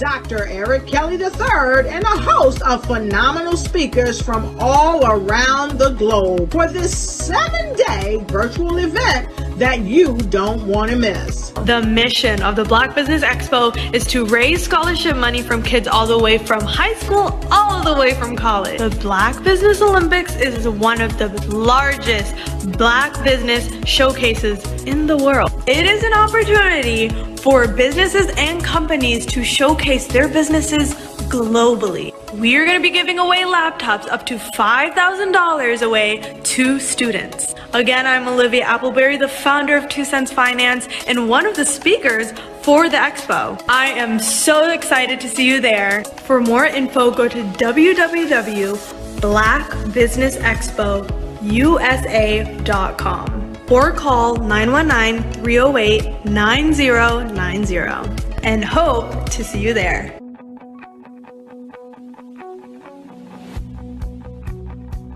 Dr. Eric Kelly III and a host of phenomenal speakers from all around the globe for this 7-day virtual event that you don't want to miss. The mission of the Black Business Expo is to raise scholarship money from kids all the way from high school all the way from college. The Black Business Olympics is one of the largest Black business showcases in the world. It is an opportunity for businesses and companies to showcase their businesses globally. We are going to be giving away laptops up to $5,000 away to students. Again, I'm Olivia Appleberry, the founder of 2 Cents Finance and one of the speakers for the expo. I am so excited to see you there. For more info, go to www.blackbusinessexpousa.com or call 919-308-9090 and hope to see you there.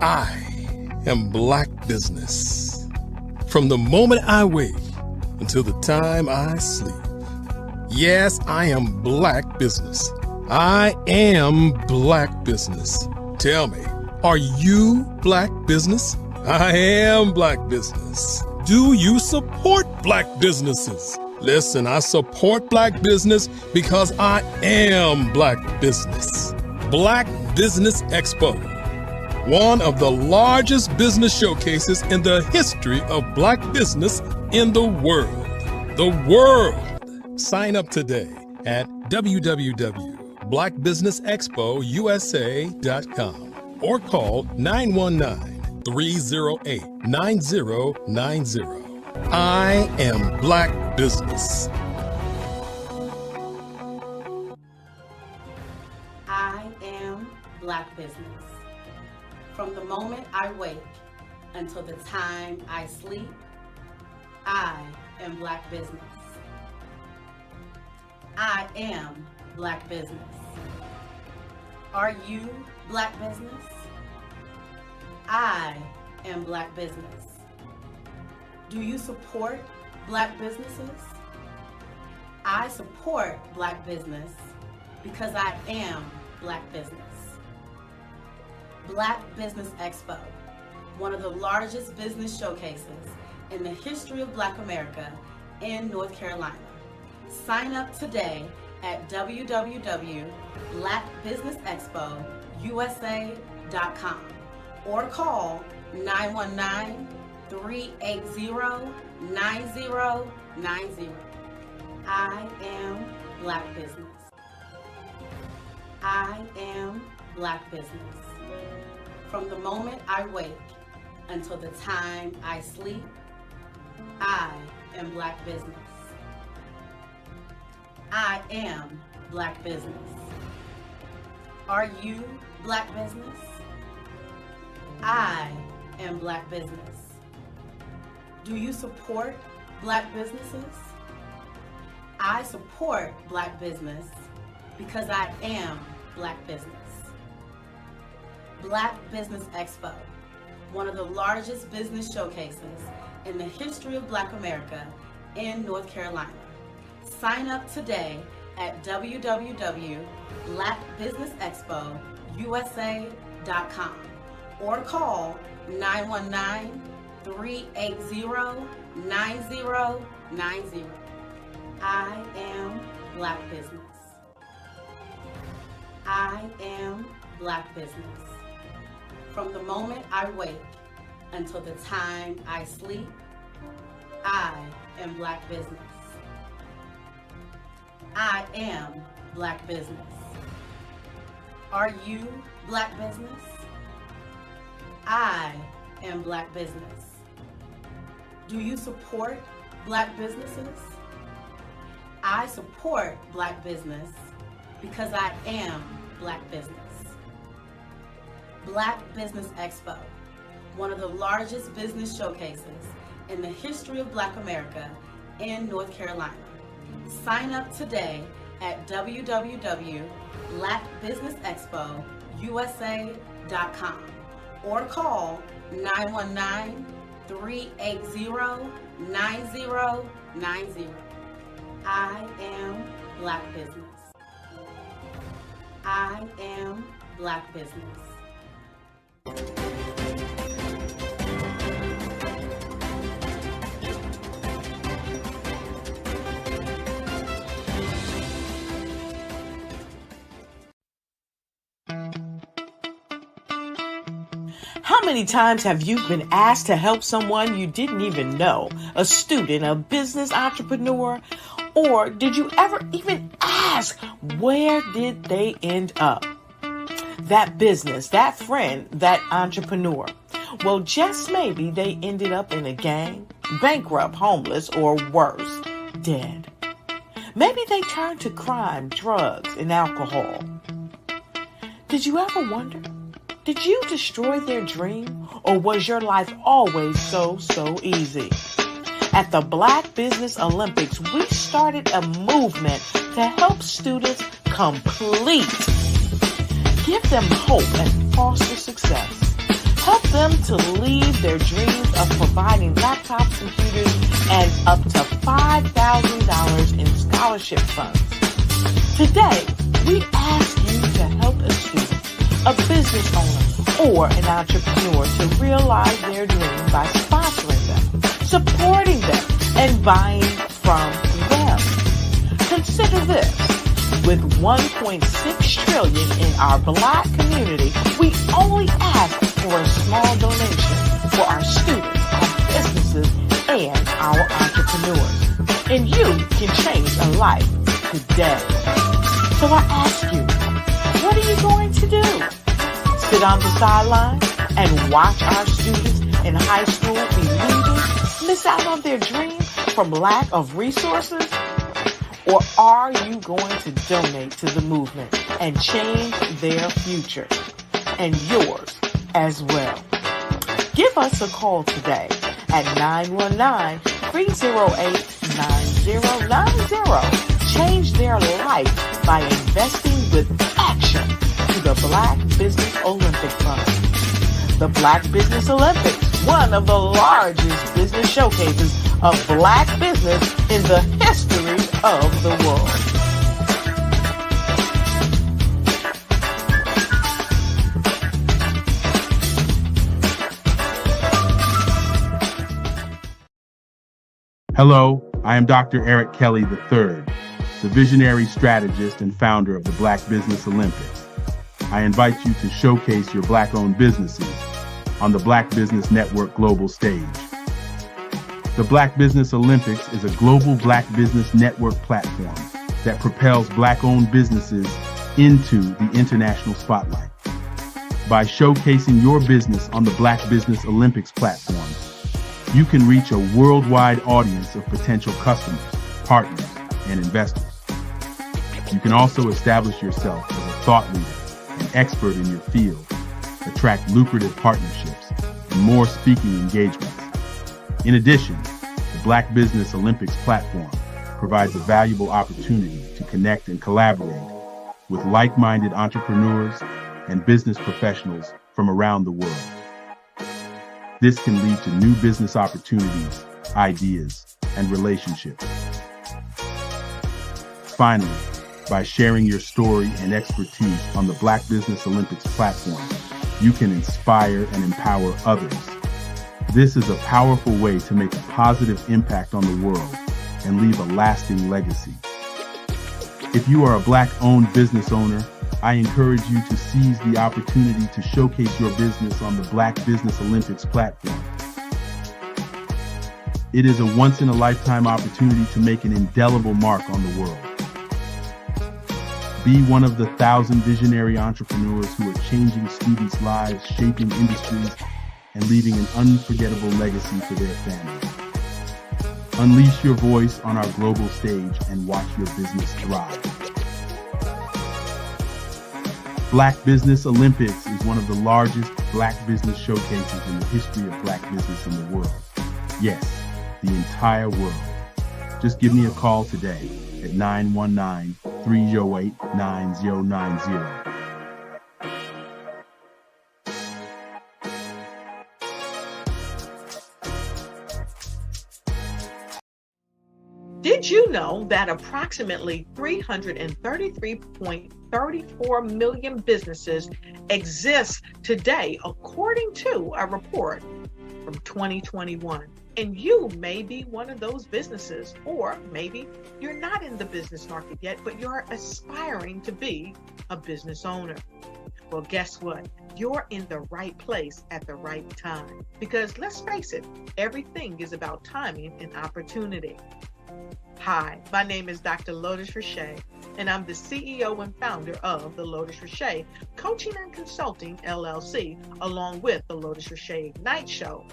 I am Black Business. From the moment I wake until the time I sleep. Yes, I am Black Business. I am Black Business. Tell me, are you Black Business? I am Black Business. Do you support Black businesses? Listen, I support Black business because I am Black Business. Black Business Expo, one of the largest business showcases in the history of Black business in the world. The world! Sign up today at www.blackbusinessexpousa.com or call 919-308-9090. I am Black Business. I am Black Business. From the moment I wake until the time I sleep, I am Black Business. I am Black Business. Are you Black Business? I am Black Business. Do you support Black businesses? I support Black business because I am Black Business. Black Business Expo, one of the largest business showcases in the history of Black America in North Carolina. Sign up today at www.blackbusinessexpousa.com or call 919-380-9090. I am Black Business. I am Black Business. From the moment I wake until the time I sleep, I am Black Business. I am Black Business. Are you Black Business? I am Black Business. Do you support Black businesses? I support Black business because I am Black Business. Black Business Expo, one of the largest business showcases in the history of Black America in North Carolina. Sign up today at www.blackbusinessexpousa.com or call 919-380-9090. I am Black Business. I am Black Business. From the moment I wake until the time I sleep, I am Black business. I am Black business. Are you Black business? I am Black business. Do you support Black businesses? I support Black business because I am Black business. Black Business Expo, one of the largest business showcases in the history of Black America in North Carolina. Sign up today at www.blackbusinessexpousa.com or call 919-380-9090. I am Black business. I am Black business. How many times have you been asked to help someone you didn't even know, a student, a business entrepreneur? Or did you ever even ask, where did they end up? That business, that friend, that entrepreneur. Well, just maybe they ended up in a gang, bankrupt, homeless, or worse, dead. Maybe they turned to crime, drugs, and alcohol. Did you ever wonder? Did you destroy their dream, or was your life always so easy? At the Black Business Olympics, we started a movement to help students complete. Give them hope and foster success. Help them to leave their dreams of providing laptops, computers, and up to $5,000 in scholarship funds. Today, we ask you to help a student, a business owner, or an entrepreneur to realize their dream by sponsoring them, supporting them, and buying from them. Consider this. With $1.6 trillion in our Black community, we only ask for a small donation for our students, our businesses, and our entrepreneurs. And you can change a life today. So I ask you, what are you going to do? Sit on the sideline and watch our students in high school be leaving, miss out on their dream from lack of resources? Or are you going to donate to the movement and change their future and yours as well? Give us a call today at 919-308-9090. Change their life by investing with action to the Black Business Olympic Fund. The Black Business Olympics, one of the largest business showcases of Black business in the history of the world. Hello, I am Dr. Eric Kelly III, the visionary strategist and founder of the Black Business Olympics. I invite you to showcase your Black-owned businesses on the Black Business Network global stage. The Black Business Olympics is a global Black Business Network platform that propels Black-owned businesses into the international spotlight. By showcasing your business on the Black Business Olympics platform, you can reach a worldwide audience of potential customers, partners, and investors. You can also establish yourself as a thought leader and expert in your field, attract lucrative partnerships, and more speaking engagements. In addition, the Black Business Olympics platform provides a valuable opportunity to connect and collaborate with like-minded entrepreneurs and business professionals from around the world. This can lead to new business opportunities, ideas, and relationships. Finally, by sharing your story and expertise on the Black Business Olympics platform, you can inspire and empower others. This is a powerful way to make a positive impact on the world and leave a lasting legacy. If you are a Black-owned business owner, I encourage you to seize the opportunity to showcase your business on the Black Business Olympics platform. It is a once-in-a-lifetime opportunity to make an indelible mark on the world. Be one of the 1,000 visionary entrepreneurs who are changing students' lives, shaping industries, and leaving an unforgettable legacy for their families. Unleash your voice on our global stage and watch your business thrive. Black Business Olympics is one of the largest Black business showcases in the history of Black business in the world. Yes, the entire world. Just give me a call today at 919-308-9090. Did you know that approximately 333.34 million businesses exist today, according to a report from 2021? And you may be one of those businesses, or maybe you're not in the business market yet, but you're aspiring to be a business owner. Well, guess what? You're in the right place at the right time. Because let's face it, everything is about timing and opportunity. Hi, my name is Dr. Lotus Richey, and I'm the CEO and founder of the Lotus Richey Coaching and Consulting LLC, along with the Lotus Richey Ignite Show.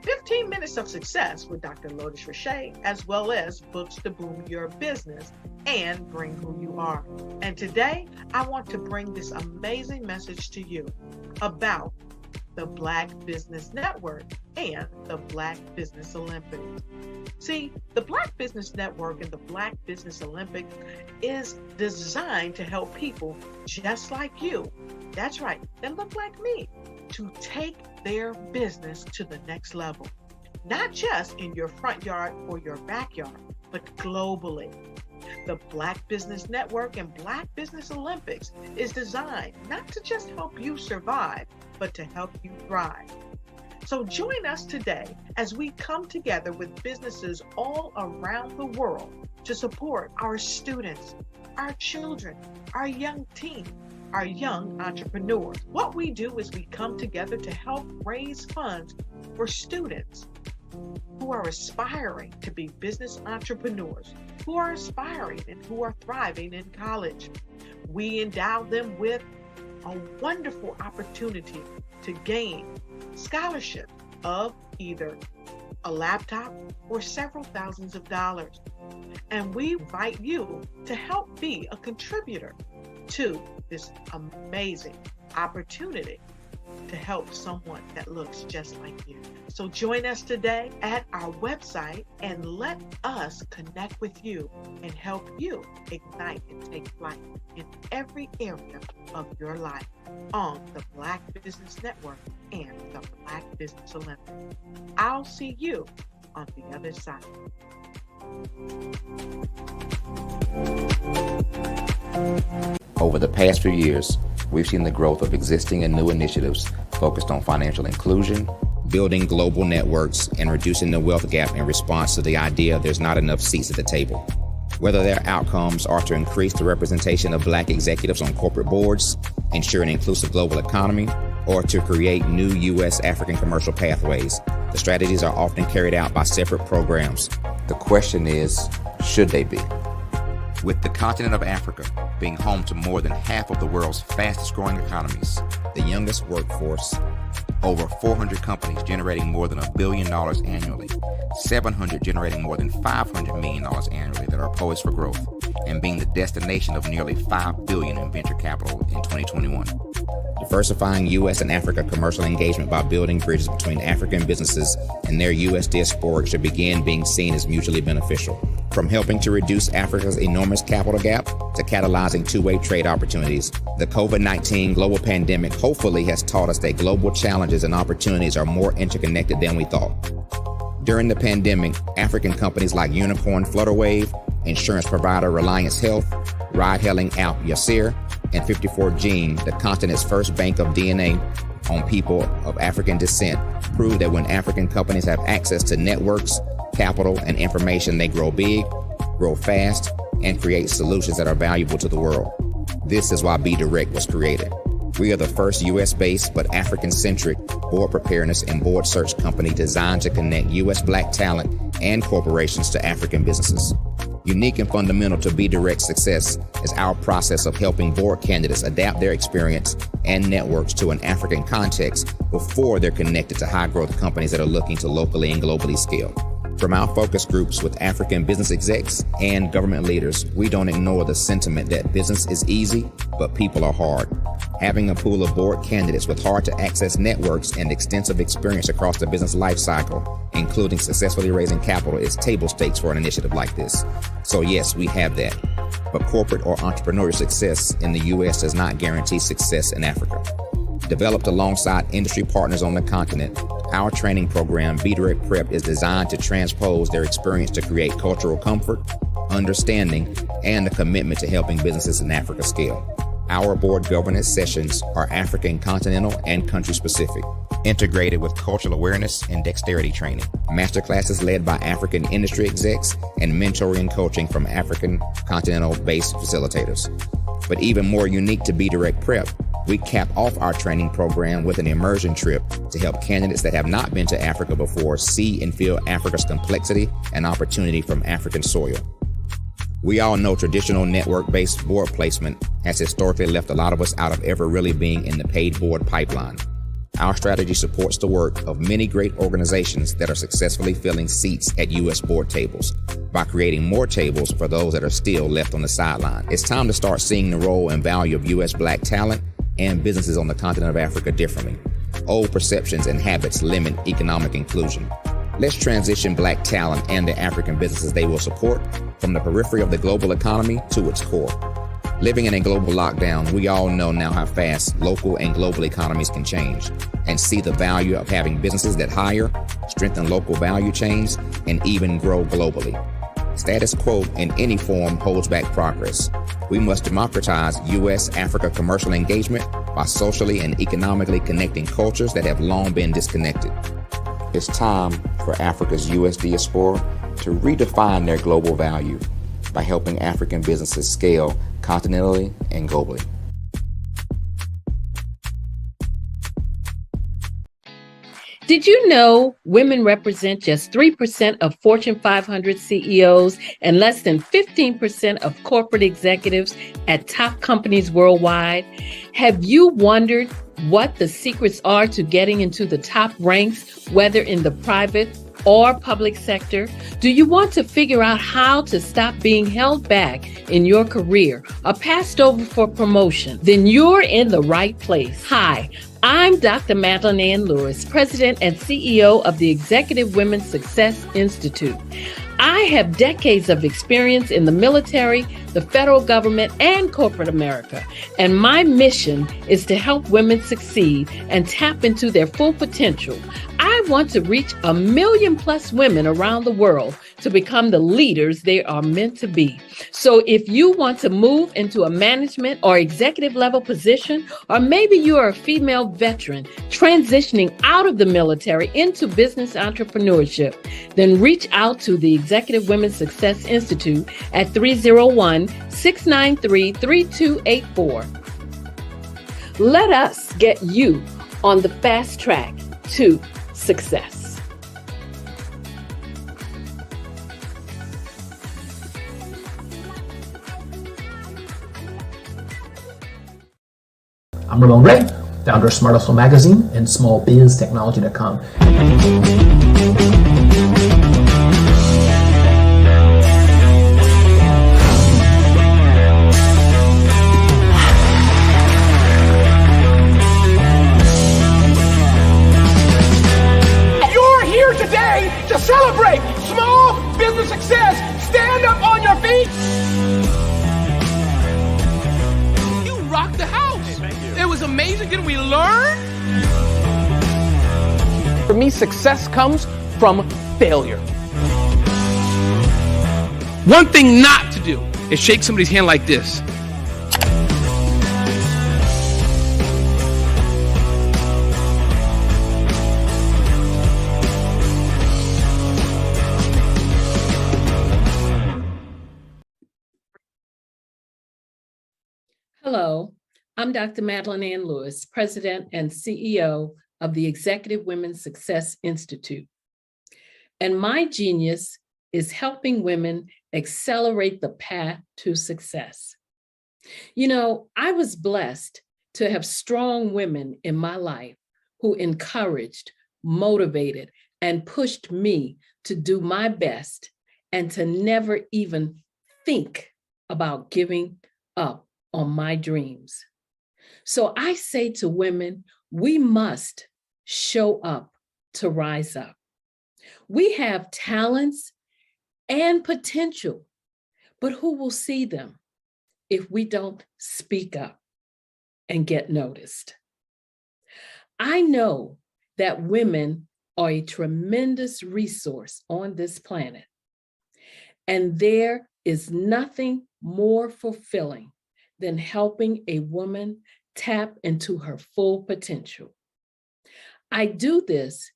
15 minutes of success with Dr. Lotus Richey, as well as books to boom your business and bring who you are. And today, I want to bring this amazing message to you about the Black Business Network and the Black Business Olympics. See, the Black Business Network and the Black Business Olympics is designed to help people just like you, that's right, that look like me, to take their business to the next level. Not just in your front yard or your backyard, but globally. The Black Business Network and Black Business Olympics is designed not to just help you survive, but to help you thrive. So join us today as we come together with businesses all around the world to support our students, our children, our young teens, our young entrepreneurs. What we do is we come together to help raise funds for students who are aspiring to be business entrepreneurs, who are aspiring and who are thriving in college. We endow them with a wonderful opportunity to gain scholarship of either a laptop or several thousands of dollars. And we invite you to help be a contributor to this amazing opportunity to help someone that looks just like you. So join us today at our website and let us connect with you and help you ignite and take flight in every area of your life on the Black Business Network and the Black Business Olympics. I'll see you on the other side. Over the past few years, we've seen the growth of existing and new initiatives focused on financial inclusion, building global networks, and reducing the wealth gap in response to the idea there's not enough seats at the table. Whether their outcomes are to increase the representation of Black executives on corporate boards, ensure an inclusive global economy, or to create new U.S. African commercial pathways, the strategies are often carried out by separate programs. The question is, should they be? With the continent of Africa being home to more than half of the world's fastest growing economies, the youngest workforce, over 400 companies generating more than $1 billion annually, 700 generating more than $500 million annually that are poised for growth, and being the destination of nearly $5 billion in venture capital in 2021. Diversifying U.S. and Africa commercial engagement by building bridges between African businesses and their U.S. diaspora should begin being seen as mutually beneficial. From helping to reduce Africa's enormous capital gap to catalyzing two-way trade opportunities, the COVID-19 global pandemic hopefully has taught us that global challenges and opportunities are more interconnected than we thought. During the pandemic, African companies like Unicorn Flutterwave, insurance provider Reliance Health, ride-hailing app Yasir, and 54Gene, the continent's first bank of DNA on people of African descent, proved that when African companies have access to networks, capital, and information, they grow big, grow fast, and create solutions that are valuable to the world. This is why Be Direct was created. We are the first U.S.-based but African-centric board preparedness and board search company designed to connect U.S. Black talent and corporations to African businesses. Unique and fundamental to Be Direct's success is our process of helping board candidates adapt their experience and networks to an African context before they're connected to high-growth companies that are looking to locally and globally scale. From our focus groups with African business execs and government leaders, we don't ignore the sentiment that business is easy, but people are hard. Having a pool of board candidates with hard-to-access networks and extensive experience across the business lifecycle, including successfully raising capital, is table stakes for an initiative like this. So yes, we have that. But corporate or entrepreneurial success in the U.S. does not guarantee success in Africa. Developed alongside industry partners on the continent, our training program, Be Direct Prep, is designed to transpose their experience to create cultural comfort, understanding, and a commitment to helping businesses in Africa scale. Our board governance sessions are African, continental, and country specific, integrated with cultural awareness and dexterity training. Masterclasses led by African industry execs and mentoring and coaching from African continental-based facilitators. But even more unique to Be Direct Prep, we cap off our training program with an immersion trip to help candidates that have not been to Africa before see and feel Africa's complexity and opportunity from African soil. We all know traditional network-based board placement has historically left a lot of us out of ever really being in the paid board pipeline. Our strategy supports the work of many great organizations that are successfully filling seats at U.S. board tables by creating more tables for those that are still left on the sideline. It's time to start seeing the role and value of U.S. Black talent and businesses on the continent of Africa differently. Old perceptions and habits limit economic inclusion. Let's transition Black talent and the African businesses they will support from the periphery of the global economy to its core. Living in a global lockdown, we all know now how fast local and global economies can change, and see the value of having businesses that hire, strengthen local value chains, and even grow globally. Status quo in any form holds back progress. We must democratize U.S.-Africa commercial engagement by socially and economically connecting cultures that have long been disconnected. It's time for Africa's U.S. diaspora to redefine their global value by helping African businesses scale continentally and globally. Did you know women represent just 3% of Fortune 500 CEOs and less than 15% of corporate executives at top companies worldwide? Have you wondered what the secrets are to getting into the top ranks, whether in the private or public sector? Do you want to figure out how to stop being held back in your career or passed over for promotion? Then you're in the right place. Hi, I'm Dr. Madeline Ann Lewis, President and CEO of the Executive Women's Success Institute. I have decades of experience in the military, the federal government, and corporate America, and my mission is to help women succeed and tap into their full potential. I want to reach 1 million plus women around the world to become the leaders they are meant to be. So if you want to move into a management or executive level position, or maybe you are a female veteran transitioning out of the military into business entrepreneurship, then reach out to the Executive Women's Success Institute at 301-693-3284. Let us get you on the fast track to success. I'm Ramon Ray, founder of Smart Hustle Magazine and smallbiztechnology.com. You're here today to celebrate small business success. Stand up on your feet. You rocked the house. It was amazing. Didn't we learn? For me, success comes from failure. One thing not to do is shake somebody's hand like this. Hello, I'm Dr. Madeline Ann Lewis, President and CEO of the Executive Women's Success Institute. And my genius is helping women accelerate the path to success. You know, I was blessed to have strong women in my life who encouraged, motivated, and pushed me to do my best and to never even think about giving up on my dreams. So I say to women, we must show up to rise up. We have talents and potential, but who will see them if we don't speak up and get noticed? I know that women are a tremendous resource on this planet, and there is nothing more fulfilling than helping a woman tap into her full potential. I do this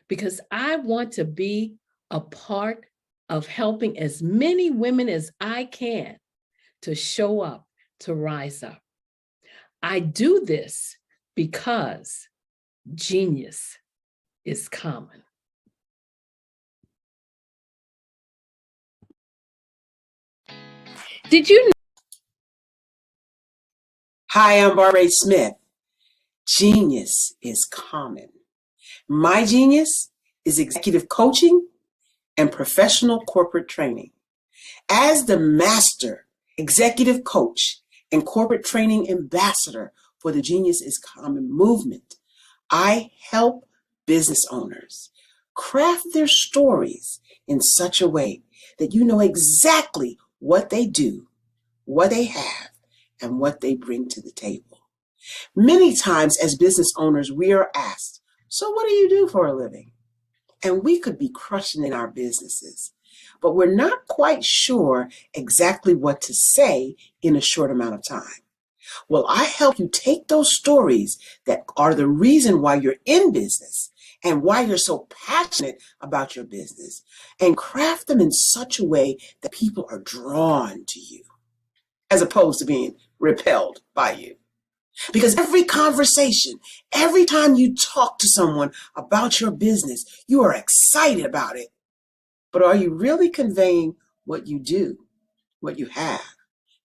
because I want to be a part of helping as many women as I can to show up, to rise up. I do this because genius is common. Did you know? Hi, I'm Barbara Smith. Genius is common. My genius is executive coaching and professional corporate training. As the master executive coach and corporate training ambassador for the Genius is Common movement, I help business owners craft their stories in such a way that you know exactly what they do, what they have, and what they bring to the table. Many times as business owners, we are asked, so what do you do for a living? And we could be crushing in our businesses, but we're not quite sure exactly what to say in a short amount of time. Well, I help you take those stories that are the reason why you're in business and why you're so passionate about your business and craft them in such a way that people are drawn to you as opposed to being repelled by you. Because every conversation, every time you talk to someone about your business, you are excited about it. But are you really conveying what you do, what you have,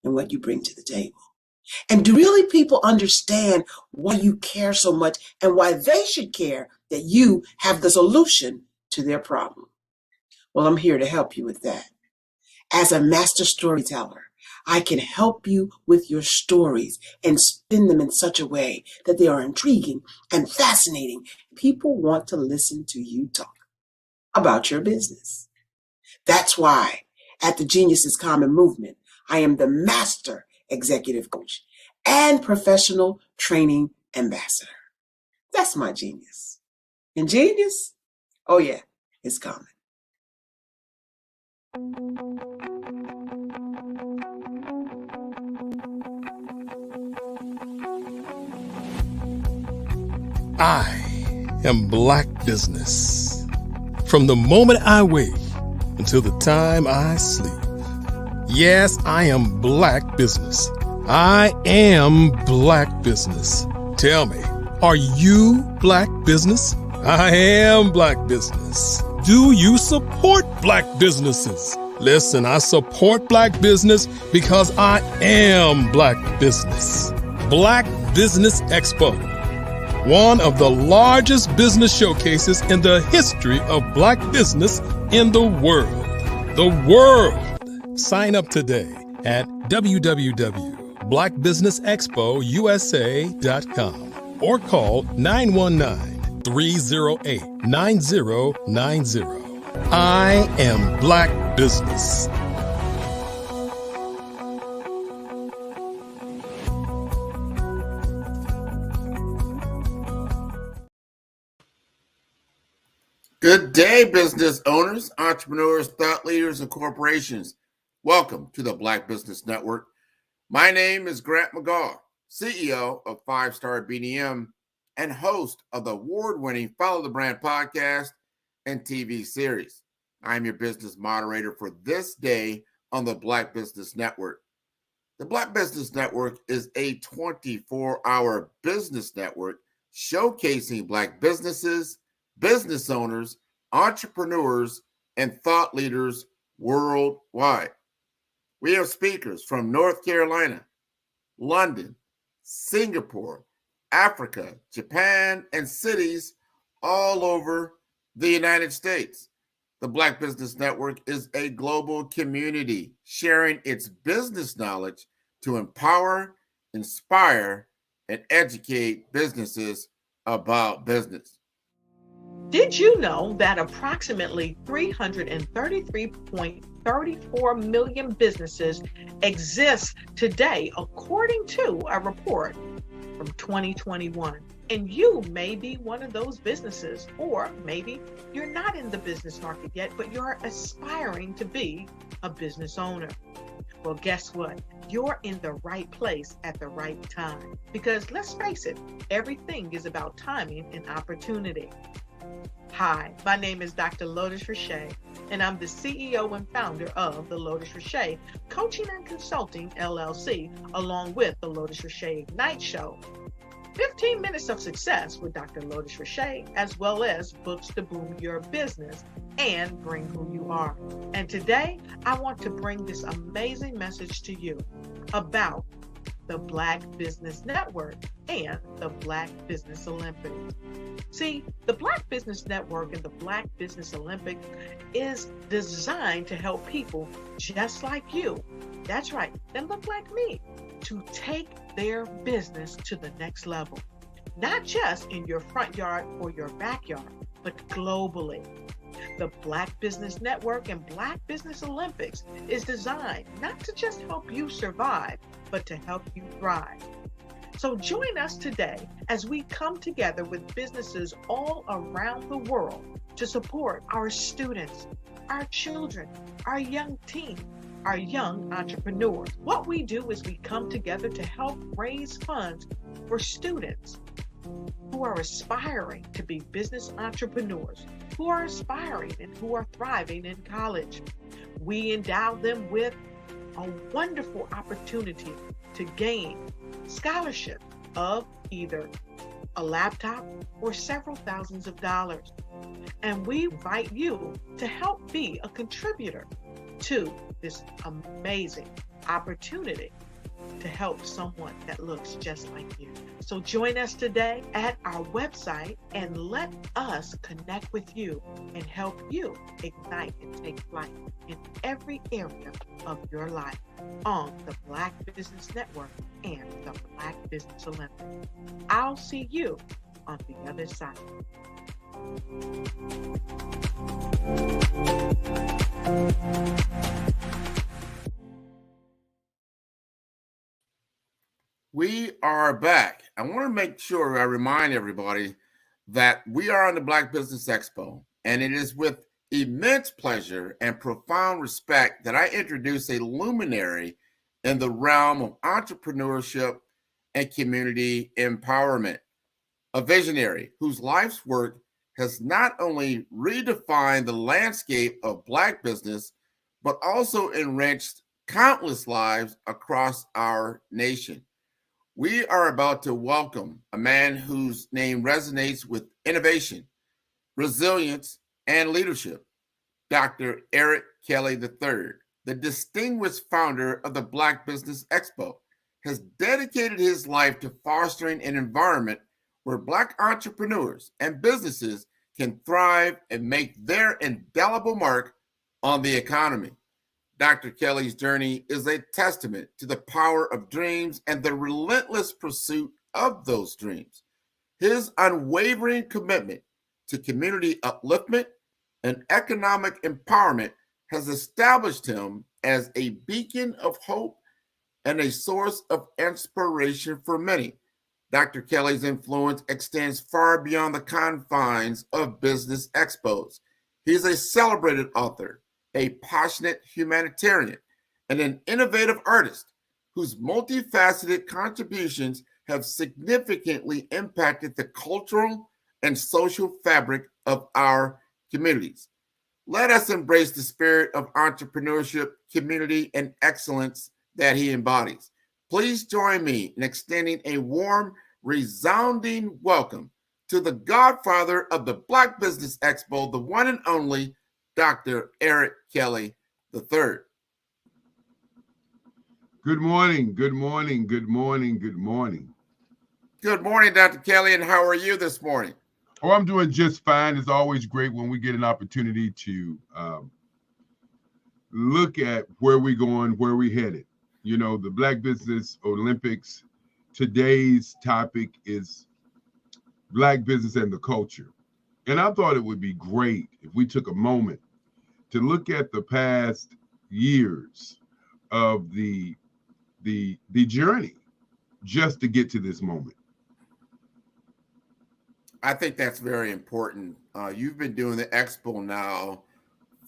and what you bring to the table? And do really people understand why you care so much and why they should care that you have the solution to their problem? Well, I'm here to help you with that. As a master storyteller, I can help you with your stories and spin them in such a way that they are intriguing and fascinating. People want to listen to you talk about your business. That's why at the Genius is Common movement, I am the master executive coach and professional training ambassador. That's my genius. And genius, oh yeah, it's common. I am Black Business. From the moment I wake until the time I sleep. Yes, I am Black Business. I am Black Business. Tell me, are you Black Business? I am Black Business. Do you support Black businesses? Listen, I support Black business because I am Black Business. Black Business Expo, one of the largest business showcases in the history of Black business in the world. The world! Sign up today at www.blackbusinessexpousa.com or call 919-308-9090. I am Black Business. Good day, business owners, entrepreneurs, thought leaders, and corporations. Welcome to the Black Business Network. My name is Grant McGaw, CEO of 5-Star BDM and host of the award-winning Follow the Brand podcast and TV series. I'm your business moderator for this day on the Black Business Network. The Black Business Network is a 24-hour business network showcasing Black businesses, business owners, entrepreneurs, and thought leaders worldwide. We have speakers from North Carolina, London, Singapore, Africa, Japan, and cities all over the United States. The Black Business Network is a global community sharing its business knowledge to empower, inspire, and educate businesses about business. Did you know that approximately 333.34 million businesses exist today, according to a report from 2021? And you may be one of those businesses, or maybe you're not in the business market yet, but you're aspiring to be a business owner. Well, guess what? You're in the right place at the right time. Because let's face it, everything is about timing and opportunity. Hi, my name is Dr. Lotus Richey, and I'm the CEO and founder of the Lotus Richey Coaching and Consulting LLC, along with the Lotus Richey Ignite Show. 15 minutes of success with Dr. Lotus Richey, as well as books to boom your business and bring who you are. And today, I want to bring this amazing message to you about the Black Business Network and the Black Business Olympics. See, the Black Business Network and the Black Business Olympics is designed to help people just like you, that's right, that look like me, to take their business to the next level. Not just in your front yard or your backyard, but globally. The Black Business Network and Black Business Olympics is designed not to just help you survive, but to help you thrive. So join us today as we come together with businesses all around the world to support our students, our children, our young teens, our young entrepreneurs. What we do is we come together to help raise funds for students who are aspiring to be business entrepreneurs, who are aspiring and who are thriving in college. We endow them with a wonderful opportunity to gain scholarship of either a laptop or several thousands of dollars. And we invite you to help be a contributor to this amazing opportunity to help someone that looks just like you. So join us today at our website and let us connect with you and help you ignite and take flight in every area of your life on the Black Business Network and the Black Business Olympics. I'll see you on the other side. We are back. I want to make sure I remind everybody that we are on the Black Business Expo, and it is with immense pleasure and profound respect that I introduce a luminary in the realm of entrepreneurship and community empowerment, a visionary whose life's work has not only redefined the landscape of Black business, but also enriched countless lives across our nation. We are about to welcome a man whose name resonates with innovation, resilience, and leadership, Dr. Eric Kelly III, the distinguished founder of the Black Business Expo, has dedicated his life to fostering an environment where Black entrepreneurs and businesses can thrive and make their indelible mark on the economy. Dr. Kelly's journey is a testament to the power of dreams and the relentless pursuit of those dreams. His unwavering commitment to community upliftment and economic empowerment has established him as a beacon of hope and a source of inspiration for many. Dr. Kelly's influence extends far beyond the confines of business expos. He's a celebrated author, a passionate humanitarian, and an innovative artist whose multifaceted contributions have significantly impacted the cultural and social fabric of our communities. Let us embrace the spirit of entrepreneurship, community, and excellence that he embodies. Please join me in extending a warm, resounding welcome to the godfather of the Black Business Expo, the one and only Dr. Eric Kelly III. Good morning, good morning, good morning, good morning. Good morning, Dr. Kelly, and how are you this morning? Oh, I'm doing just fine. It's always great when we get an opportunity to look at where we're going, where we're headed. You know, the Black Business Olympics, today's topic is Black business and the culture. And I thought it would be great if we took a moment to look at the past years of the journey just to get to this moment. I think that's very important. You've been doing the expo now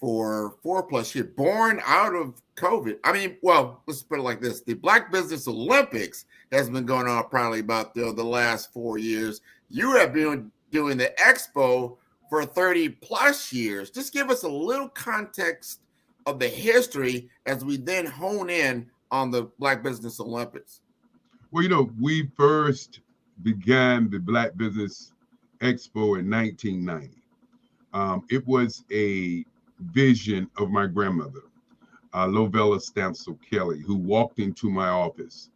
for 4+ years, born out of COVID. I mean, well, let's put it like this. The Black Business Olympics has been going on probably about the last 4 years. You have been doing the expo for 30+ years. Just give us a little context of the history as we then hone in on the Black Business Olympics. Well, you know, we first began the Black Business Expo in 1990. It was a vision of my grandmother, Lovella Stansel Kelly, who walked into my office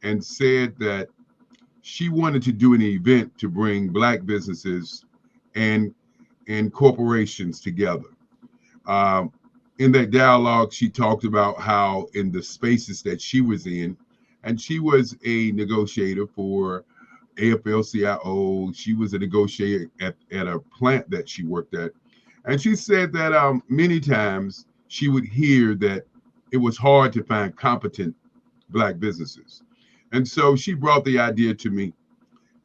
and said that she wanted to do an event to bring Black businesses and corporations together. In that dialogue, she talked about how in the spaces that she was in, and she was a negotiator for AFL-CIO. She was a negotiator at a plant that she worked at. And she said that many times she would hear that it was hard to find competent Black businesses. And so she brought the idea to me,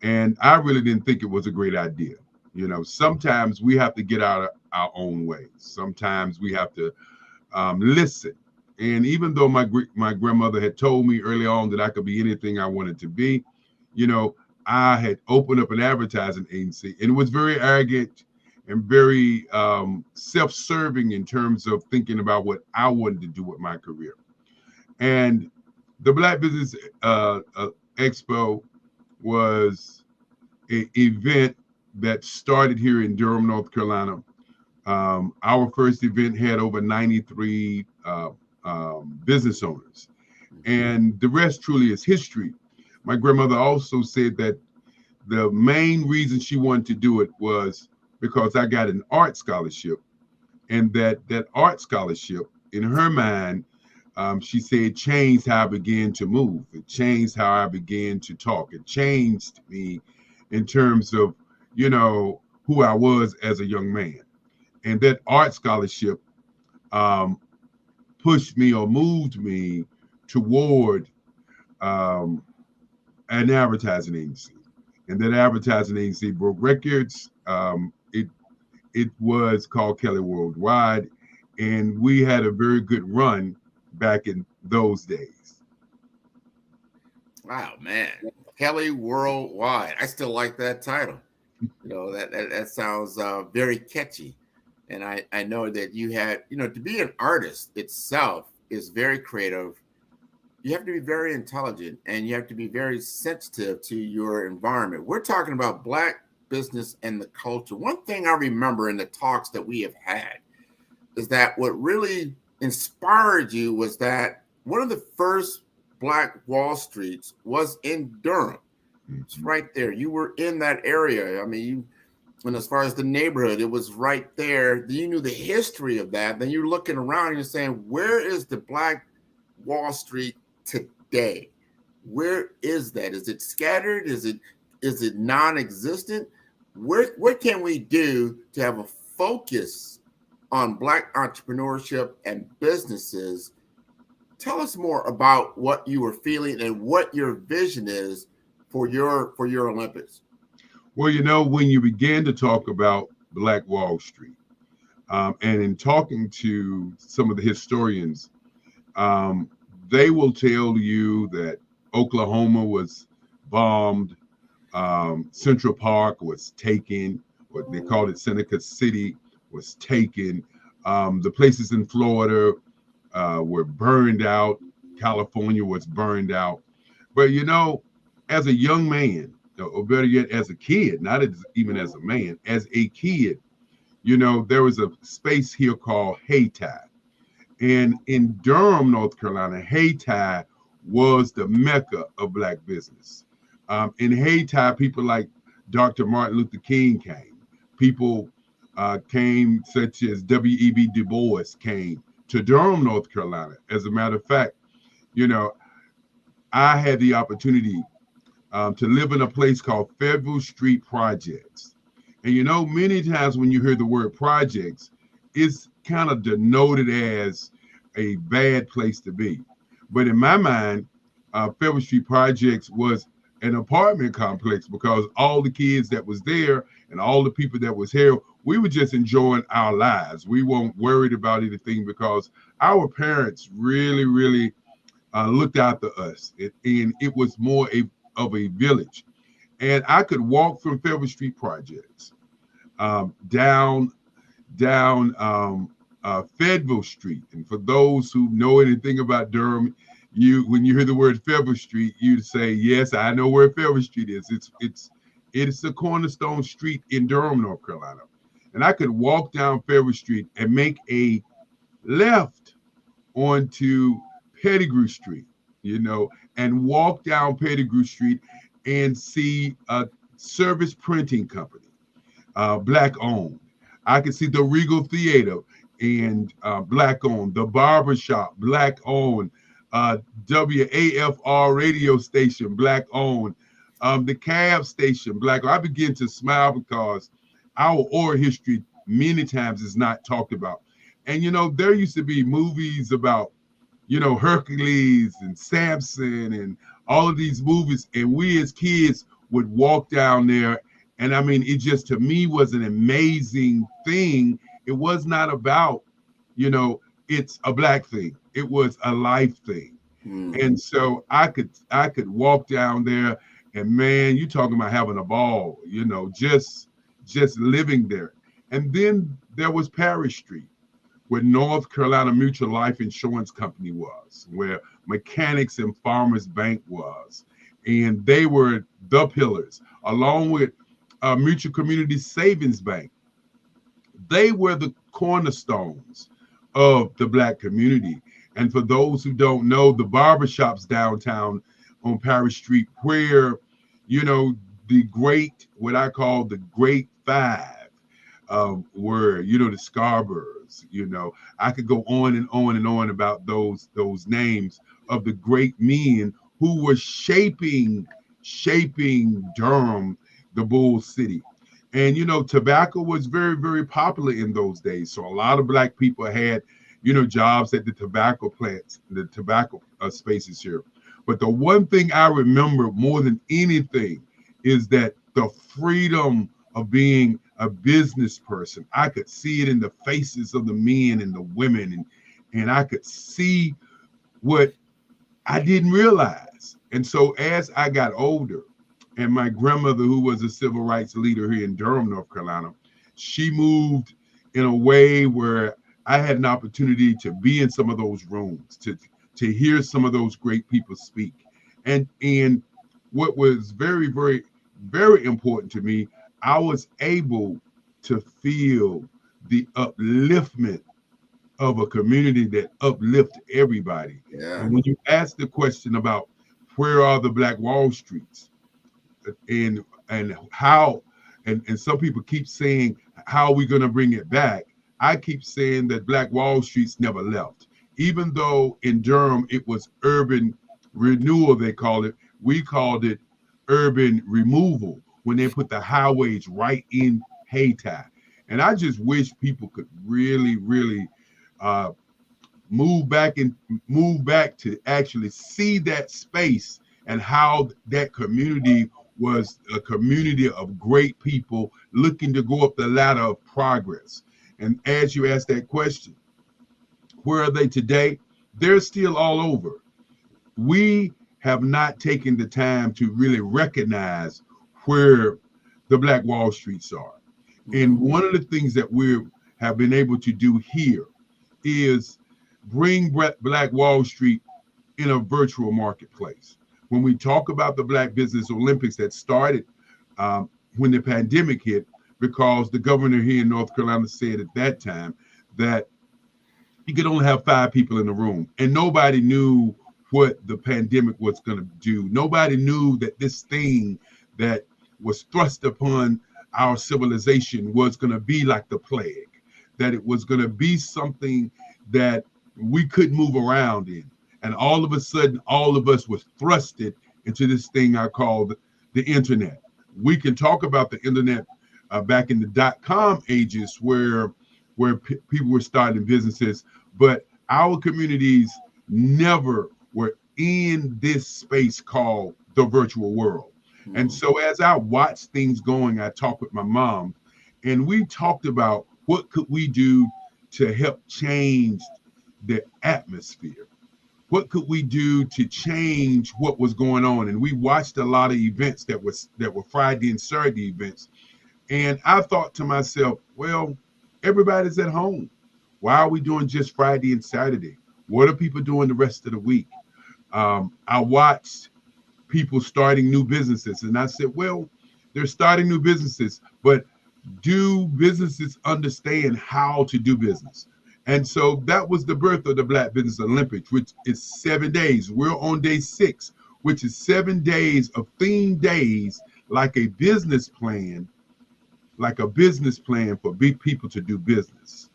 and I really didn't think it was a great idea. You know, sometimes we have to get out of our own way. Sometimes we have to listen. And even though my grandmother had told me early on that I could be anything I wanted to be, you know, I had opened up an advertising agency, and it was very arrogant and very self-serving in terms of thinking about what I wanted to do with my career. And the Black Business Expo was an event that started here in Durham, North Carolina. Our first event had over 93 business owners, and the rest truly is history. My grandmother also said that the main reason she wanted to do it was because I got an art scholarship, and that art scholarship, in her mind, she said, changed how I began to move. It changed how I began to talk. It changed me in terms of, you know, who I was as a young man. And that art scholarship pushed me or moved me toward an advertising agency. And that advertising agency broke records. It was called Kelly Worldwide, and we had a very good run back in those days. Wow, man. Kelly Worldwide. I still like that title. You know, that sounds very catchy. And I know that you had, you know, to be an artist itself is very creative. You have to be very intelligent, and you have to be very sensitive to your environment. We're talking about Black business and the culture. One thing I remember in the talks that we have had is that what really inspired you was that one of the first Black Wall Streets was in Durham. It's right there. You were in that area. I mean, and as far as the neighborhood, it was right there. You knew the history of that. Then you're looking around and you're saying, where is the Black Wall Street today? Where is that? Is it scattered? Is it non-existent? What can we do to have a focus on Black entrepreneurship and businesses? Tell us more about what you were feeling and what your vision is for your Olympics. Well, you know, when you began to talk about Black Wall Street, and in talking to some of the historians, they will tell you that Oklahoma was bombed, Central Park was taken, what they called it Seneca City was taken. The places in Florida were burned out. California was burned out. But as a young man, or better yet, as a kid, not even as a man, as a kid, there was a space here called Hayti. And in Durham, North Carolina, Hayti was the mecca of Black business. In Hayti, people like Dr. Martin Luther King came. People came, such as W.E.B. Du Bois came to Durham, North Carolina. As a matter of fact, I had the opportunity to live in a place called Fayetteville Street Projects. And many times when you hear the word projects, it's kind of denoted as a bad place to be. But in my mind, Fayetteville Street Projects was an apartment complex, because all the kids that was there and all the people that was here, we were just enjoying our lives. We weren't worried about anything, because our parents really, really looked after us. And it was more of a village. And I could walk from Fayetteville Street Projects down Fayetteville Street. And for those who know anything about Durham, when you hear the word Fayetteville Street, you'd say, yes, I know where Fayetteville Street is. It's a cornerstone street in Durham, North Carolina. And I could walk down Fayetteville Street and make a left onto Pettigrew Street, and walk down Pettigrew Street and see a service printing company, Black owned. I could see the Regal Theater and Black owned, the barbershop, Black owned, WAFR radio station, Black owned, the cab station, Black owned. I begin to smile because our oral history many times is not talked about. And, there used to be movies about, Hercules and Samson and all of these movies. And we as kids would walk down there. And I mean, it just, to me, was an amazing thing. It was not about, it's a Black thing. It was a life thing. And so I could walk down there, and man, you talking about having a ball, just living there. And then there was Parish Street, where North Carolina Mutual Life Insurance Company was, where Mechanics and Farmers Bank was. And they were the pillars, along with Mutual Community Savings Bank. They were the cornerstones of the Black community. And for those who don't know, the barbershops downtown on Parish Street, where, the great, what I call the Great Five, were, the Scarboroughs, I could go on and on and on about those names of the great men who were shaping Durham, the Bull City. And, tobacco was very, very popular in those days. So a lot of Black people had, jobs at the tobacco plants, the tobacco spaces here. But the one thing I remember more than anything is that the freedom of being a business person. I could see it in the faces of the men and the women, and I could see what I didn't realize. And so as I got older, and my grandmother, who was a civil rights leader here in Durham, North Carolina, she moved in a way where I had an opportunity to be in some of those rooms, to hear some of those great people speak. And what was very, very, very important to me, I was able to feel the upliftment of a community that uplift everybody. Yeah. And when you ask the question about where are the Black Wall Streets, and how, and some people keep saying, how are we going to bring it back? I keep saying that Black Wall Streets never left. Even though in Durham it was urban renewal, they called it, we called it urban removal when they put the highways right in Hayti. And I just wish people could really, really move back to actually see that space and how that community was a community of great people looking to go up the ladder of progress. And as you ask that question, where are they today? They're still all over. We have not taken the time to really recognize where the Black Wall Streets are. And one of the things that we have been able to do here is bring Black Wall Street in a virtual marketplace. When we talk about the Black Business Olympics that started when the pandemic hit, because the governor here in North Carolina said at that time that you could only have 5 people in the room, and nobody knew what the pandemic was going to do. Nobody knew that this thing that was thrust upon our civilization was going to be like the plague, that it was going to be something that we couldn't move around in. And all of a sudden, all of us was thrusted into this thing I call the internet. We can talk about the internet back in the .com ages where people were starting businesses, but our communities never were in this space called the virtual world. And so as I watched things going, I talked with my mom, and we talked about what could we do to help change the atmosphere. What could we do to change what was going on? And we watched a lot of events that were Friday and Saturday events. And I thought to myself, well, everybody's at home. Why are we doing just Friday and Saturday? What are people doing the rest of the week? I watched people starting new businesses, and I said, well, they're starting new businesses, but do businesses understand how to do business? And so that was the birth of the Black Business Olympics, which is 7 days. We're on day 6, which is 7 days of themed days, like a business plan for big people to do business.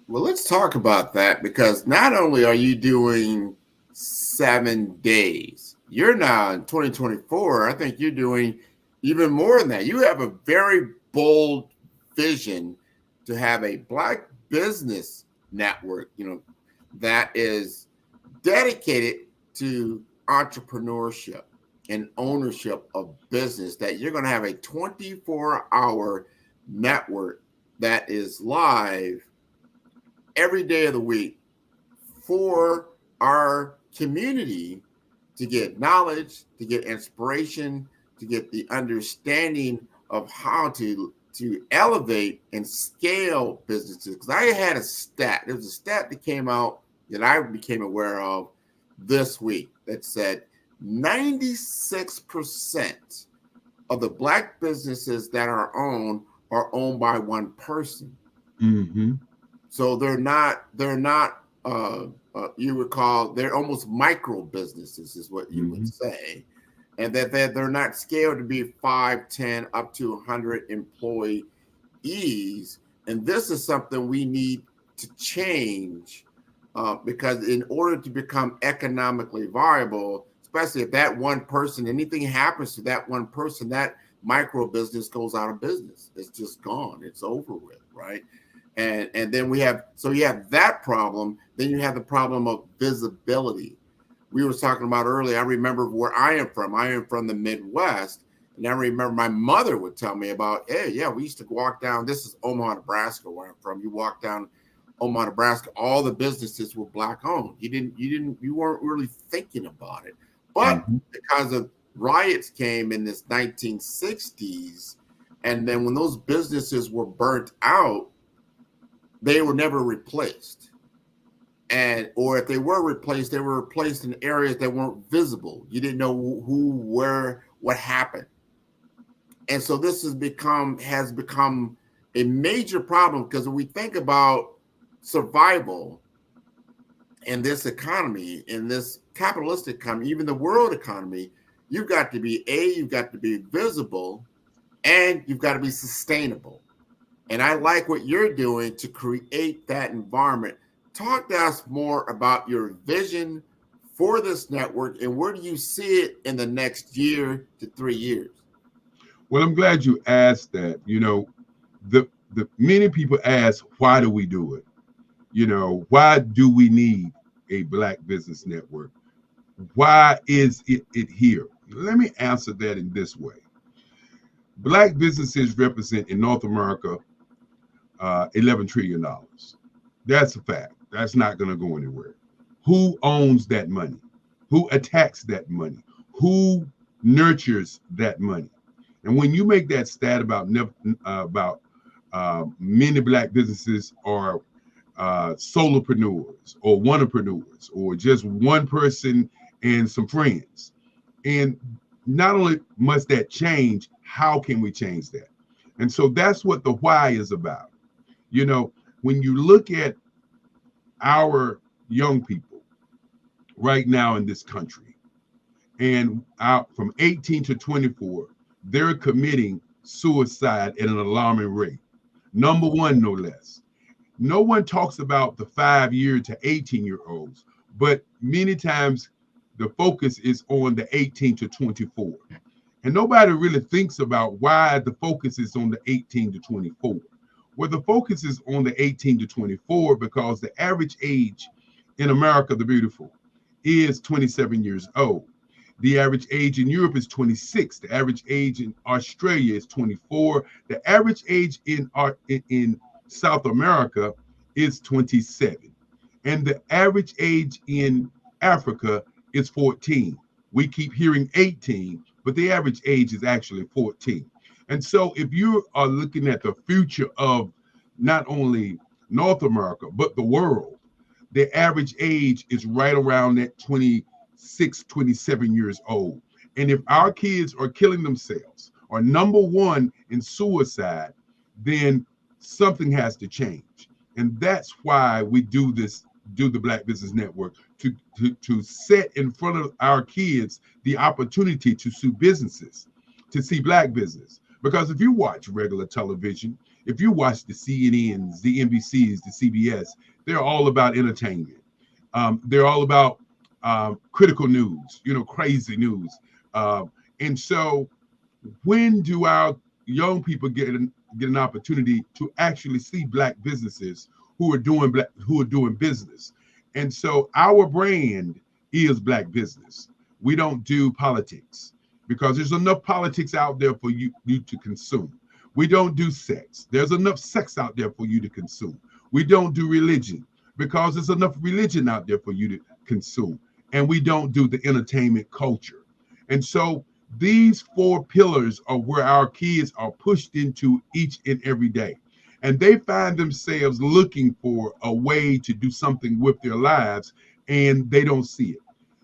Well, let's talk about that, because not only are you doing 7 days, you're now in 2024. I think you're doing even more than that. You have a very bold vision to have a Black business network, that is dedicated to entrepreneurship and ownership of business, that you're going to have a 24-hour network that is live every day of the week for our community to get knowledge, to get inspiration, to get the understanding of how to elevate and scale businesses. Because I had a stat. There was a stat that came out that I became aware of this week that said 96% of the Black businesses that are owned by one person. Mm-hmm. So they're not you would call, they're almost micro businesses is what you would say. And that they're not scaled to be 5, 10, up to 100 employees. And this is something we need to change because in order to become economically viable, especially if that one person, anything happens to that one person, that micro business goes out of business. It's just gone. It's over with, right? And then you have that problem. Then you have the problem of visibility. We were talking about earlier, I remember where I am from. I am from the Midwest. And I remember my mother would tell me about, hey, yeah, we used to walk down. This is Omaha, Nebraska, where I'm from. You walk down Omaha, Nebraska, all the businesses were Black owned. You weren't really thinking about it. But because of riots came in this 1960s, and then when those businesses were burnt out, they were never replaced. Or if they were replaced, they were replaced in areas that weren't visible. You didn't know who, where, what happened. And so this has become a major problem, because when we think about survival in this economy, in this capitalistic economy, even the world economy, you've got to be visible, and you've got to be sustainable. And I like what you're doing to create that environment. Talk to us more about your vision for this network, and where do you see it in the next year to 3 years? Well, I'm glad you asked that. The many people ask, why do we do it? Why do we need a Black business network? Why is it here? Let me answer that in this way. Black businesses represent in North America $11 trillion. That's a fact. That's not going to go anywhere. Who owns that money? Who attacks that money? Who nurtures that money? And when you make that stat about many Black businesses are solopreneurs or oneapreneurs, or just one person and some friends. And not only must that change, how can we change that? And so that's what the why is about. You know, when you look at our young people right now in this country, and out from 18 to 24, they're committing suicide at an alarming rate. Number one, no less. No one talks about the 5-year to 18-year-olds, but many times the focus is on the 18 to 24. And nobody really thinks about why the focus is on the 18 to 24. Well, the focus is on the 18 to 24 because the average age in America, the beautiful, is 27 years old. The average age in Europe is 26. The average age in Australia is 24. The average age in South America is 27. And the average age in Africa is 14. We keep hearing 18, but the average age is actually 14. And so if you are looking at the future of not only North America, but the world, the average age is right around that 26, 27 years old. And if our kids are killing themselves or number one in suicide, then something has to change. And that's why we do the Black Business Network, to set in front of our kids the opportunity to sue businesses, to see Black business. Because if you watch regular television, if you watch the CNNs, the NBCs, the CBS, they're all about entertainment. They're all about critical news, crazy news. And so when do our young people get an opportunity to actually see Black businesses who are doing business? And so our brand is Black business. We don't do politics because there's enough politics out there for you to consume. We don't do sex. There's enough sex out there for you to consume. We don't do religion because there's enough religion out there for you to consume. And we don't do the entertainment culture. And so these 4 pillars are where our kids are pushed into each and every day. And they find themselves looking for a way to do something with their lives, and they don't see it.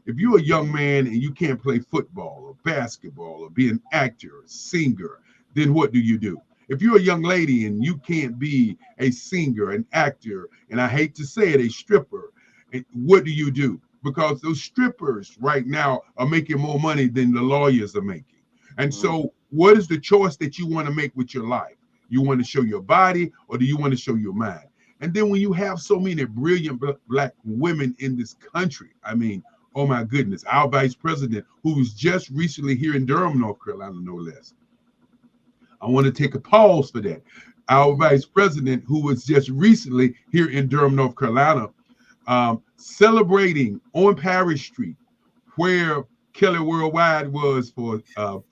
If you're a young man and you can't play football or basketball or be an actor or singer, then what do you do? If you're a young lady and you can't be a singer, an actor, and I hate to say it, a stripper, what do you do? Because those strippers right now are making more money than the lawyers are making. And so what is the choice that you want to make with your life? You want to show your body, or do you want to show your mind? And then when you have so many brilliant Black women in this country, I mean, oh my goodness, our vice president, who was just recently here in Durham, North Carolina, no less. I want to take a pause for that. Our vice president, who was just recently here in Durham, North Carolina, celebrating on Paris Street, where Kelly Worldwide was for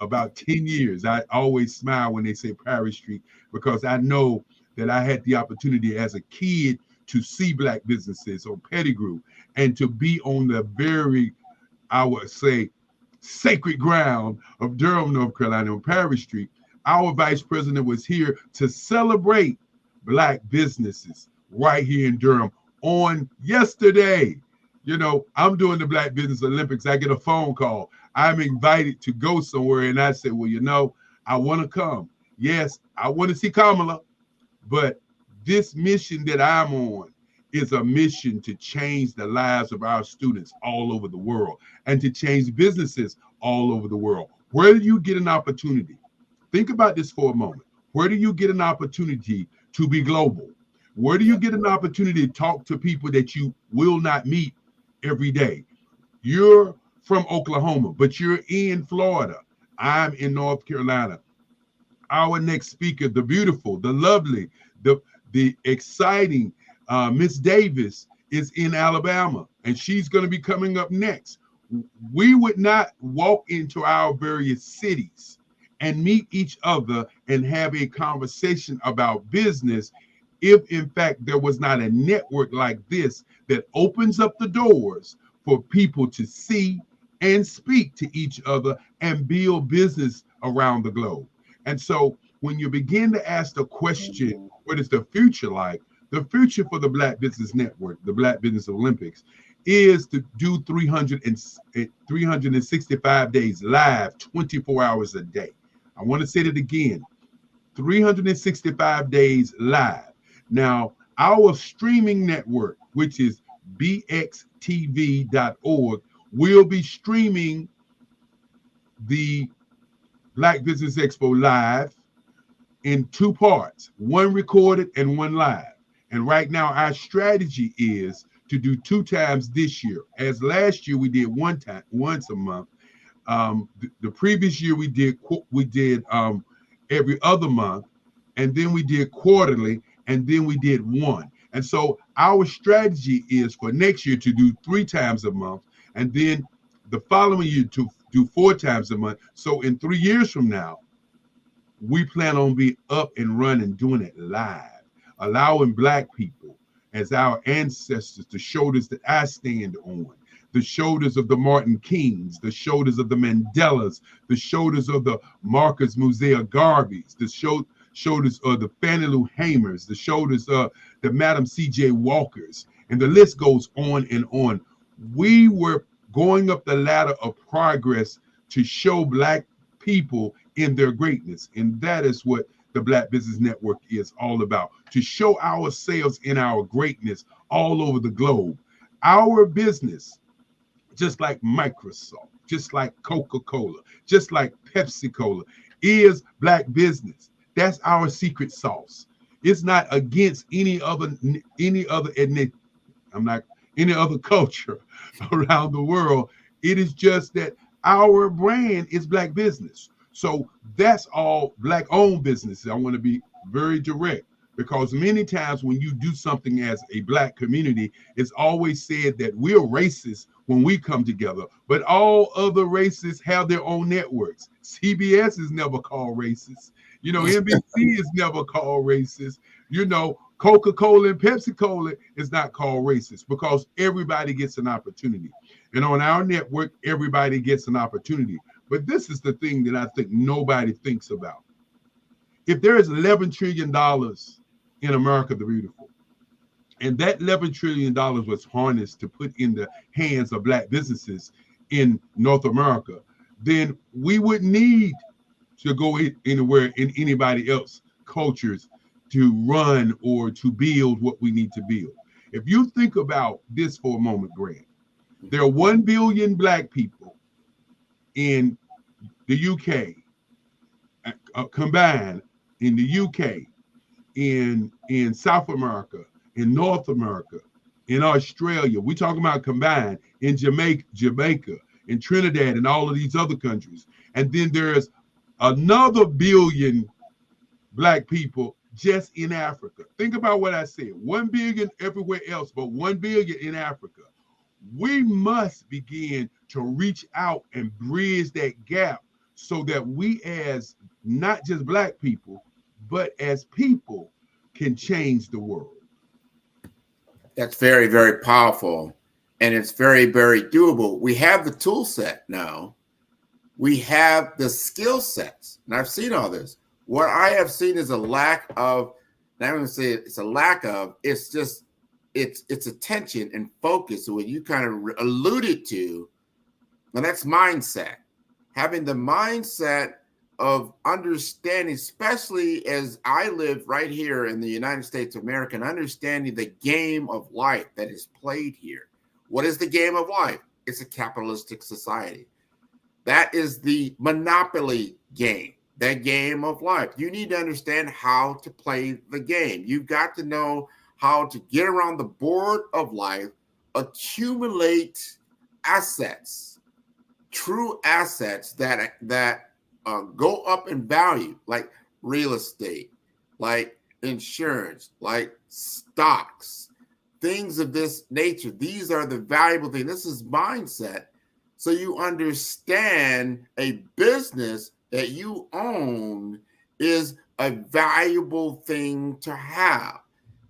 about 10 years. I always smile when they say Paris Street because I know that I had the opportunity as a kid to see Black businesses on Pettigrew and to be on the very, I would say, sacred ground of Durham, North Carolina on Paris Street. Our vice president was here to celebrate Black businesses right here in Durham on yesterday. I'm doing the Black Business Olympics. I get a phone call. I'm invited to go somewhere. And I said, well, I want to come. Yes, I want to see Kamala. But this mission that I'm on is a mission to change the lives of our students all over the world and to change businesses all over the world. Where do you get an opportunity? Think about this for a moment. Where do you get an opportunity to be global? Where do you get an opportunity to talk to people that you will not meet every day? You're from Oklahoma, but you're in Florida. I'm in North Carolina. Our next speaker, the beautiful, the lovely, the exciting Miss Davis is in Alabama, and she's going to be coming up next. We would not walk into our various cities and meet each other and have a conversation about business if, in fact, there was not a network like this that opens up the doors for people to see and speak to each other and build business around the globe. And so when you begin to ask the question, what is the future like? The future for the Black Business Network, the Black Business Olympics, is to do 365 days live, 24 hours a day. I want to say that again, 365 days live. Now, our streaming network, which is bxtv.org, will be streaming the Black Business Expo live in two parts, one recorded and one live. And right now, our strategy is to do 2 times this year. As last year we did once a month. The previous year we did every other month, and then we did quarterly, and then we did one. And so our strategy is for next year to do 3 times a month, and then the following year to do 4 times a month. So in 3 years from now, we plan on being up and running, doing it live, allowing Black people as our ancestors, the shoulders that I stand on, the shoulders of the Martin Kings, the shoulders of the Mandelas, the shoulders of the Marcus Musea Garveys, the shoulders of the Fannie Lou Hamers, the shoulders of the Madam C.J. Walkers, and the list goes on and on. We were going up the ladder of progress to show Black people in their greatness, and that is what the Black Business Network is all about, to show ourselves in our greatness all over the globe. Our business, just like Microsoft, just like Coca-Cola, just like Pepsi-Cola, is Black business. That's our secret sauce. It's not against any other ethnic, any other culture around the world. It is just that our brand is Black business. So that's all Black-owned businesses. I want to be very direct, because many times when you do something as a Black community, it's always said that we're racist when we come together, but all other races have their own networks. CBS is never called racist. NBC is never called racist. Coca-Cola and Pepsi-Cola is not called racist, because everybody gets an opportunity. And on our network, everybody gets an opportunity. But this is the thing that I think nobody thinks about. If there is $11 trillion in America the Beautiful, and that $11 trillion was harnessed to put in the hands of Black businesses in North America, then we wouldn't need to go anywhere in anybody else's cultures to run or to build what we need to build. If you think about this for a moment, Grant, there are 1 billion Black people in the UK, combined in the UK, in South America, in North America, in Australia. We're talking about combined in Jamaica, in Trinidad, and all of these other countries. And then there's another billion Black people just in Africa. Think about what I said. 1 billion everywhere else, but 1 billion in Africa. We must begin to reach out and bridge that gap so that we, as not just Black people, but as people, can change the world. That's very, very powerful. And it's very, very doable. We have the tool set now. We have the skill sets. And I've seen all this. What I have seen is a lack of, and I'm going to say it's a lack of, it's just, it's attention and focus. So what you kind of alluded to, and that's mindset. Having the mindset of understanding, especially as I live right here in the United States of America, and understanding the game of life that is played here. What is the game of life? It's a capitalistic society. That is the monopoly game, that game of life. You need to understand how to play the game. You've got to know how to get around the board of life, accumulate assets, true assets that go up in value, like real estate, like insurance, like stocks, things of this nature. These are the valuable things. This is mindset. So you understand a business that you own is a valuable thing to have.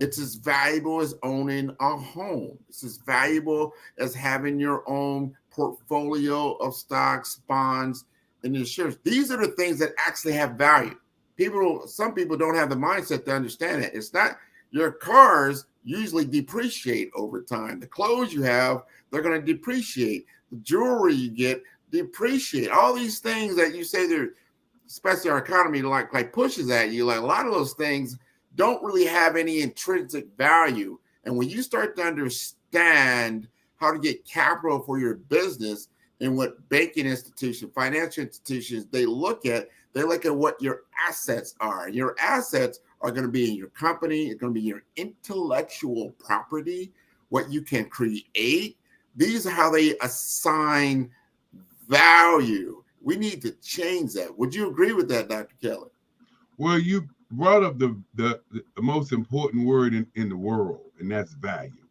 It's as valuable as owning a home. It's as valuable as having your own portfolio of stocks, bonds, and insurance. These are the things that actually have value. Some people don't have the mindset to understand it. It's not Your cars usually depreciate over time. The clothes you have, they're going to depreciate. The jewelry you get depreciate. All these things that you say they're, especially our economy, like pushes at you, like a lot of those things don't really have any intrinsic value. And when you start to understand how to get capital for your business and what banking institutions, financial institutions, they look at what your assets are. Your assets are going to be in your company. It's going to be your intellectual property, what you can create. These are how they assign value. We need to change that. Would you agree with that, Dr. Kelly? Well, you brought up the most important word in the world, and that's value.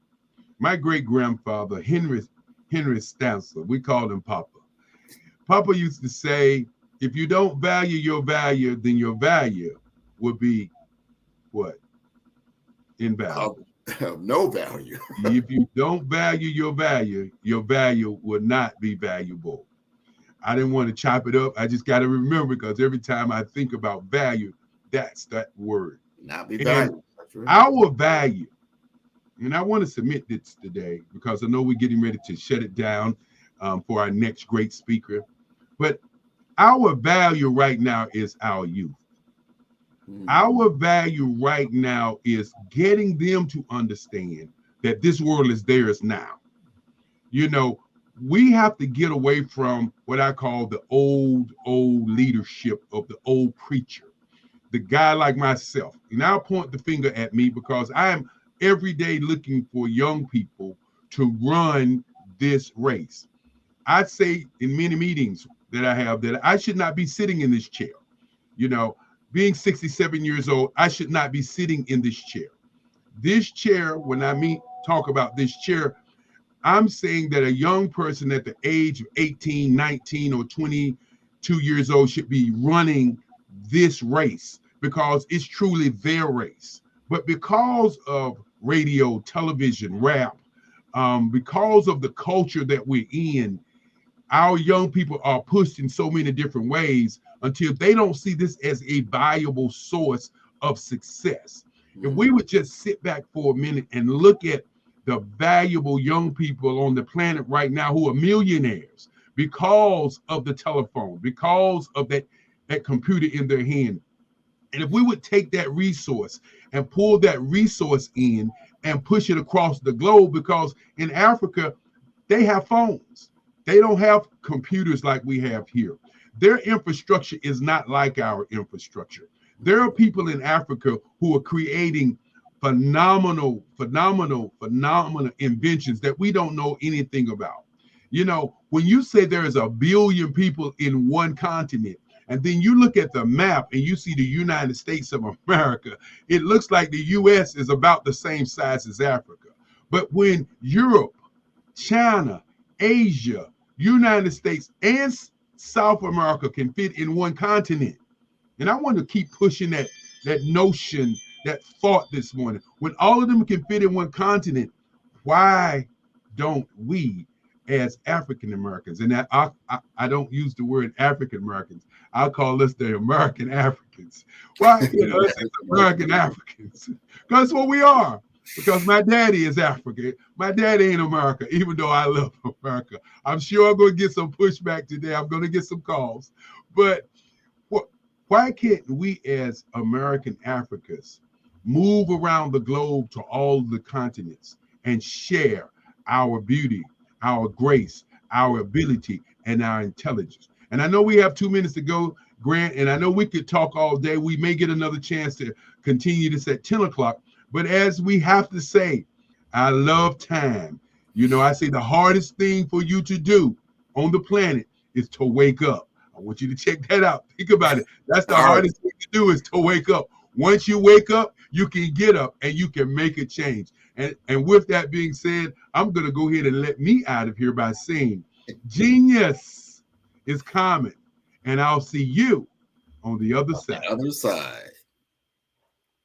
My great-grandfather, Henry Stansler, we called him Papa. Papa used to say, if you don't value your value, then your value would be what? Invaluable. No value. If you don't value your value would not be valuable. I didn't want to chop it up. I just got to remember, because every time I think about value, that's that word. Not be valuable. That's right. Our value, and I want to submit this today because I know we're getting ready to shut it down for our next great speaker. But our value right now is our youth. Our value right now is getting them to understand that this world is theirs now. You know, we have to get away from what I call the old leadership of the old preacher, the guy like myself. And I'll point the finger at me because I am every day looking for young people to run this race. I say in many meetings that I have that I should not be sitting in this chair. You know, being 67 years old, I should not be sitting in this chair. This chair, when I talk about this chair, I'm saying that a young person at the age of 18, 19, or 22 years old should be running this race because it's truly their race. But because of radio, television, rap, because of the culture that we're in, our young people are pushed in so many different ways until they don't see this as a valuable source of success. If we would just sit back for a minute and look at the valuable young people on the planet right now who are millionaires because of the telephone, because of that computer in their hand. And if we would take that resource and pull that resource in and push it across the globe, because in Africa, they have phones. They don't have computers like we have here. Their infrastructure is not like our infrastructure. There are people in Africa who are creating phenomenal inventions that we don't know anything about. You know, when you say there is 1 billion people in one continent, and then you look at the map and you see the United States of America, it looks like the US is about the same size as Africa. But when Europe, China, Asia, United States, and South America can fit in one continent, and I want to keep pushing that notion, that thought this morning. When all of them can fit in one continent, why don't we as African Americans, and I don't use the word African Americans, I'll call us the American Africans. Why can't us as American Africans? Because that's what we are. Because my daddy is African. My daddy ain't America, even though I love America. I'm sure I'm going to get some pushback today. I'm going to get some calls. But why can't we as American Africans move around the globe to all the continents and share our beauty, our grace, our ability, and our intelligence? And I know we have 2 minutes to go, Grant, and I know we could talk all day. We may get another chance to continue this at 10 o'clock. But as we have to say, I love time. You know, I say the hardest thing for you to do on the planet is to wake up. I want you to check that out. Think about it. That's the hardest thing to do, is to wake up. Once you wake up, you can get up and you can make a change. And with that being said, I'm going to go ahead and let me out of here by saying genius is common. And I'll see you on the other side. The other side.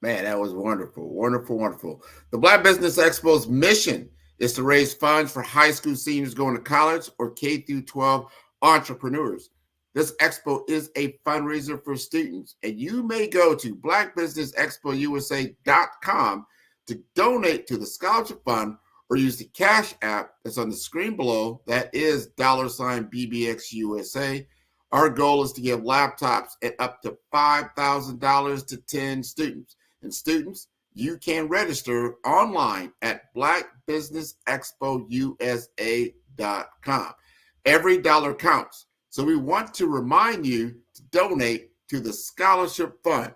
Man, that was wonderful, wonderful, wonderful. The Black Business Expo's mission is to raise funds for high school seniors going to college or K through 12 entrepreneurs. This expo is a fundraiser for students, and you may go to blackbusinessexpousa.com to donate to the scholarship fund or use the Cash app that's on the screen below. That is $BBXUSA. Our goal is to give laptops at up to $5,000 to 10 students. And students, you can register online at blackbusinessexpousa.com. Every dollar counts. So we want to remind you to donate to the scholarship fund.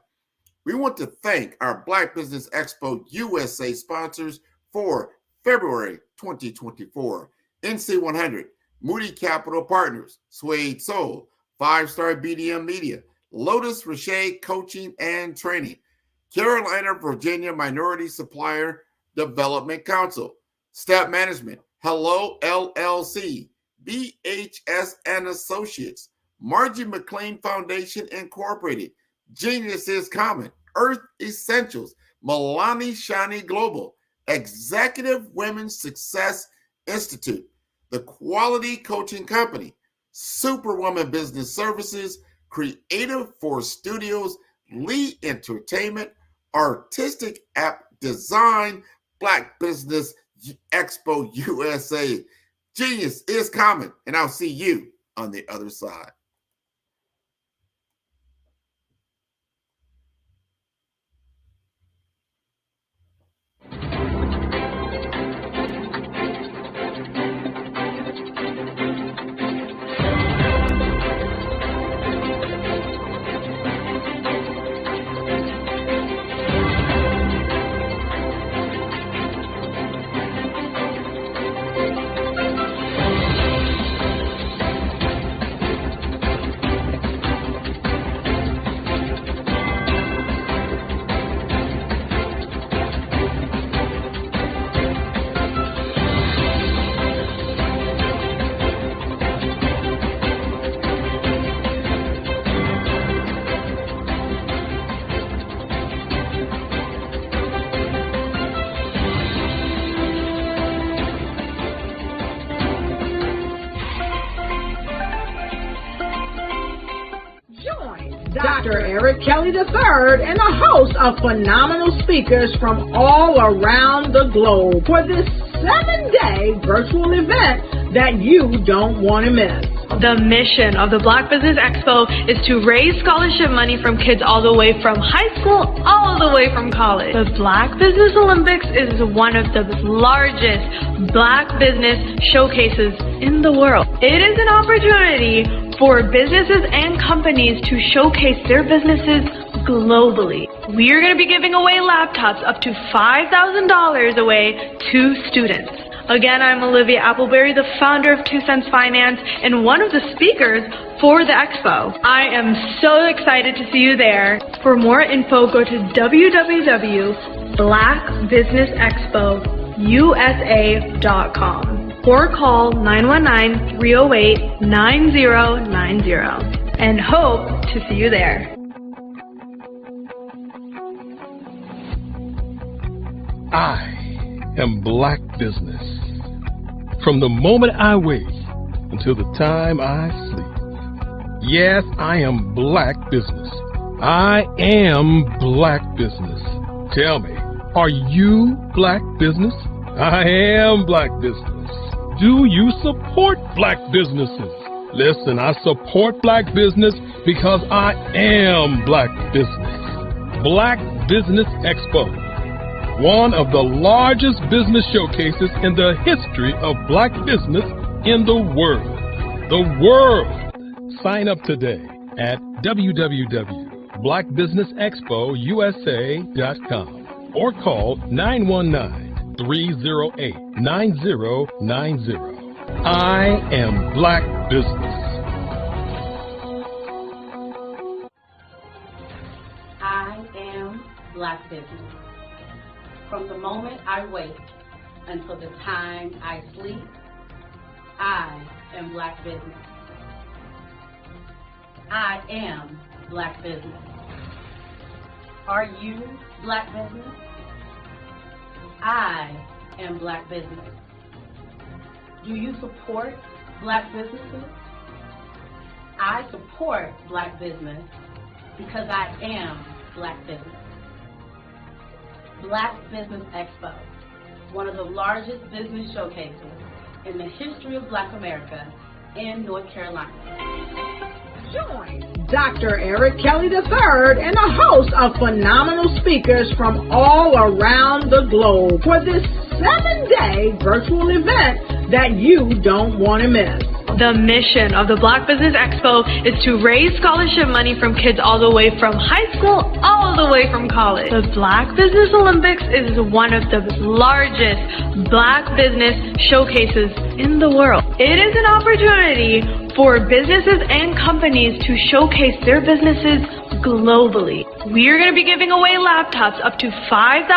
We want to thank our Black Business Expo USA sponsors for February 2024. NC100, Moody Capital Partners, Suede Soul, 5-Star BDM Media, Lotus Richey Coaching and Training, Carolina, Virginia Minority Supplier Development Council, Step Management, Hello LLC, BHS and Associates, Margie McLean Foundation Incorporated, Genius is Common, Earth Essentials, Milani Shani Global, Executive Women's Success Institute, The Quality Coaching Company, Superwoman Business Services, Creative Force Studios, Lee Entertainment, Artistic App Design, Black Business Expo USA. Genius is common, and I'll see you on the other side. Dr. Eric Kelly III and a host of phenomenal speakers from all around the globe for this 7-day virtual event that you don't want to miss. The mission of the Black Business Expo is to raise scholarship money from kids all the way from high school, all the way from college. The Black Business Olympics is one of the largest Black business showcases in the world. It is an opportunity for businesses and companies to showcase their businesses globally. We are going to be giving away laptops up to $5,000 away to students. Again, I'm Olivia Appleberry, the founder of 2 Cents Finance and one of the speakers for the expo. I am so excited to see you there. For more info, go to www.blackbusinessexpousa.com or call 919-308-9090 and hope to see you there. I am Black Business. From the moment I wake until the time I sleep. Yes, I am Black Business. I am Black Business. Tell me, are you Black Business? I am Black Business. Do you support Black businesses? Listen, I support Black business because I am Black Business. Black Business Expo, one of the largest business showcases in the history of Black business in the world. The world! Sign up today at www.blackbusinessexpousa.com or call 919-308-9090. I am Black Business. I am Black Business. From the moment I wake until the time I sleep, I am Black Business. I am Black Business. Are you Black Business? I am Black Business. Do you support Black businesses? I support Black business because I am Black Business. Black Business Expo, one of the largest business showcases in the history of Black America in North Carolina. Join Dr. Eric Kelly III and a host of phenomenal speakers from all around the globe for this 7-day virtual event that you don't want to miss. The mission of the Black Business Expo is to raise scholarship money from kids all the way from high school, all the way from college. The Black Business Olympics is one of the largest Black business showcases in the world. It is an opportunity for businesses and companies to showcase their businesses globally. We are going to be giving away laptops up to $5,000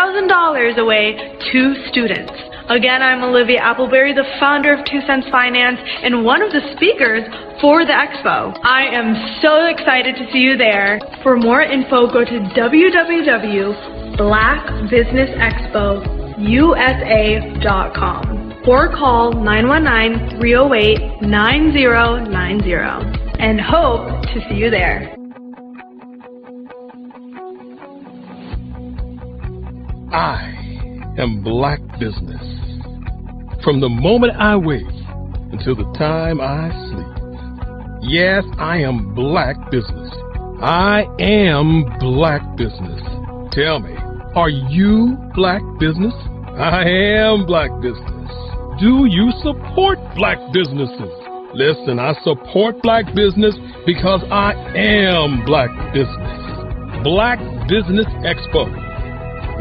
away to students. Again, I'm Olivia Appleberry, the founder of 2 Cents Finance and one of the speakers for the expo. I am so excited to see you there. For more info, go to www.blackbusinessexpousa.com or call 919-308-9090 and hope to see you there. I am Black Business. From the moment I wake until the time I sleep. Yes, I am Black Business. I am Black Business. Tell me, are you Black Business? I am Black Business. Do you support Black businesses? Listen, I support Black business because I am Black Business. Black Business Expo,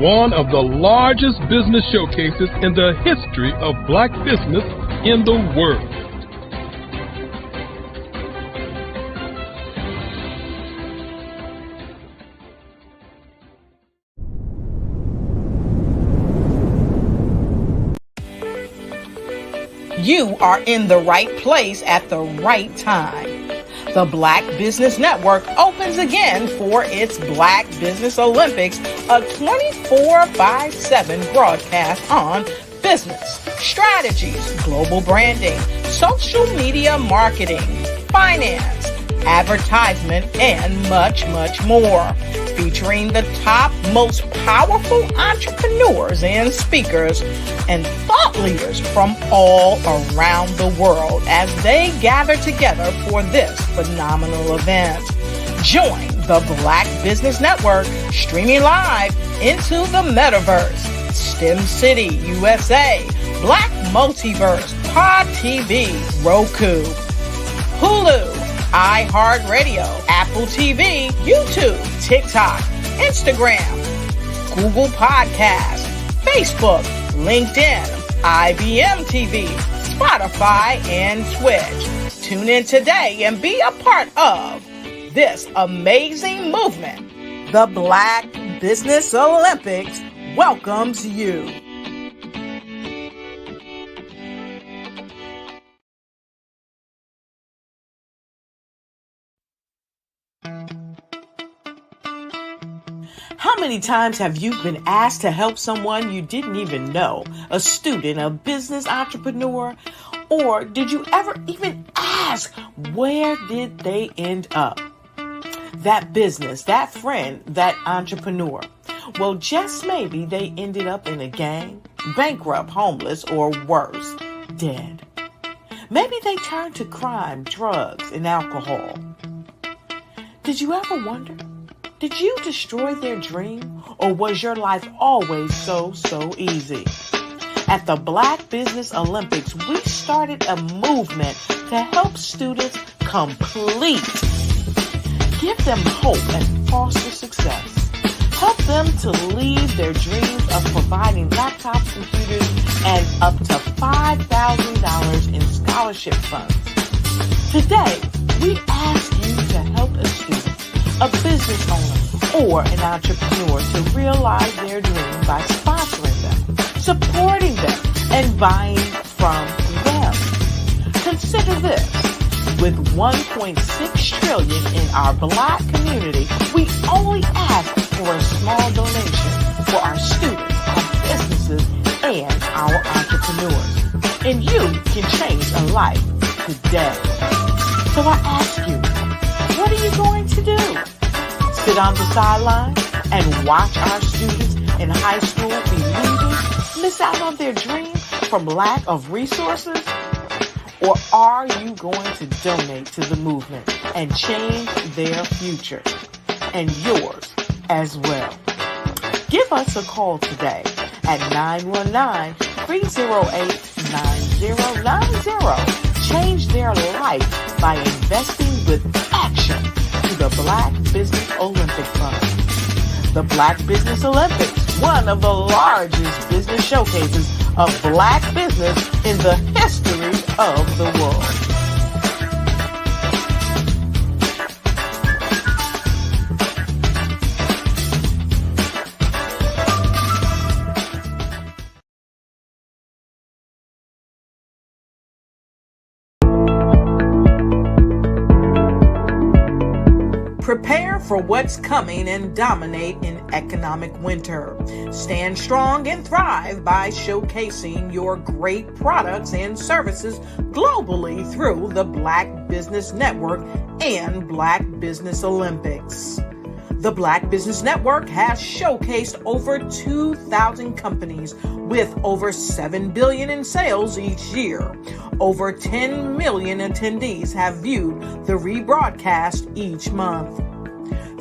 one of the largest business showcases in the history of Black business in the world. You are in the right place at the right time. The Black Business Network opens again for its Black Business Olympics, a 24/7 broadcast on business, strategies, global branding, social media marketing, finance, advertisement, and much, much more. Featuring the top, most powerful entrepreneurs and speakers and thought leaders from all around the world as they gather together for this phenomenal event. Join the Black Business Network streaming live into the metaverse, STEM City, USA, Black Multiverse, Pod TV, Roku, Hulu, iHeartRadio, Apple TV, YouTube, TikTok, Instagram, Google Podcasts, Facebook, LinkedIn, IBM TV, Spotify, and Twitch. Tune in today and be a part of this amazing movement. The Black Business Olympics welcomes you. How many times have you been asked to help someone you didn't even know, a student, a business entrepreneur, or did you ever even ask, where did they end up? That business, that friend, that entrepreneur. Well, just maybe they ended up in a gang, bankrupt, homeless, or worse, dead. Maybe they turned to crime, drugs, and alcohol. Did you ever wonder? Did you destroy their dream, or was your life always so easy? At the Black Business Olympics, we started a movement to help students complete. Give them hope and foster success. Help them to leave their dreams of providing laptops, computers, and up to $5,000 in scholarship funds. Today, we ask you to help a student, a business owner, or an entrepreneur to realize their dream by sponsoring them, supporting them, and buying from them. Consider this. With $1.6 trillion in our Black community, we only ask for a small donation for our students, our businesses, and our entrepreneurs. And you can change a life today. So I ask you, what are you going to do? Sit on the sideline and watch our students in high school be leaving, miss out on their dream from lack of resources? Or are you going to donate to the movement and change their future and yours as well? Give us a call today at 919-308-9090. Change their life by investing with action to the Black Business Olympic Fund. The Black Business Olympics, one of the largest business showcases of Black business in the history of the world. Prepare for what's coming and dominate in economic winter. Stand strong and thrive by showcasing your great products and services globally through the Black Business Network and Black Business Olympics. The Black Business Network has showcased over 2,000 companies with over $7 billion in sales each year. Over 10 million attendees have viewed the rebroadcast each month.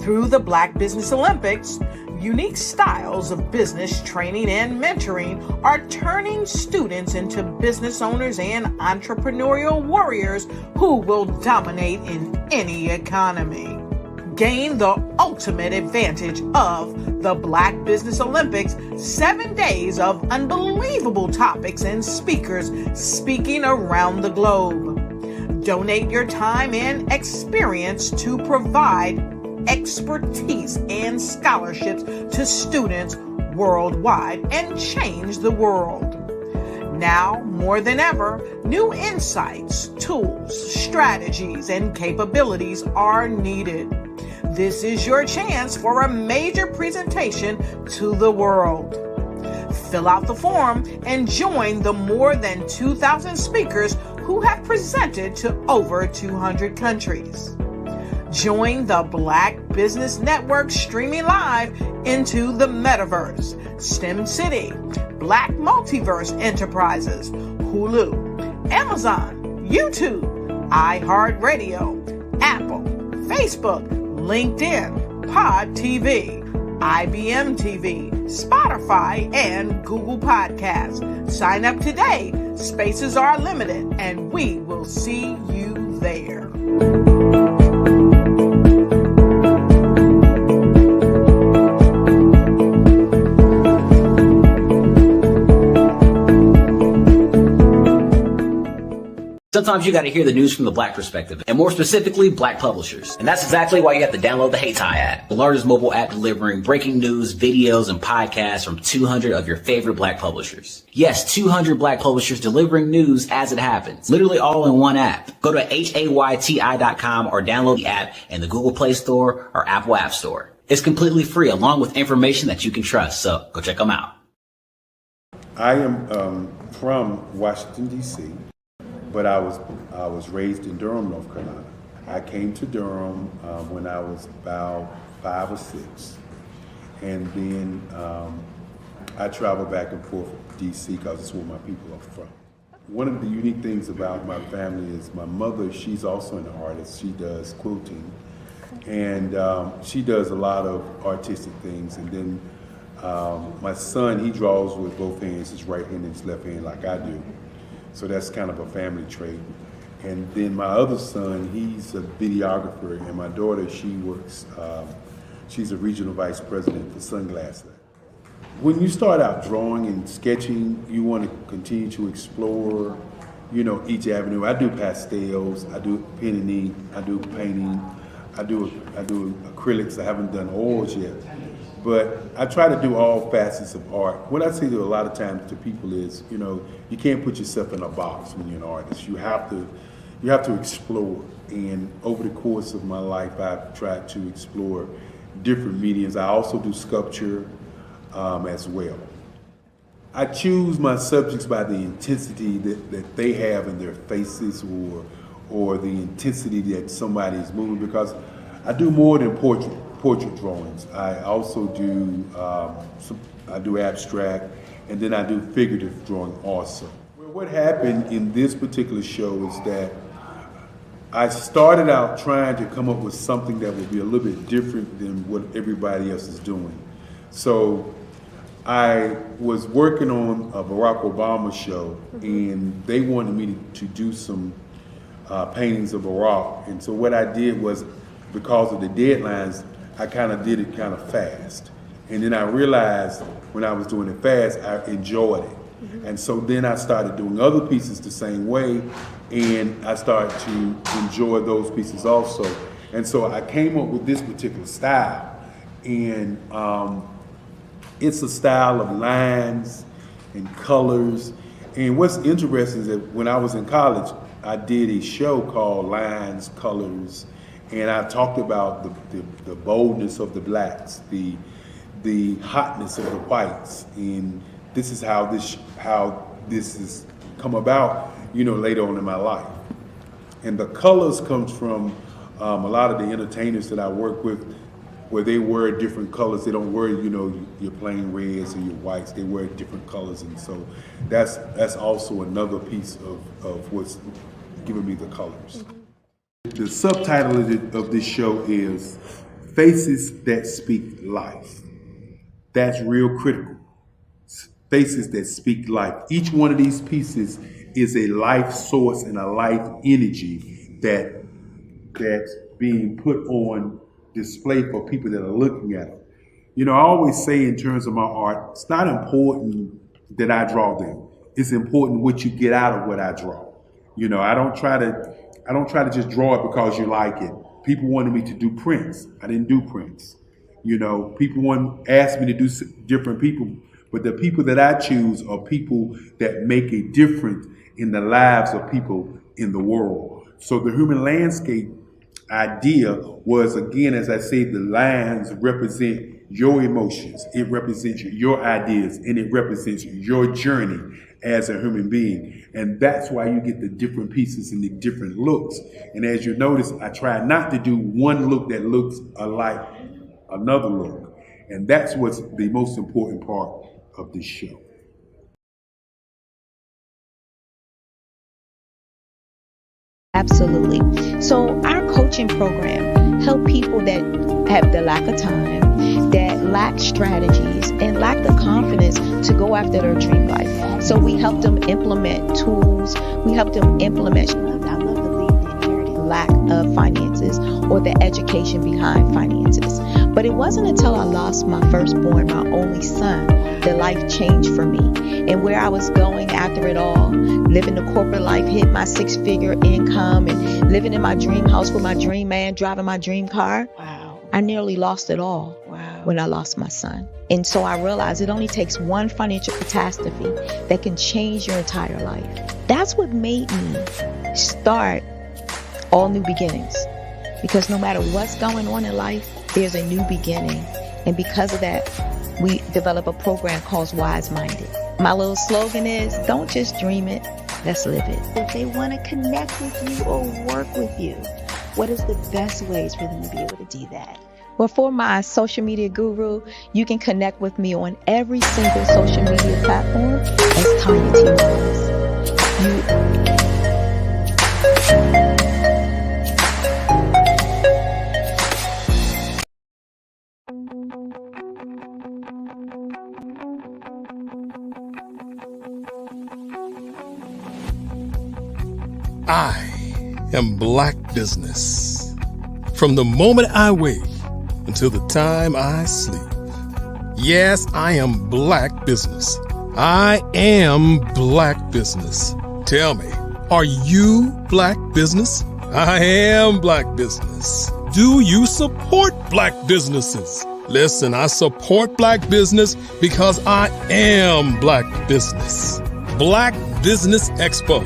Through the Black Business Olympics, unique styles of business training and mentoring are turning students into business owners and entrepreneurial warriors who will dominate in any economy. Gain the ultimate advantage of the Black Business Olympics, 7 days of unbelievable topics and speakers speaking around the globe. Donate your time and experience to provide expertise and scholarships to students worldwide and change the world. Now, more than ever, new insights, tools, strategies, and capabilities are needed. This is your chance for a major presentation to the world. Fill out the form and join the more than 2,000 speakers who have presented to over 200 countries. Join the Black Business Network streaming live into the Metaverse, STEM City, Black Multiverse Enterprises, Hulu, Amazon, YouTube, iHeartRadio, Apple, Facebook, LinkedIn, Pod TV, IBM TV, Spotify, and Google Podcasts. Sign up today. Spaces are limited, and we will see you there. Sometimes you got to hear the news from the Black perspective, and more specifically, Black publishers. And that's exactly why you have to download the Hey Tie app, the largest mobile app delivering breaking news, videos, and podcasts from 200 of your favorite Black publishers. Yes, 200 Black publishers delivering news as it happens, literally all in one app. Go to HAYTI.com or download the app in the Google Play Store or Apple App Store. It's completely free, along with information that you can trust, so go check them out. I am from Washington, D.C., but I was raised in Durham, North Carolina. I came to Durham when I was about 5 or 6, and then I traveled back and forth to D.C. because it's where my people are from. One of the unique things about my family is my mother, she's also an artist. She does quilting, and she does a lot of artistic things. And then my son, he draws with both hands, his right hand and his left hand like I do. So that's kind of a family trait. And then my other son, he's a videographer, and my daughter, she works, she's a regional vice president for Sunglass Lab. When you start out drawing and sketching, you want to continue to explore, each avenue. I do pastels, I do pen and ink, I do painting, I do acrylics. I haven't done oils yet. But I try to do all facets of art. What I say to a lot of times to people is, you can't put yourself in a box when you're an artist. You have to explore. And over the course of my life, I've tried to explore different mediums. I also do sculpture as well. I choose my subjects by the intensity that they have in their faces, or the intensity that somebody is moving, because I do more than portrait. portrait drawings. I also do I do abstract, and then I do figurative drawing also. Well, what happened in this particular show is that I started out trying to come up with something that would be a little bit different than what everybody else is doing. So I was working on a Barack Obama show, and they wanted me to do some paintings of Barack. And so what I did was, because of the deadlines, I kind of did it kind of fast. And then I realized when I was doing it fast, I enjoyed it. And so then I started doing other pieces the same way, and I started to enjoy those pieces also. And so I came up with this particular style, and it's a style of lines and colors. And what's interesting is that when I was in college, I did a show called Lines, Colors, and I talked about the boldness of the blacks, the hotness of the whites, and this is how this has come about, later on in my life. And the colors comes from a lot of the entertainers that I work with, where they wear different colors. They don't wear, your plain reds or your whites. They wear different colors, and so that's also another piece of what's giving me the colors. The subtitle of this show is Faces That Speak Life. That's real critical. Faces that speak life. Each one of these pieces is a life source and a life energy that's being put on display for people that are looking at them. I always say in terms of my art, it's not important that I draw them. It's important what you get out of what I draw. I don't try to just draw it because you like it. People wanted me to do prints. I didn't do prints. People asked me to do different people, but the people that I choose are people that make a difference in the lives of people in the world. So the human landscape idea was, again, as I say, the lines represent your emotions, it represents your ideas, and it represents your journey as a human being. And that's why you get the different pieces and the different looks. And as you notice, I try not to do one look that looks alike another look. And that's what's the most important part of this show. Absolutely. So our coaching program help people that have the lack of time, that lack strategies, and lack the confidence to go after their dream life. So we help them implement tools. We help them implement, I love to leave the inherited lack of finances or the education behind finances. But it wasn't until I lost my firstborn, my only son, that life changed for me. And where I was going after it all, living the corporate life, hit my 6-figure income, and living in my dream house with my dream man, driving my dream car. Wow. I nearly lost it all. When I lost my son. And so I realized it only takes one financial catastrophe that can change your entire life. That's what made me start All New Beginnings. Because no matter what's going on in life, there's a new beginning. And because of that, we develop a program called Wise Minded. My little slogan is, don't just dream it, let's live it. If they want to connect with you or work with you, what is the best ways for them to be able to do that? Well, for my social media guru, you can connect with me on every single social media platform as Tanya T. Willis. I am Black Business. From the moment I wake until the time I sleep. Yes, I am Black Business. I am Black Business. Tell me, are you Black Business? I am Black Business. Do you support Black businesses? Listen, I support Black business because I am Black Business. Black Business Expo,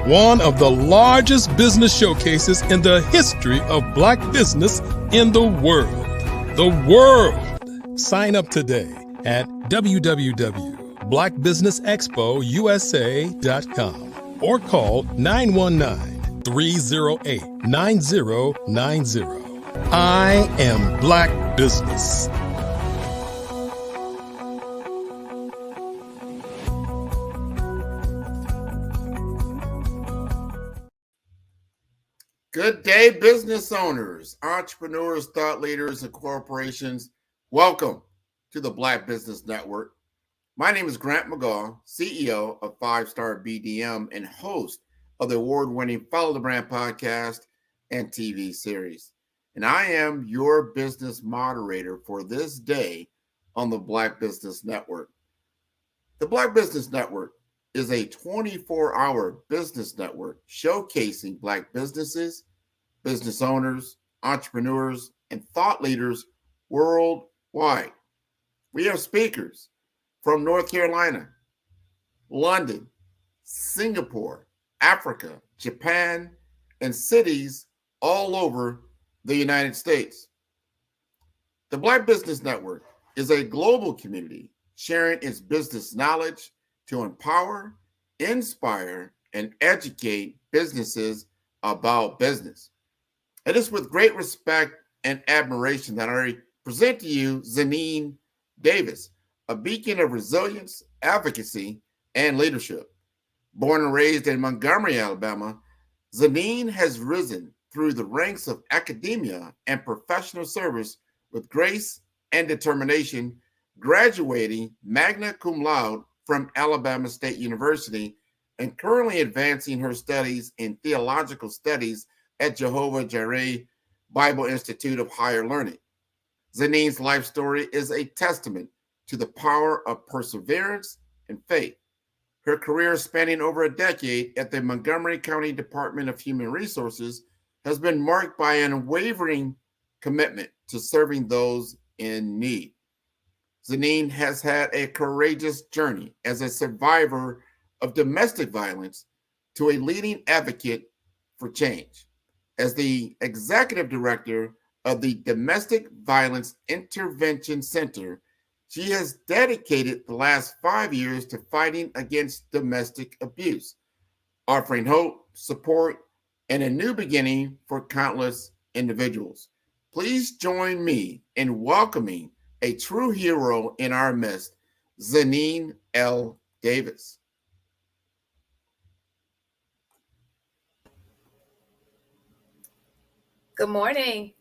one of the largest business showcases in the history of Black business in the world. The world! Sign up today at www.blackbusinessexpousa.com or call 919-308-9090. I am Black Business. Good day, business owners, entrepreneurs, thought leaders, and corporations. Welcome to the Black Business Network. My name is Grant McGaw, CEO of 5-Star BDM and host of the award-winning Follow the Brand podcast and TV series. And I am your business moderator for this day on the Black Business Network. The Black Business Network is a 24-hour business network showcasing Black businesses, business owners, entrepreneurs, and thought leaders worldwide. We have speakers from North Carolina, London, Singapore, Africa, Japan, and cities all over the United States. The Black Business Network is a global community sharing its business knowledge to empower, inspire, and educate businesses about business. It is with great respect and admiration that I present to you Zanine Davis, a beacon of resilience, advocacy, and leadership. Born and raised in Montgomery, Alabama, Zanine has risen through the ranks of academia and professional service with grace and determination, graduating magna cum laude from Alabama State University and currently advancing her studies in theological studies at Jehovah Jireh Bible Institute of Higher Learning. Zanine's life story is a testament to the power of perseverance and faith. Her career, spanning over a decade at the Montgomery County Department of Human Resources, has been marked by an unwavering commitment to serving those in need. Zanine has had a courageous journey as a survivor of domestic violence to a leading advocate for change. As the executive director of the Domestic Violence Intervention Center, she has dedicated the last 5 years to fighting against domestic abuse, offering hope, support, and a new beginning for countless individuals. Please join me in welcoming a true hero in our midst, Zanine L. Davis. Good morning.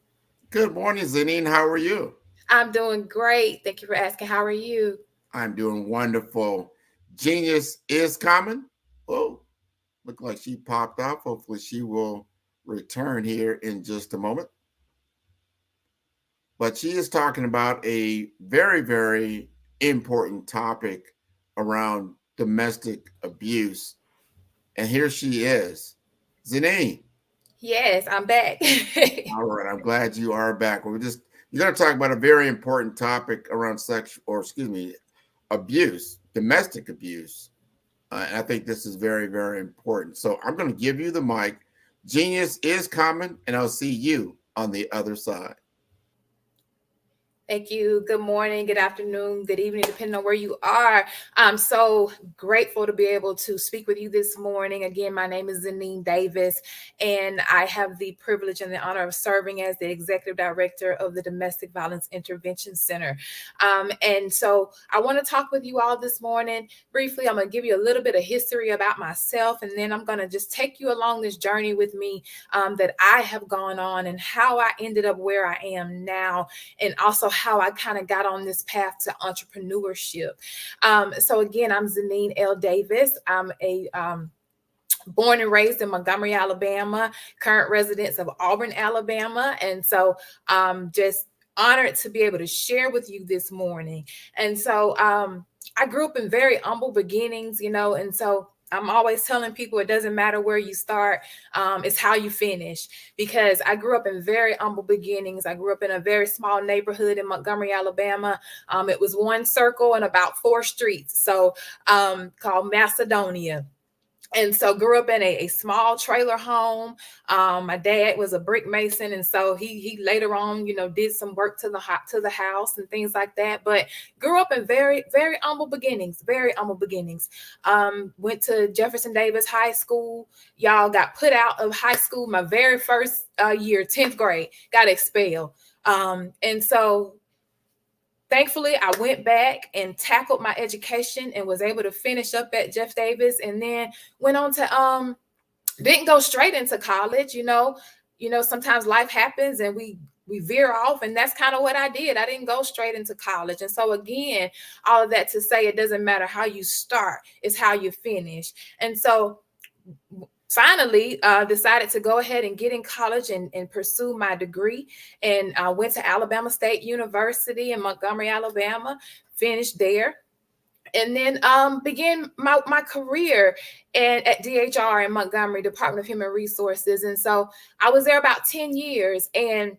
Good morning, Zanine. How are you? I'm doing great. Thank you for asking. How are you? I'm doing wonderful. Genius is common. Oh, look like she popped off. Hopefully she will return here in just a moment. But she is talking about a very, very important topic around domestic abuse. And here she is. Zanine. Yes, I'm back. All right. I'm glad you are back. You're going to talk about a very important topic around abuse, domestic abuse. And I think this is very, very important. So I'm going to give you the mic. Genius is common, and I'll see you on the other side. Thank you. Good morning, good afternoon, good evening, depending on where you are. I'm so grateful to be able to speak with you this morning. Again, my name is Zanine Davis, and I have the privilege and the honor of serving as the executive director of the Domestic Violence Intervention Center. And so I want to talk with you all this morning. Briefly, I'm going to give you a little bit of history about myself, and then I'm going to just take you along this journey with me that I have gone on and how I ended up where I am now, and also how I kind of got on this path to entrepreneurship. So again, I'm Zanine L. Davis. I'm a born and raised in Montgomery, Alabama, current residents of Auburn, Alabama. And so just honored to be able to share with you this morning. And so I grew up in very humble beginnings, and so I'm always telling people it doesn't matter where you start, it's how you finish, because I grew up in very humble beginnings. I grew up in a very small neighborhood in Montgomery, Alabama. It was one circle and about 4 streets, so called Macedonia. And so grew up in a small trailer home. My dad was a brick mason. And so he later on, did some work to the house and things like that. But grew up in very, very humble beginnings, very humble beginnings. Went to Jefferson Davis High School. Y'all, got put out of high school my very first year, 10th grade, got expelled. And so thankfully, I went back and tackled my education and was able to finish up at Jeff Davis, and then went on to didn't go straight into college. Sometimes life happens and we veer off, and that's kind of what I did. I didn't go straight into college. And so again, all of that to say, it doesn't matter how you start, it's how you finish. And so finally decided to go ahead and get in college and pursue my degree, and I went to Alabama State University in Montgomery, Alabama, finished there, and then began my career at DHR in Montgomery, Department of Human Resources. And so I was there about 10 years, and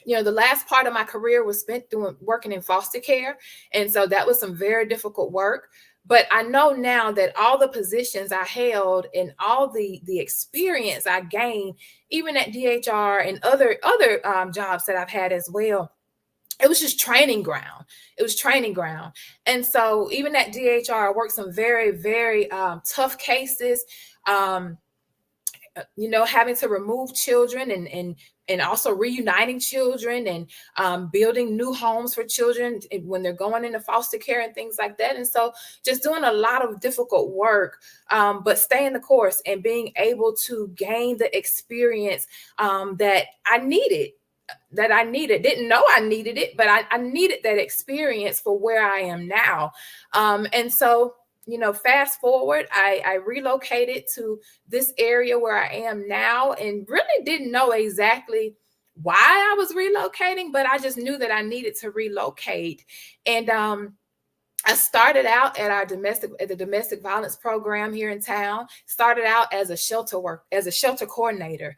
the last part of my career was spent working in foster care. And so that was some very difficult work. But I know now that all the positions I held and all the experience I gained, even at DHR and other jobs that I've had as well, it was just training ground. It was training ground. And so even at DHR, I worked some very, very tough cases, having to remove children and also reuniting children and building new homes for children when they're going into foster care and things like that. And so just doing a lot of difficult work, but staying the course and being able to gain the experience that I needed. Didn't know I needed it, but I needed that experience for where I am now. And so, fast forward, I relocated to this area where I am now, and really didn't know exactly why I was relocating, but I just knew that I needed to relocate. And I started out at the domestic violence program here in town. Started out as a shelter coordinator,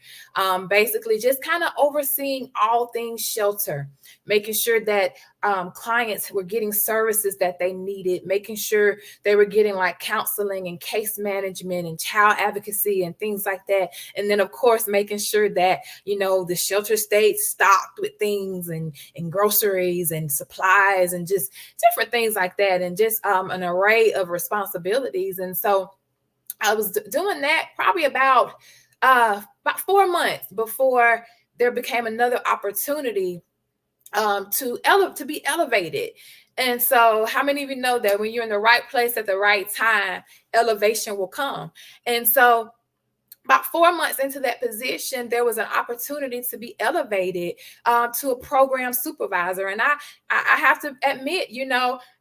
basically just kind of overseeing all things shelter, making sure that clients were getting services that they needed, making sure they were getting like counseling and case management and child advocacy and things like that. And then, of course, making sure that, the shelter stayed stocked with things and groceries and supplies and just different things like that, and just an array of responsibilities. And so I was doing that probably about 4 months before there became another opportunity to be elevated. And so how many of you know that when you're in the right place at the right time, elevation will come? And so about 4 months into that position, there was an opportunity to be elevated to a program supervisor. And I have to admit,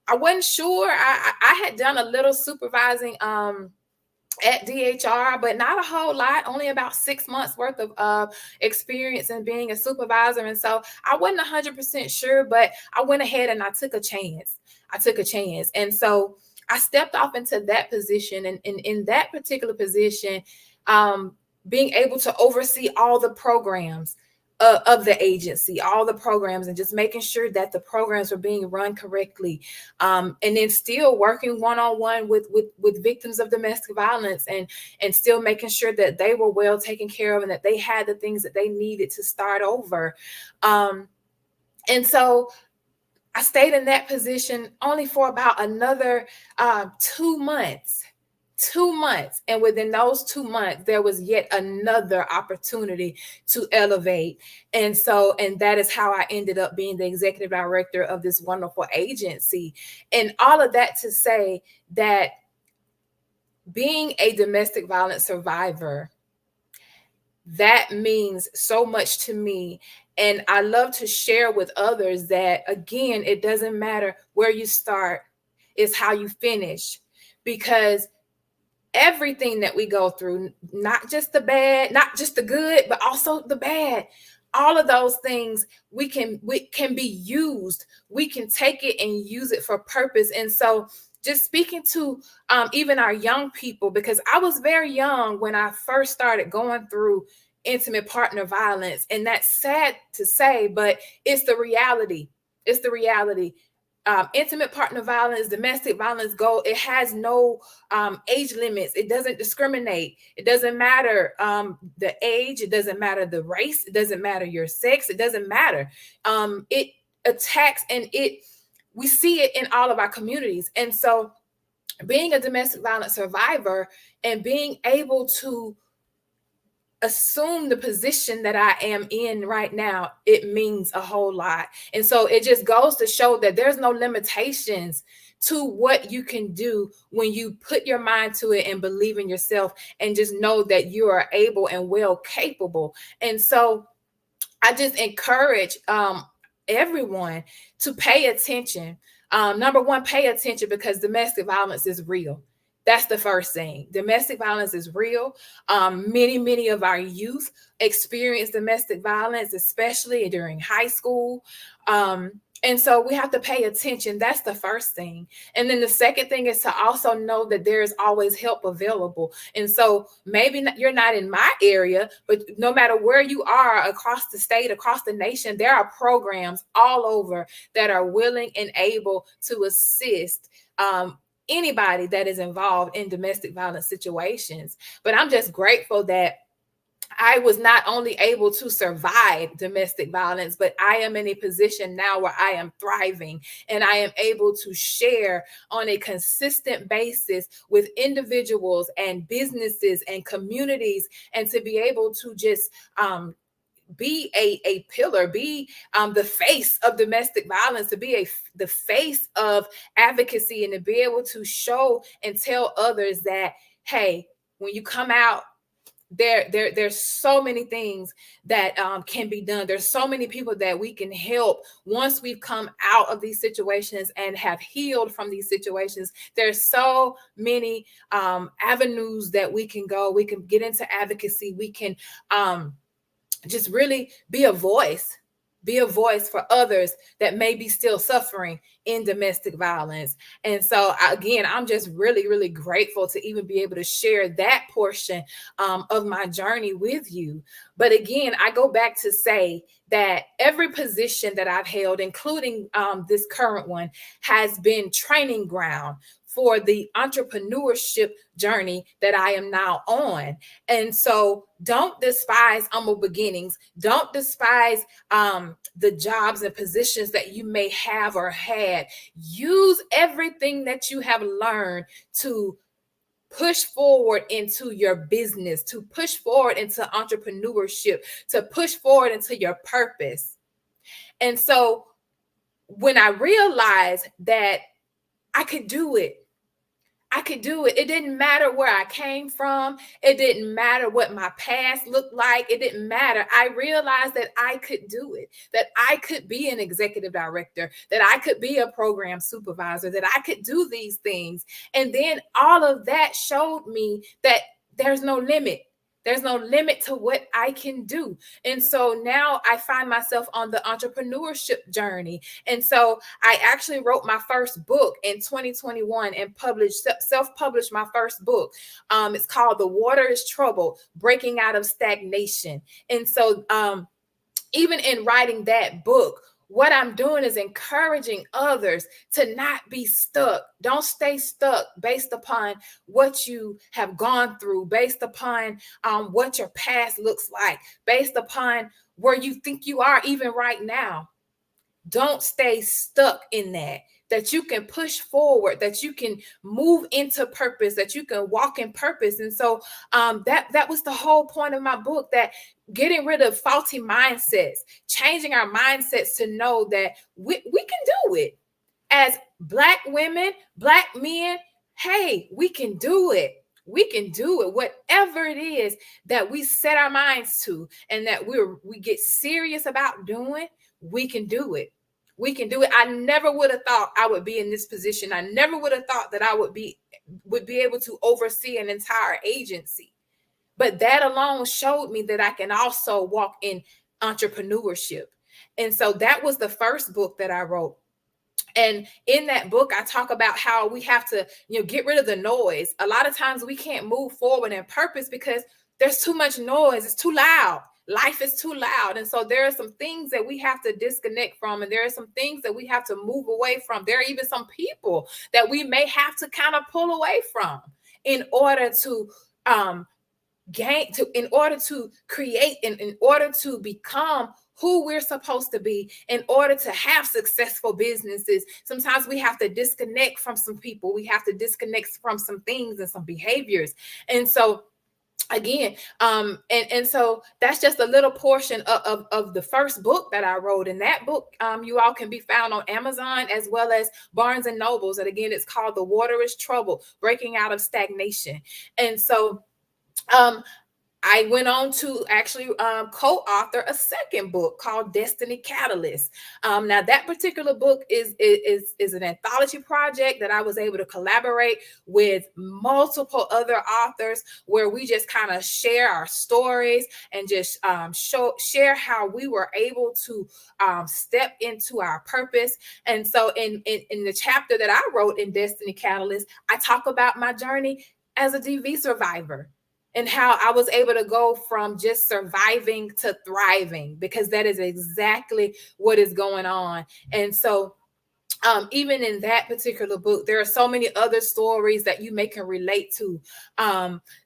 I wasn't sure. I had done a little supervising at DHR, but not a whole lot, only about 6 months worth of experience in being a supervisor. And so I wasn't 100% sure, but I went ahead and I took a chance. And so I stepped off into that position. And in that particular position, being able to oversee all the programs of the agency, all the programs, and just making sure that the programs were being run correctly. And then still working one-on-one with victims of domestic violence and still making sure that they were well taken care of and that they had the things that they needed to start over. And so I stayed in that position only for about another 2 months. 2 months. And within those 2 months, there was yet another opportunity to elevate. And that is how I ended up being the executive director of this wonderful agency. And all of that to say that being a domestic violence survivor, that means so much to me. And I love to share with others that, again, it doesn't matter where you start, it's how you finish. Because everything that we go through, not just the bad, not just the good, but also the bad, all of those things we can be used. We can take it and use it for purpose. And so just speaking to even our young people, because I was very young when I first started going through intimate partner violence. And that's sad to say, but it's the reality. It's the reality. intimate partner violence, domestic violence go. It has no age limits. It doesn't discriminate. It doesn't matter the age. It doesn't matter the race. It doesn't matter your sex. It doesn't matter. It attacks, and we see it in all of our communities. And so being a domestic violence survivor and being able to assume the position that I am in right now, it means a whole lot. And so it just goes to show that there's no limitations to what you can do when you put your mind to it and believe in yourself and just know that you are able and well capable. And so I just encourage everyone to pay attention. Number one, pay attention, because domestic violence is real. That's the first thing. Domestic violence is real. Many of our youth experience domestic violence, especially during high school. And so we have to pay attention. That's the first thing. And then the second thing is to also know that there is always help available. And so maybe you're not in my area, but no matter where you are across the state, across the nation, there are programs all over that are willing and able to assist anybody that is involved in domestic violence situations. But I'm just grateful that I was not only able to survive domestic violence, but I am in a position now where I am thriving, and I am able to share on a consistent basis with individuals and businesses and communities, and to be able to just be a pillar, be the face of domestic violence, to be the face of advocacy, and to be able to show and tell others that, hey, when you come out, there's so many things that can be done. There's so many people that we can help once we've come out of these situations and have healed from these situations. There's so many avenues that we can go. We can get into advocacy. We can just really be a voice for others that may be still suffering in domestic violence. And so again, I'm just really grateful to even be able to share that portion of my journey with you. But again, I go back to say that every position that I've held, including this current one, has been training ground for the entrepreneurship journey that I am now on. And so don't despise humble beginnings. Don't despise the jobs and positions that you may have or had. Use everything that you have learned to push forward into your business, to push forward into entrepreneurship, to push forward into your purpose. And so when I realized that I could do it, it didn't matter where I came from. It didn't matter what my past looked like. It didn't matter. I realized that I could do it, that I could be an executive director, that I could be a program supervisor, that I could do these things. And then all of that showed me that there's no limit. There's no limit to what I can do. And so now I find myself on the entrepreneurship journey. And so I actually wrote my first book in 2021 and self-published my first book. It's called The Water is Trouble, Breaking Out of Stagnation. And so even in writing that book, what I'm doing is encouraging others to not be stuck. Don't stay stuck based upon what you have gone through, based upon what your past looks like, based upon where you think you are even right now. Don't stay stuck in that you can push forward, that you can move into purpose, that you can walk in purpose. And so that was the whole point of my book, that getting rid of faulty mindsets, changing our mindsets to know that we can do it. As Black women, Black men, hey, we can do it. We can do it. Whatever it is that we set our minds to and that we get serious about doing, we can do it. We can do it. I never would have thought I would be in this position. I never would have thought that I would be able to oversee an entire agency. But that alone showed me that I can also walk in entrepreneurship. And so that was the first book that I wrote. And in that book, I talk about how we have to, get rid of the noise. A lot of times we can't move forward in purpose because there's too much noise. It's too loud. Life is too loud. And so there are some things that we have to disconnect from, and there are some things that we have to move away from. There are even some people that we may have to kind of pull away from in order to in order to create and in order to become who we're supposed to be, in order to have successful businesses. Sometimes we have to disconnect from some people. We have to disconnect from some things and some behaviors. And so again, and so that's just a little portion of the first book that I wrote. And that book, you all can be found on Amazon as well as Barnes and Nobles. And again, it's called The Water is Trouble, Breaking Out of Stagnation. And so I went on to actually co-author a second book called Destiny Catalyst. Now that particular book is an anthology project that I was able to collaborate with multiple other authors, where we just kind of share our stories and just share how we were able to step into our purpose. And so in the chapter that I wrote in Destiny Catalyst, I talk about my journey as a DV survivor, and how I was able to go from just surviving to thriving, because that is exactly what is going on. And so even in that particular book, there are so many other stories that you may can relate to.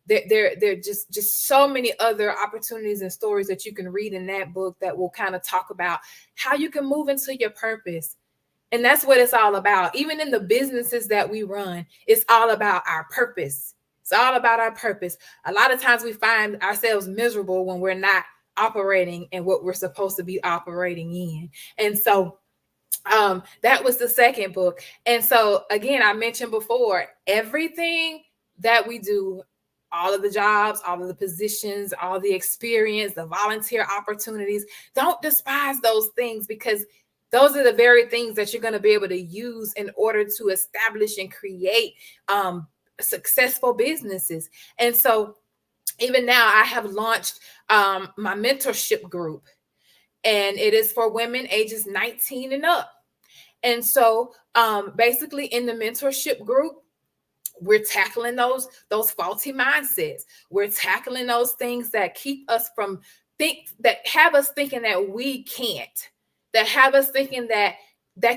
There are just so many other opportunities and stories that you can read in that book that will kind of talk about how you can move into your purpose. And that's what it's all about. Even in the businesses that we run, it's all about our purpose. It's all about our purpose. A lot of times we find ourselves miserable when we're not operating in what we're supposed to be operating in. And so that was the second book. And so again, I mentioned before, everything that we do, all of the jobs, all of the positions, all the experience, the volunteer opportunities, don't despise those things, because those are the very things that you're going to be able to use in order to establish and create successful businesses. And so even now I have launched my mentorship group, and it is for women ages 19 and up. And so basically in the mentorship group, we're tackling those faulty mindsets. We're tackling those things that keep us from that have us thinking that we can't, that have us thinking that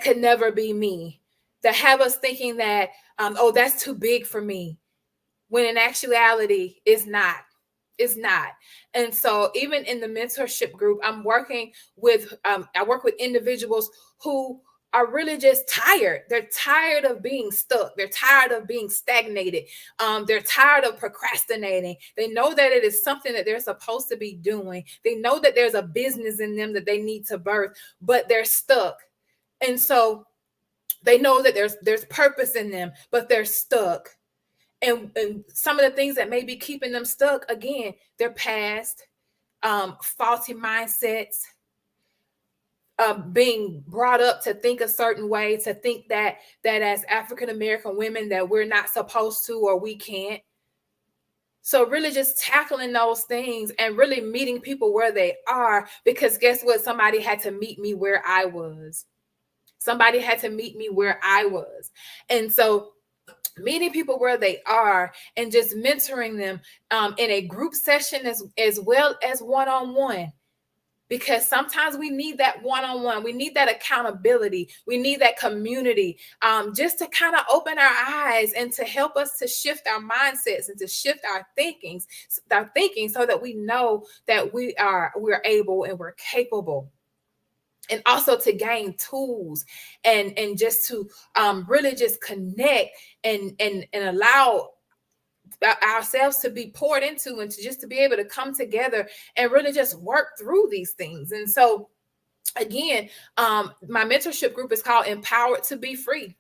could never be me, that have us thinking that, oh, that's too big for me, when in actuality it's not. It's not. And so even in the mentorship group, I work with individuals who are really just tired. They're tired of being stuck. They're tired of being stagnated. They're tired of procrastinating. They know that it is something that they're supposed to be doing. They know that there's a business in them that they need to birth, but they're stuck. And so they know that there's purpose in them, but they're stuck. And some of the things that may be keeping them stuck, again, their past, faulty mindsets, being brought up to think a certain way, to think that as African-American women that we're not supposed to or we can't. So really just tackling those things and really meeting people where they are, because guess what? Somebody had to meet me where I was. Somebody had to meet me where I was. And so meeting people where they are and just mentoring them in a group session as well as one-on-one. Because sometimes we need that one-on-one. We need that accountability. We need that community, just to kind of open our eyes and to help us to shift our mindsets and to shift our thinking so that we know that we're able and we're capable. And also to gain tools and just to really just connect and allow ourselves to be poured into, and to just to be able to come together and really just work through these things. And so again, my mentorship group is called Empowered to Be Free.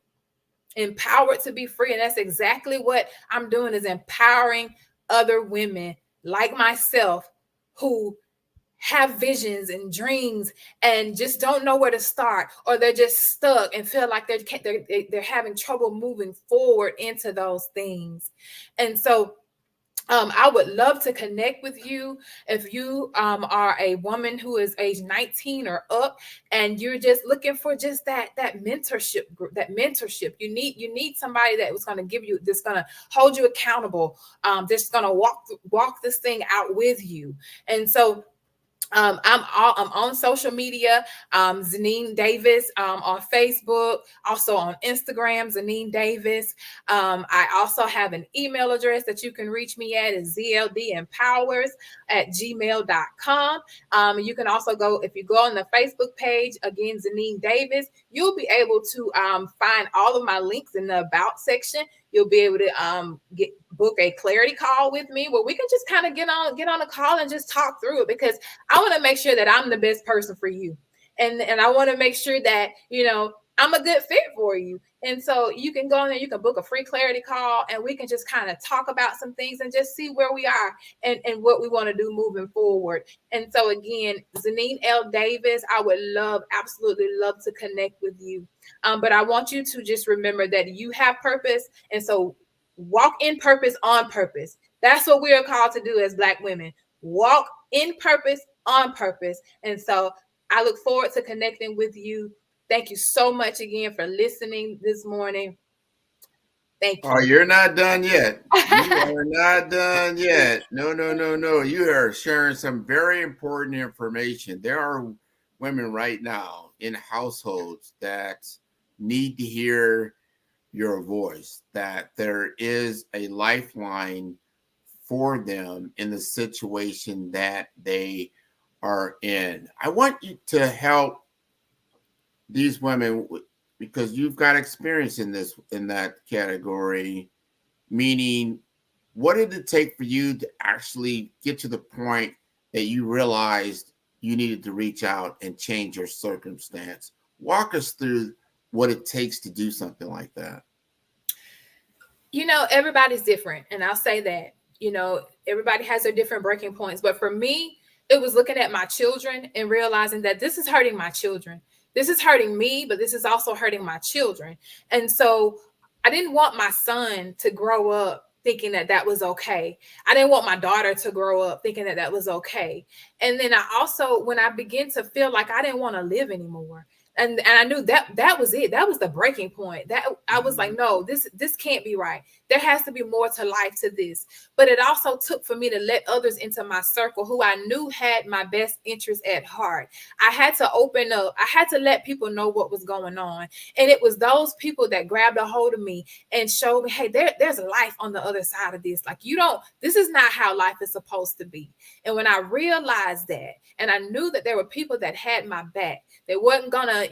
Empowered to Be Free. And that's exactly what I'm doing, is empowering other women like myself who have visions and dreams and just don't know where to start, or they're just stuck and feel like they're having trouble moving forward into those things. And so I would love to connect with you if you are a woman who is age 19 or up, and you're just looking for just that mentorship group, that mentorship. You need somebody that was going to give you, that's going to hold you accountable, that's going to walk this thing out with you. And so I'm on social media, Zanine Davis, on Facebook, also on Instagram, Zanine Davis. I also have an email address that you can reach me at is zldempowers@gmail.com. You can also go, if you go on the Facebook page, again, Zanine Davis, you'll be able to find all of my links in the About section. You'll be able to book a clarity call with me where we can just kind of get on a call and just talk through it, because I want to make sure that I'm the best person for you. And I want to make sure that, I'm a good fit for you. And so you can go in there, you can book a free clarity call, and we can just kind of talk about some things and just see where we are and what we want to do moving forward. And so again, Zanine L. Davis, I would absolutely love to connect with you. But I want you to just remember that you have purpose. And so walk in purpose on purpose. That's what we are called to do as Black women. Walk in purpose on purpose. And so I look forward to connecting with you. Thank you so much again for listening this morning. Thank you. Oh, you're not done yet. You are not done yet. No. You are sharing some very important information. There are women right now in households that need to hear your voice, that there is a lifeline for them in the situation that they are in. I want you to help these women, because you've got experience in that category, meaning what did it take for you to actually get to the point that you realized you needed to reach out and change your circumstance? Walk us through what it takes to do something like that. Everybody's different, and I'll say that. Everybody has their different breaking points, but for me, it was looking at my children and realizing that this is hurting my children. This is hurting me, but this is also hurting my children. And so I didn't want my son to grow up thinking that that was okay. I didn't want my daughter to grow up thinking that that was okay. And then I also, when I began to feel like I didn't want to live anymore, and I knew that was it. That was the breaking point. That I was like, no, this can't be right. There has to be more to life to this. But it also took for me to let others into my circle who I knew had my best interest at heart. I had to open up. I had to let people know what was going on. And it was those people that grabbed a hold of me and showed me, hey, there's life on the other side of this. Like, this is not how life is supposed to be. And when I realized that, and I knew that there were people that had my back, they wasn't gonna,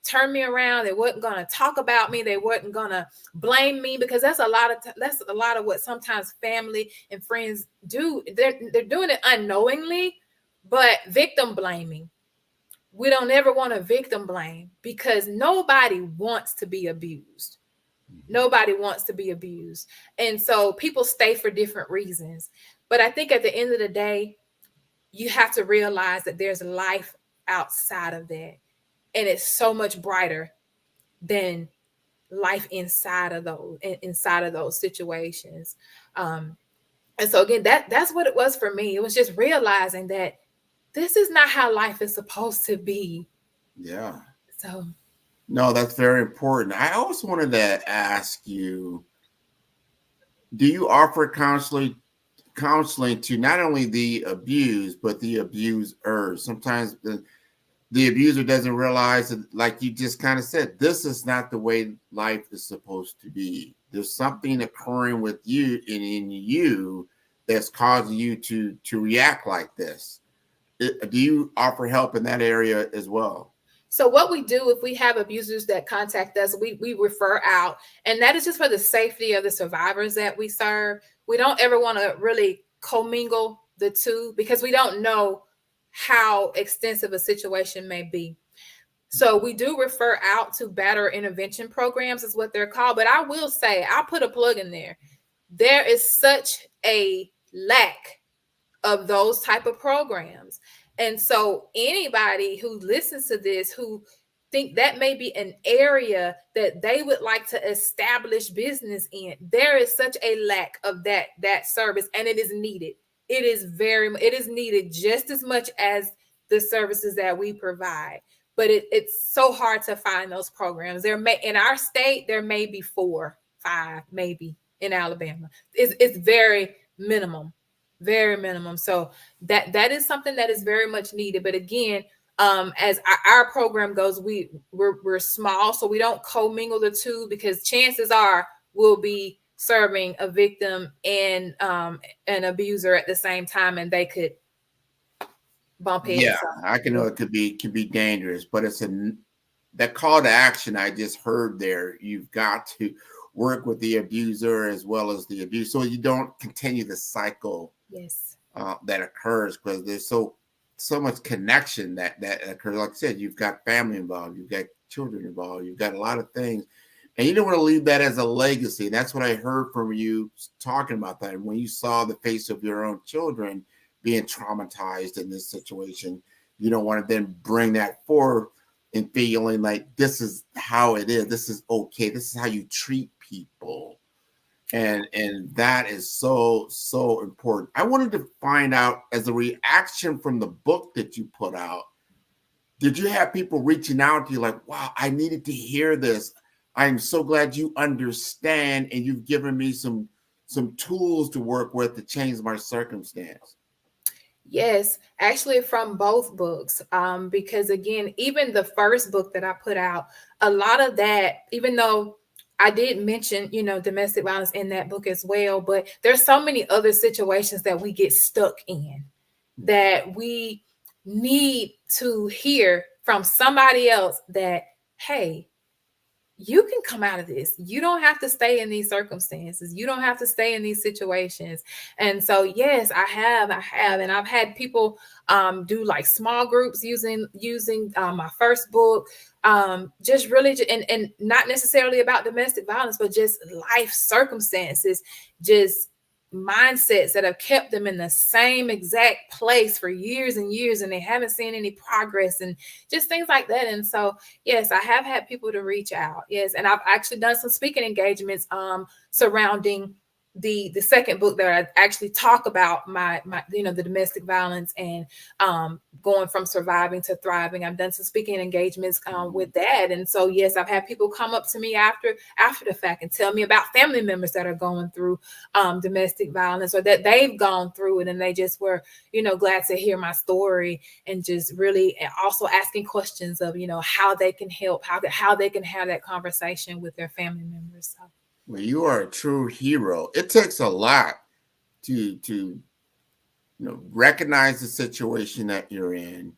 turn me around. They wasn't gonna talk about me. They wasn't gonna blame me, because that's a lot of what sometimes family and friends do. They're doing it unknowingly, but victim blaming. We don't ever want to victim blame, because nobody wants to be abused. Nobody wants to be abused. And so people stay for different reasons. But I think at the end of the day, you have to realize that there's life outside of that. And it's so much brighter than life inside of those situations. And so again, that's what it was for me. It was just realizing that this is not how life is supposed to be. Yeah. So. No, that's very important. I also wanted to ask you, do you offer counseling to not only the abused, but the abusers? Sometimes the abuser doesn't realize that, like you just kind of said, this is not the way life is supposed to be. There's something occurring with you and in you that's causing you to react like this. Do you offer help in that area as well? So what we do, if we have abusers that contact us, we refer out, and that is just for the safety of the survivors that we serve. We don't ever want to really commingle the two, because we don't know how extensive a situation may be. So we do refer out to batterer intervention programs, is what they're called. But I will say, I'll put a plug in there. There is such a lack of those type of programs. And so anybody who listens to this, who think that may be an area that they would like to establish business in, there is such a lack of that service, and it is needed. It is needed just as much as the services that we provide. But it's so hard to find those programs. In our state, there may be 4, 5, maybe in Alabama. It's very minimum. very minimum. So that is something that is very much needed. But again, as our program goes, we're small, so we don't commingle the two, because chances are we'll be serving a victim and an abuser at the same time, and they could bump heads. Yeah, I can know it can be dangerous, but it's that call to action I just heard there. You've got to work with the abuser as well as the abuse, so you don't continue the cycle. Yes. That occurs, because there's so much connection that occurs. Like I said, you've got family involved, you've got children involved, you've got a lot of things, and you don't want to leave that as a legacy. That's what I heard from you talking about that. And when you saw the face of your own children being traumatized in this situation, you don't want to then bring that forward and feeling like this is how it is, this is okay, this is how you treat people. And that is so important. I wanted to find out, as a reaction from the book that you put out, did you have people reaching out to you like, wow, I needed to hear this. I'm so glad you understand, and you've given me some tools to work with to change my circumstance? Yes, actually from both books. Because again, even the first book that I put out, a lot of that, even though I did mention, domestic violence in that book as well, but there's so many other situations that we get stuck in that we need to hear from somebody else that, hey, you can come out of this. You don't have to stay in these circumstances. You don't have to stay in these situations. And so, yes, I have, and I've had people do like small groups using my first book, just really, and not necessarily about domestic violence, but just life circumstances, just mindsets that have kept them in the same exact place for years and years, and they haven't seen any progress, and just things like that. And so, yes, I have had people to reach out. Yes, and I've actually done some speaking engagements surrounding the second book that I actually talk about my the domestic violence and going from surviving to thriving. I've done some speaking engagements with that. And so, yes, I've had people come up to me after the fact and tell me about family members that are going through domestic violence, or that they've gone through it, and they just were, glad to hear my story, and just really also asking questions of, how they can help, how they can have that conversation with their family members. So. Well, you are a true hero. It takes a lot to recognize the situation that you're in,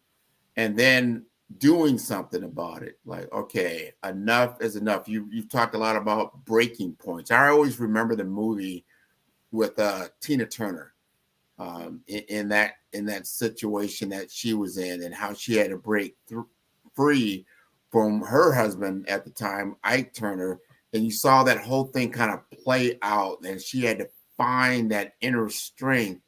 and then doing something about it. Like, okay, enough is enough. You've talked a lot about breaking points. I always remember the movie with Tina Turner in that situation that she was in, and how she had to break free from her husband at the time, Ike Turner. And you saw that whole thing kind of play out, and she had to find that inner strength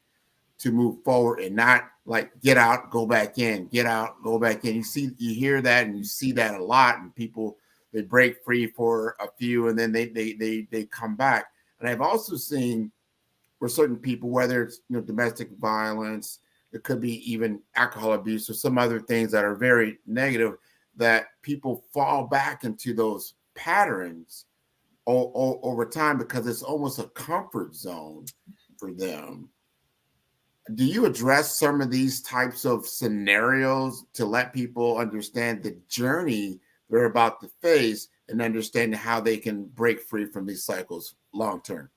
to move forward, and not like get out, go back in, get out, go back in. You hear that, and you see that a lot. And people, they break free for a few, and then they come back. And I've also seen for certain people, whether it's domestic violence, it could be even alcohol abuse or some other things that are very negative, that people fall back into those patterns over time, because it's almost a comfort zone for them. Do you address some of these types of scenarios to let people understand the journey they're about to face, and understand how they can break free from these cycles long term?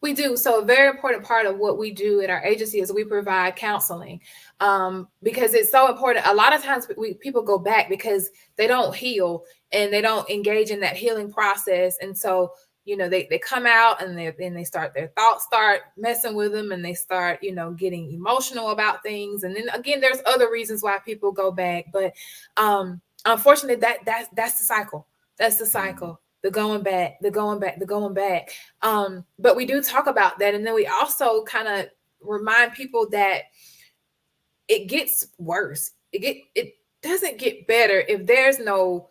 We do. So a very important part of what we do at our agency is we provide counseling, because it's so important. A lot of times people go back because they don't heal, and they don't engage in that healing process. And so, they come out, and their thoughts start messing with them, and they start, getting emotional about things. And then again, there's other reasons why people go back. But unfortunately, that's the cycle. That's the cycle. The going back. But we do talk about that. And then we also kind of remind people that it gets worse. It doesn't get better if there's no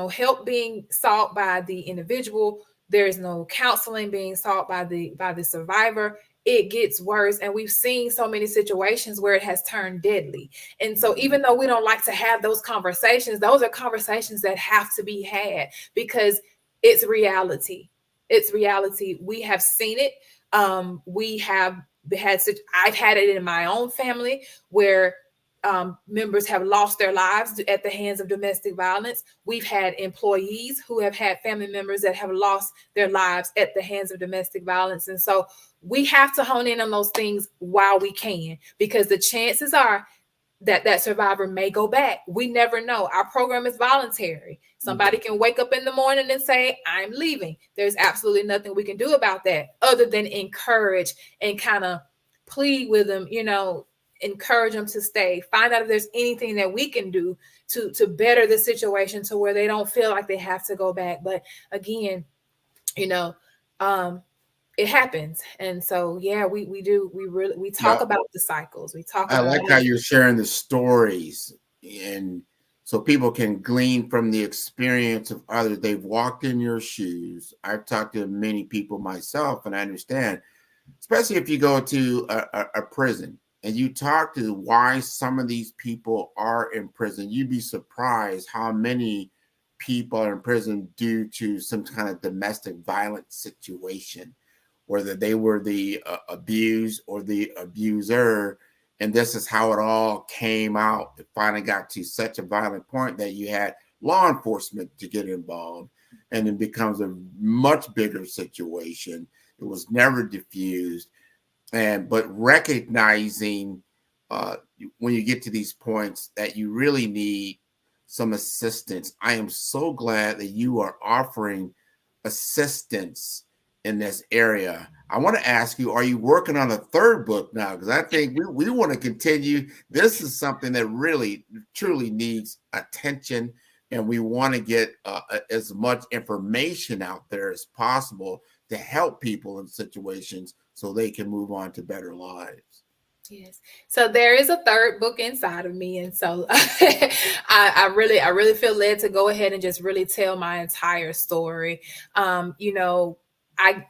help being sought by the individual. There's no counseling being sought by the survivor. It gets worse. And we've seen so many situations where it has turned deadly. And so even though we don't like to have those conversations, those are conversations that have to be had, because it's reality. It's reality. We have seen it. We have I've had it in my own family where members have lost their lives at the hands of domestic violence. We've had employees who have had family members that have lost their lives at the hands of domestic violence. And so we have to hone in on those things while we can, because the chances are that survivor may go back. We never know. Our program is voluntary. Somebody can wake up in the morning and say, I'm leaving. There's absolutely nothing we can do about that other than encourage and kind of plead with them, encourage them to stay, find out if there's anything that we can do to better the situation to where they don't feel like they have to go back. But again, it happens. And so, yeah, we talk about the cycles. We talk I about like how you're sharing the stories, and so people can glean from the experience of others. They've walked in your shoes. I've talked to many people myself, and I understand, especially if you go to a prison and you talk to why some of these people are in prison, you'd be surprised how many people are in prison due to some kind of domestic violence situation, whether they were the abused or the abuser. And this is how it all came out. It finally got to such a violent point that you had law enforcement to get involved, and it becomes a much bigger situation. It was never diffused. But recognizing when you get to these points that you really need some assistance. I am so glad that you are offering assistance in this area. I want to ask you, are you working on a third book now? Because I think we want to continue. This is something that really, truly needs attention, and we want to get as much information out there as possible to help people in situations so they can move on to better lives. Yes. So there is a third book inside of me. And so I really feel led to go ahead and just really tell my entire story. I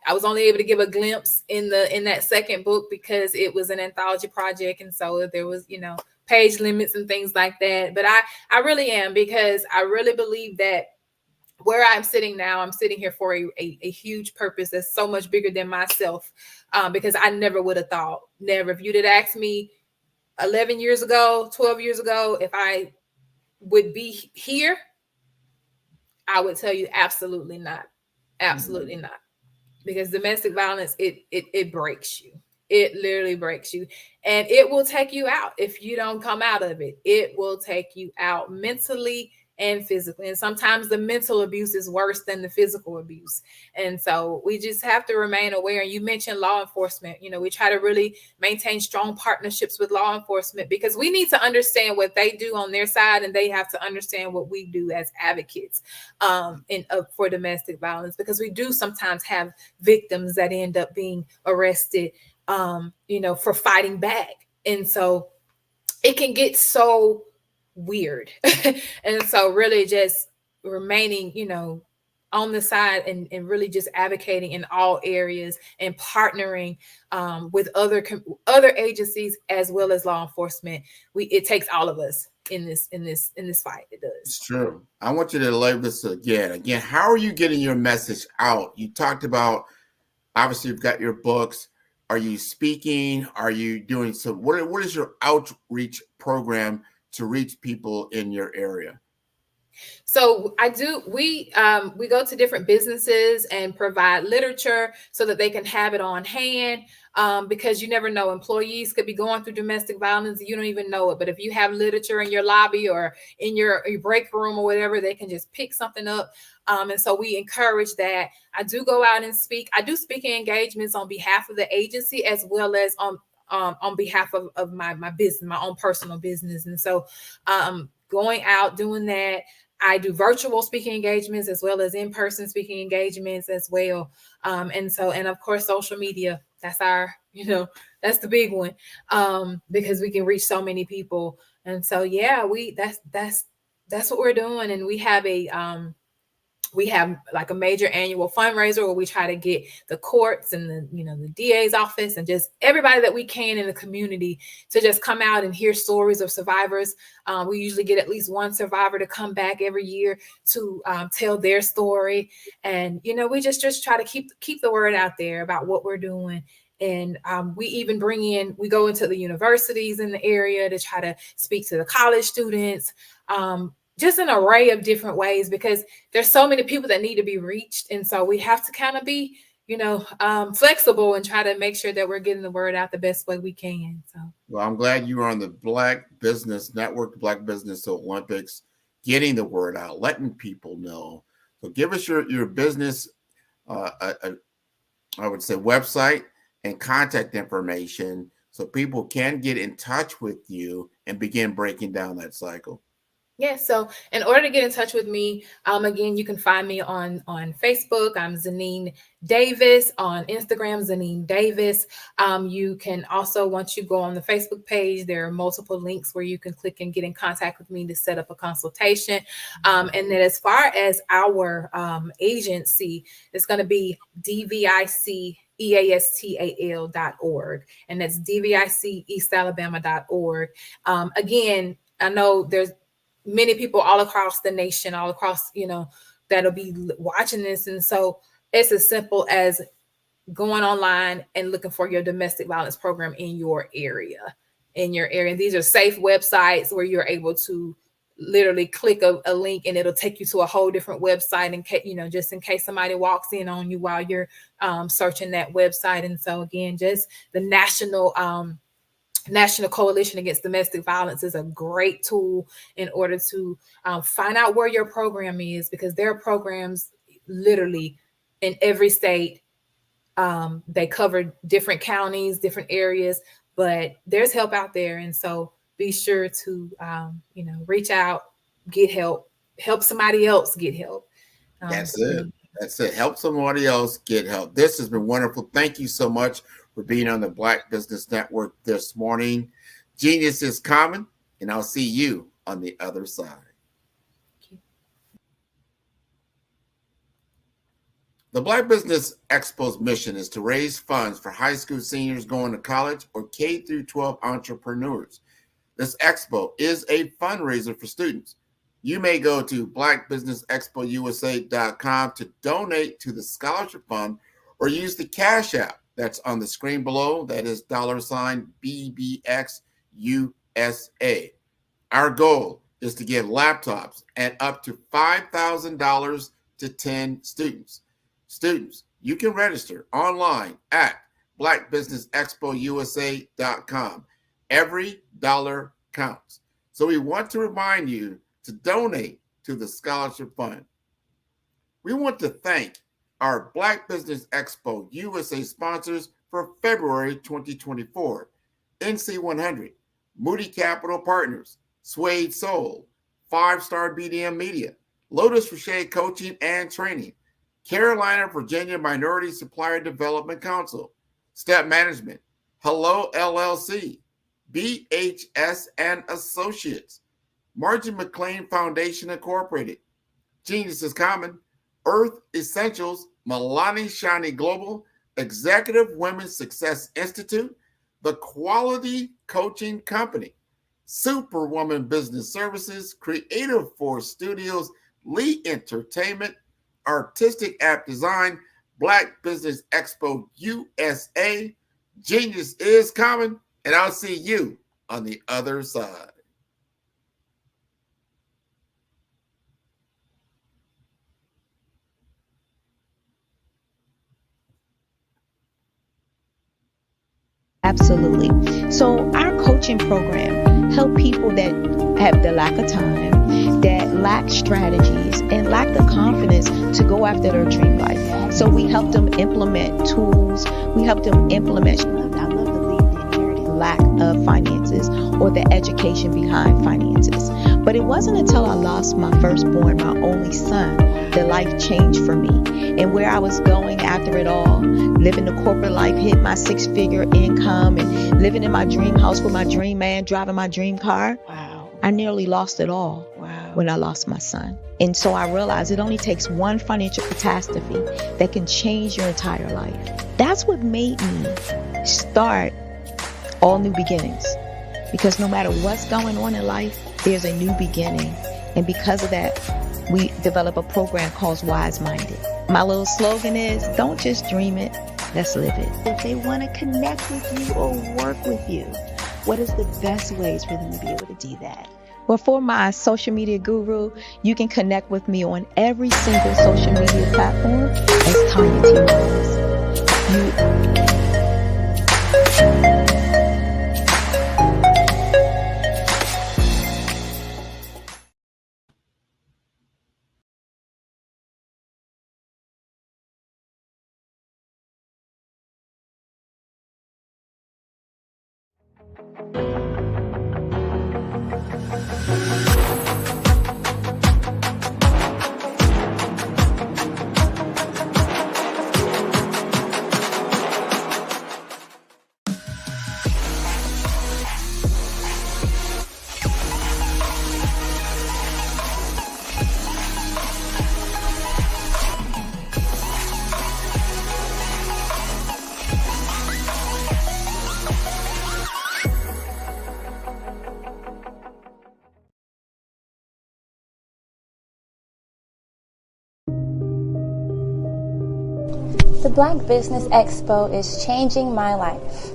was only able to give a glimpse in that second book because it was an anthology project. And so there was, page limits and things like that. But I really am, because I really believe that where I'm sitting now, I'm sitting here for a huge purpose that's so much bigger than myself, because I never would have thought, if you'd have asked me 11 years ago, 12 years ago, if I would be here, I would tell you absolutely not. Absolutely not. Because domestic violence, it breaks you. It literally breaks you, and it will take you out if you don't come out of it. It will take you out mentally and physically. And sometimes the mental abuse is worse than the physical abuse. And so we just have to remain aware. And you mentioned law enforcement. We try to really maintain strong partnerships with law enforcement, because we need to understand what they do on their side, and they have to understand what we do as advocates for domestic violence, because we do sometimes have victims that end up being arrested, for fighting back. And so it can get so weird. And so really just remaining, on the side and really just advocating in all areas and partnering with other agencies as well as law enforcement. It takes all of us in this fight. It does. It's true. I want you to label this again. How are you getting your message out? You talked about, obviously you've got your books. Are you speaking? Are you doing some, what is your outreach program to reach people in your area? So we go to different businesses and provide literature so that they can have it on hand, because you never know, employees could be going through domestic violence and you don't even know it. But if you have literature in your lobby or in your break room or whatever, they can just pick something up. And so we encourage that. I do go out and speak. I do speaking engagements on behalf of the agency as well as on behalf of my business, my own personal business. And so going out, doing that. I do virtual speaking engagements as well as in-person speaking engagements as well. And of course, social media, that's our, that's the big one, because we can reach so many people. And so, yeah, that's what we're doing. And we have like a major annual fundraiser where we try to get the courts and the DA's office and just everybody that we can in the community to just come out and hear stories of survivors. We usually get at least one survivor to come back every year to tell their story. And, we just try to keep the word out there about what we're doing And we go into the universities in the area to try to speak to the college students, just an array of different ways, because there's so many people that need to be reached. And so we have to kind of be, flexible and try to make sure that we're getting the word out the best way we can. So, well, I'm glad you were on the Black Business Network, the Black Business Olympics, getting the word out, letting people know. So give us your business, I would say, website and contact information so people can get in touch with you and begin breaking down that cycle. Yeah, so in order to get in touch with me, again, you can find me on Facebook. I'm Zanine Davis. On Instagram, Zanine Davis. You can also, once you go on the Facebook page, there are multiple links where you can click and get in contact with me to set up a consultation. And then as far as our agency, it's going to be DVICEASTAL.org, and that's DVICEastalabama.org. Again, I know there's many people all across the nation, all across, that'll be watching this. And so it's as simple as going online and looking for your domestic violence program in your area. And these are safe websites where you're able to literally click a link and it'll take you to a whole different website, in case, just in case somebody walks in on you while you're searching that website. And so again, just the National Coalition Against Domestic Violence is a great tool in order to find out where your program is, because there are programs literally in every state. They cover different counties, different areas, but there's help out there. And so be sure to, reach out, get help, help somebody else get help. That's it. Help somebody else get help. This has been wonderful. Thank you so much for being on the Black Business Network this morning. Genius is common, and I'll see you on the other side. The Black Business Expo's mission is to raise funds for high school seniors going to college or K through 12 entrepreneurs. This expo is a fundraiser for students. You may go to blackbusinessexpousa.com to donate to the scholarship fund, or use the Cash App that's on the screen below. That is $BBXUSA. Our goal is to give laptops and up to $5,000 to 10 students. Students, you can register online at blackbusinessexpousa.com. Every dollar counts. So we want to remind you to donate to the scholarship fund. We want to thank our Black Business Expo USA sponsors for February 2024: NC100, Moody Capital Partners, Suede Soul, 5-Star BDM Media, Lotus Rocher Coaching and Training, Carolina, Virginia Minority Supplier Development Council, Step Management, Hello LLC, BHS and Associates, Margie McLean Foundation Incorporated, Genius is Common, Earth Essentials, Milani Shani Global, Executive Women's Success Institute, The Quality Coaching Company, Superwoman Business Services, Creative Force Studios, Lee Entertainment, Artistic App Design, Black Business Expo USA. Genius is common, and I'll see you on the other side. Absolutely. So our coaching program help people that have the lack of time, that lack strategies, and lack the confidence to go after their dream life. So we help them implement tools. We help them implement. I love to leave the inherited lack of finances or the education behind finances. But it wasn't until I lost my firstborn, my only son, that life changed for me. And where I was going after it all, living the corporate life, hit my 6-figure income, and living in my dream house with my dream man, driving my dream car. Wow. I nearly lost it all. Wow. When I lost my son. And so I realized it only takes one financial catastrophe that can change your entire life. That's what made me start All New Beginnings. Because no matter what's going on in life, there's a new beginning. And because of that, we develop a program called Wise Minded. My little slogan is, don't just dream it, let's live it. If they want to connect with you or work with you, what is the best ways for them to be able to do that? Well, for my social media guru, you can connect with me on every single social media platform as Tanya T. Rose. The Black Business Expo is changing my life.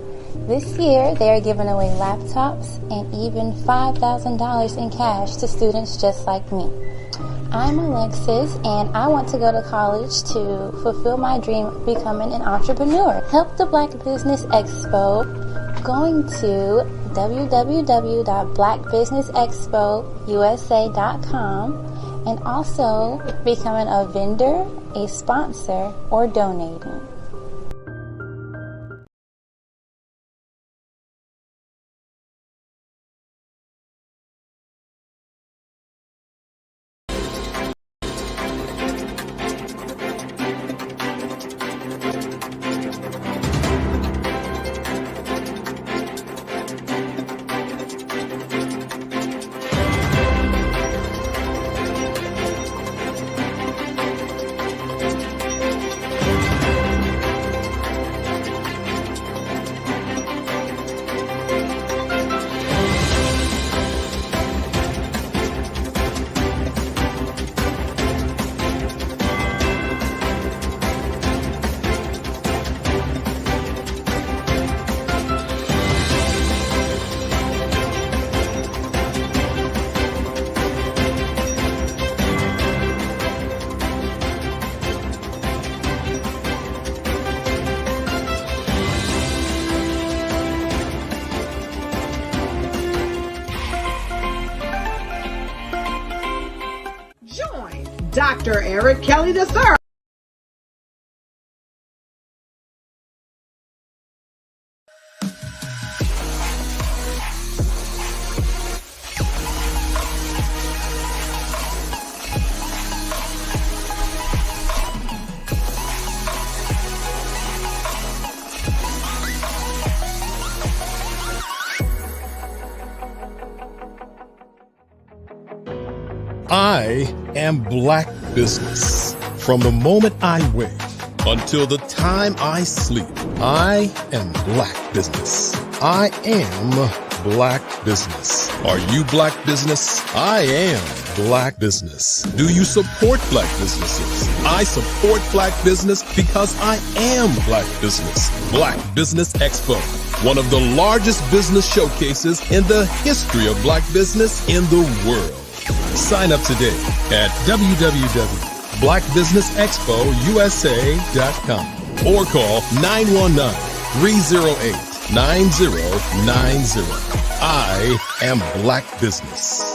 This year, they are giving away laptops and even $5,000 in cash to students just like me. I'm Alexis, and I want to go to college to fulfill my dream of becoming an entrepreneur. Help the Black Business Expo going to www.blackbusinessexpousa.com and also becoming a vendor, a sponsor, or donating. Dr. Eric Kelly III. I am Black Business. From the moment I wake until the time I sleep, I am Black Business. I am Black Business. Are you Black Business? I am Black Business. Do you support Black businesses? I support Black Business because I am Black Business. Black Business Expo, one of the largest business showcases in the history of Black business in the world. Sign up today at www.blackbusinessexpousa.com or call 919-308-9090. I am Black Business.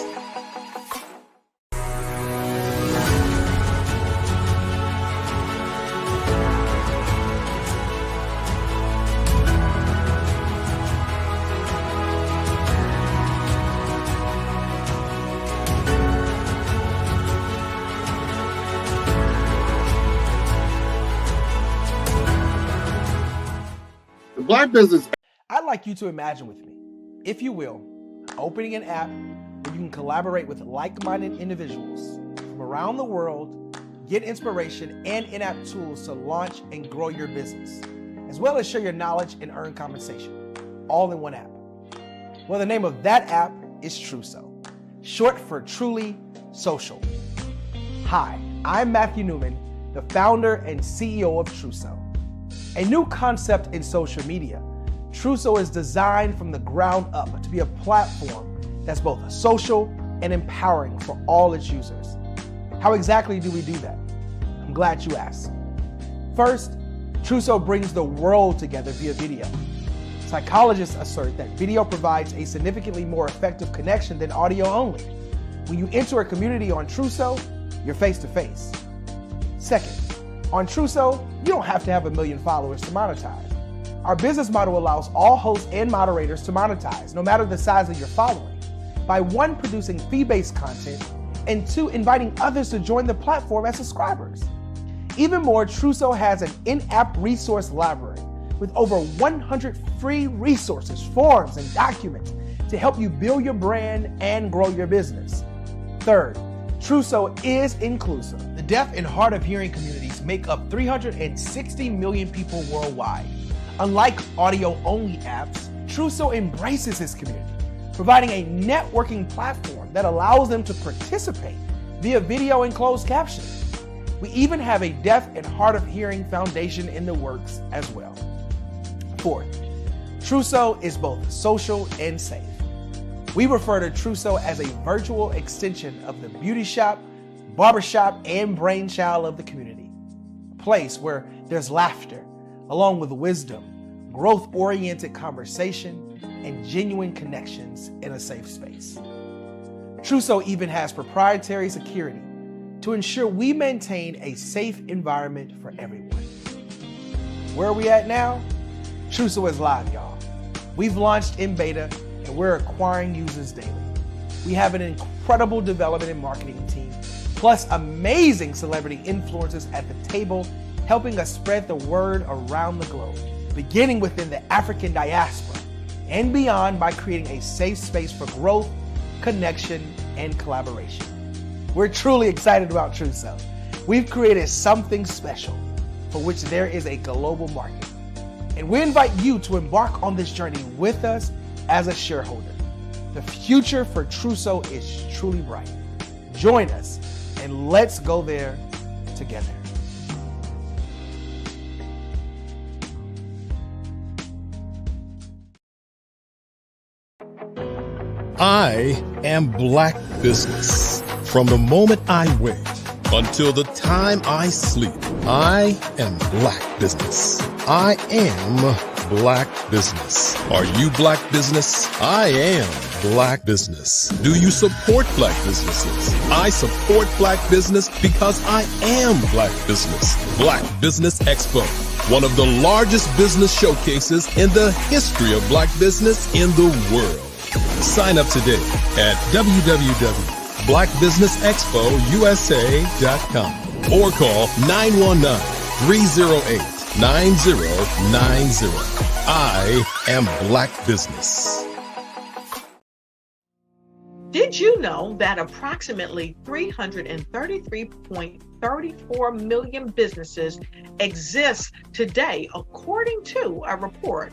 Black Business. I'd like you to imagine with me, if you will, opening an app where you can collaborate with like-minded individuals from around the world, get inspiration and in-app tools to launch and grow your business, as well as share your knowledge and earn compensation, all in one app. Well, the name of that app is Truso, short for Truly Social. Hi, I'm Matthew Newman, the founder and CEO of Truso. A new concept in social media, Truso is designed from the ground up to be a platform that's both social and empowering for all its users. How exactly do we do that? I'm glad you asked. First, Truso brings the world together via video. Psychologists assert that video provides a significantly more effective connection than audio only. When you enter a community on Truso, you're face to face. Second, on Truso, you don't have to have 1 million followers to monetize. Our business model allows all hosts and moderators to monetize, no matter the size of your following, by 1, producing fee-based content, and 2, inviting others to join the platform as subscribers. Even more, Truso has an in-app resource library with over 100 free resources, forms, and documents to help you build your brand and grow your business. Third, Truso is inclusive. The deaf and hard of hearing communities make up 360 million people worldwide. Unlike audio-only apps, Truso embraces its community, providing a networking platform that allows them to participate via video and closed captioning. We even have a deaf and hard of hearing foundation in the works as well. Fourth, Truso is both social and safe. We refer to Truso as a virtual extension of the beauty shop, barbershop, and brainchild of the community. A place where there's laughter, along with wisdom, growth-oriented conversation, and genuine connections in a safe space. Truso even has proprietary security to ensure we maintain a safe environment for everyone. Where are we at now? Truso is live, y'all. We've launched in beta and we're acquiring users daily. We have an incredible development and marketing team, plus amazing celebrity influencers at the table, helping us spread the word around the globe, beginning within the African diaspora and beyond by creating a safe space for growth, connection, and collaboration. We're truly excited about Truso. We've created something special for which there is a global market. And we invite you to embark on this journey with us as a shareholder. The future for Truso is truly bright. Join us and let's go there together. I am Black Business. From the moment I wake until the time I sleep, I am Black Business. I am Black Business. Are you Black Business? I am Black Business. Do you support Black businesses? I support Black business because I am Black Business. Black Business Expo, one of the largest business showcases in the history of Black business in the world. Sign up today at www.blackbusinessexpousa.com or call 919-308-9090. I am Black Business. Did you know that approximately 333.34 million businesses exist today, according to a report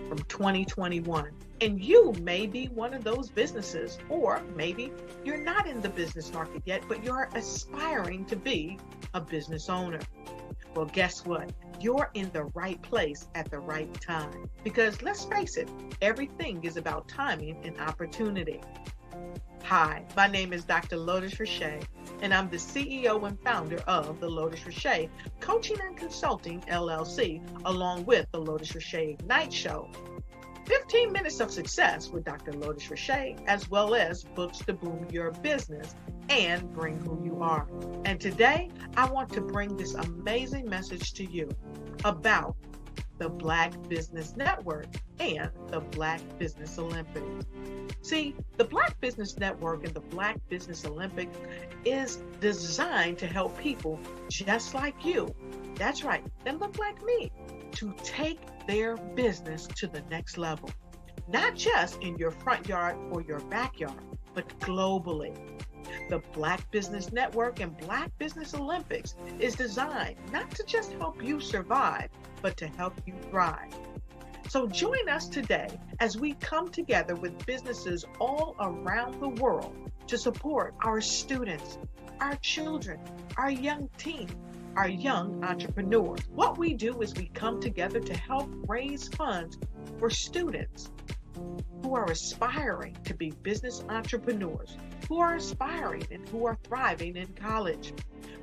from 2021? And you may be one of those businesses, or maybe you're not in the business market yet, but you're aspiring to be a business owner. Well, guess what? You're in the right place at the right time. Because let's face it, everything is about timing and opportunity. Hi, my name is Dr. Lotus Richey, and I'm the CEO and founder of the Lotus Richey Coaching and Consulting LLC, along with the Lotus Richey Ignite Show. 15 minutes of success with Dr. Lotus Richey, as well as books to boom your business and bring who you are. And today, I want to bring this amazing message to you about the Black Business Network and the Black Business Olympics. See, the Black Business Network and the Black Business Olympics is designed to help people just like you, that's right, that look like me, to take their business to the next level. Not just in your front yard or your backyard, but globally. The Black Business Network and Black Business Olympics is designed not to just help you survive, but to help you thrive. So join us today as we come together with businesses all around the world to support our students, our children, our young teens, our young entrepreneurs. What we do is we come together to help raise funds for students who are aspiring to be business entrepreneurs, who are aspiring and who are thriving in college.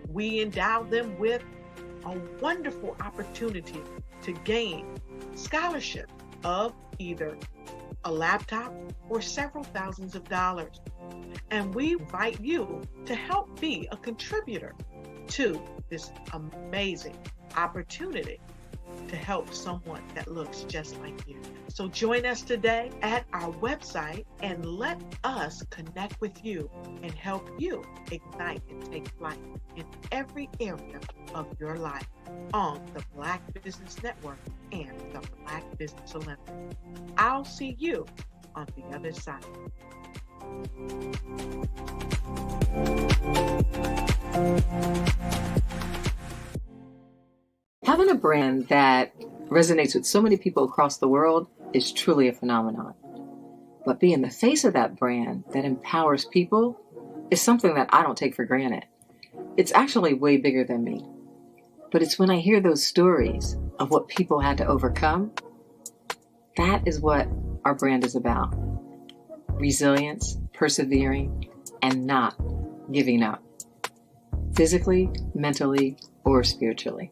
We endow them with a wonderful opportunity to gain scholarship of either a laptop or several thousands of dollars. And we invite you to help be a contributor to this amazing opportunity to help someone that looks just like you. So join us today at our website and let us connect with you and help you ignite and take flight in every area of your life on the Black Business Network and the Black Business Olympics. I'll see you on the other side. Having a brand that resonates with so many people across the world is truly a phenomenon. But being the face of that brand that empowers people is something that I don't take for granted. It's actually way bigger than me. But it's when I hear those stories of what people had to overcome, that is what our brand is about. Resilience, persevering, and not giving up. Physically, mentally, or spiritually.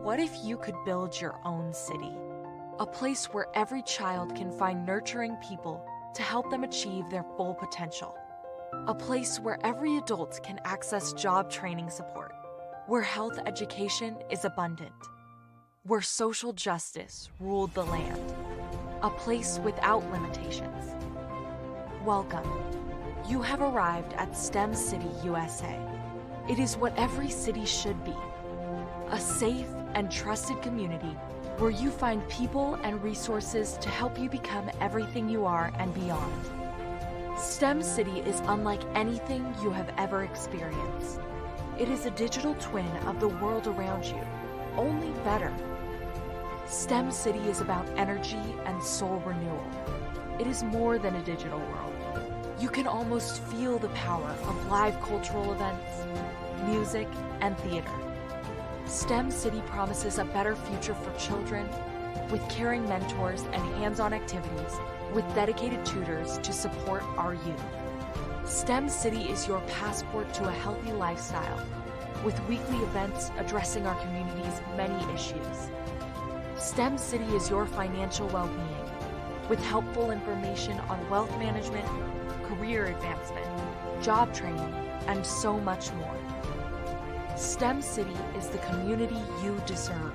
What if you could build your own city? A place where every child can find nurturing people to help them achieve their full potential. A place where every adult can access job training support. Where health education is abundant. Where social justice ruled the land. A place without limitations. Welcome. You have arrived at STEM City USA. It is what every city should be. A safe and trusted community where you find people and resources to help you become everything you are and beyond. STEM City is unlike anything you have ever experienced. It is a digital twin of the world around you, only better. STEM City is about energy and soul renewal. It is more than a digital world. You can almost feel the power of live cultural events, music, and theater. STEM City promises a better future for children with caring mentors and hands-on activities with dedicated tutors to support our youth. STEM City is your passport to a healthy lifestyle with weekly events addressing our community's many issues. STEM City is your financial well-being with helpful information on wealth management, career advancement, job training, and so much more. STEM City is the community you deserve.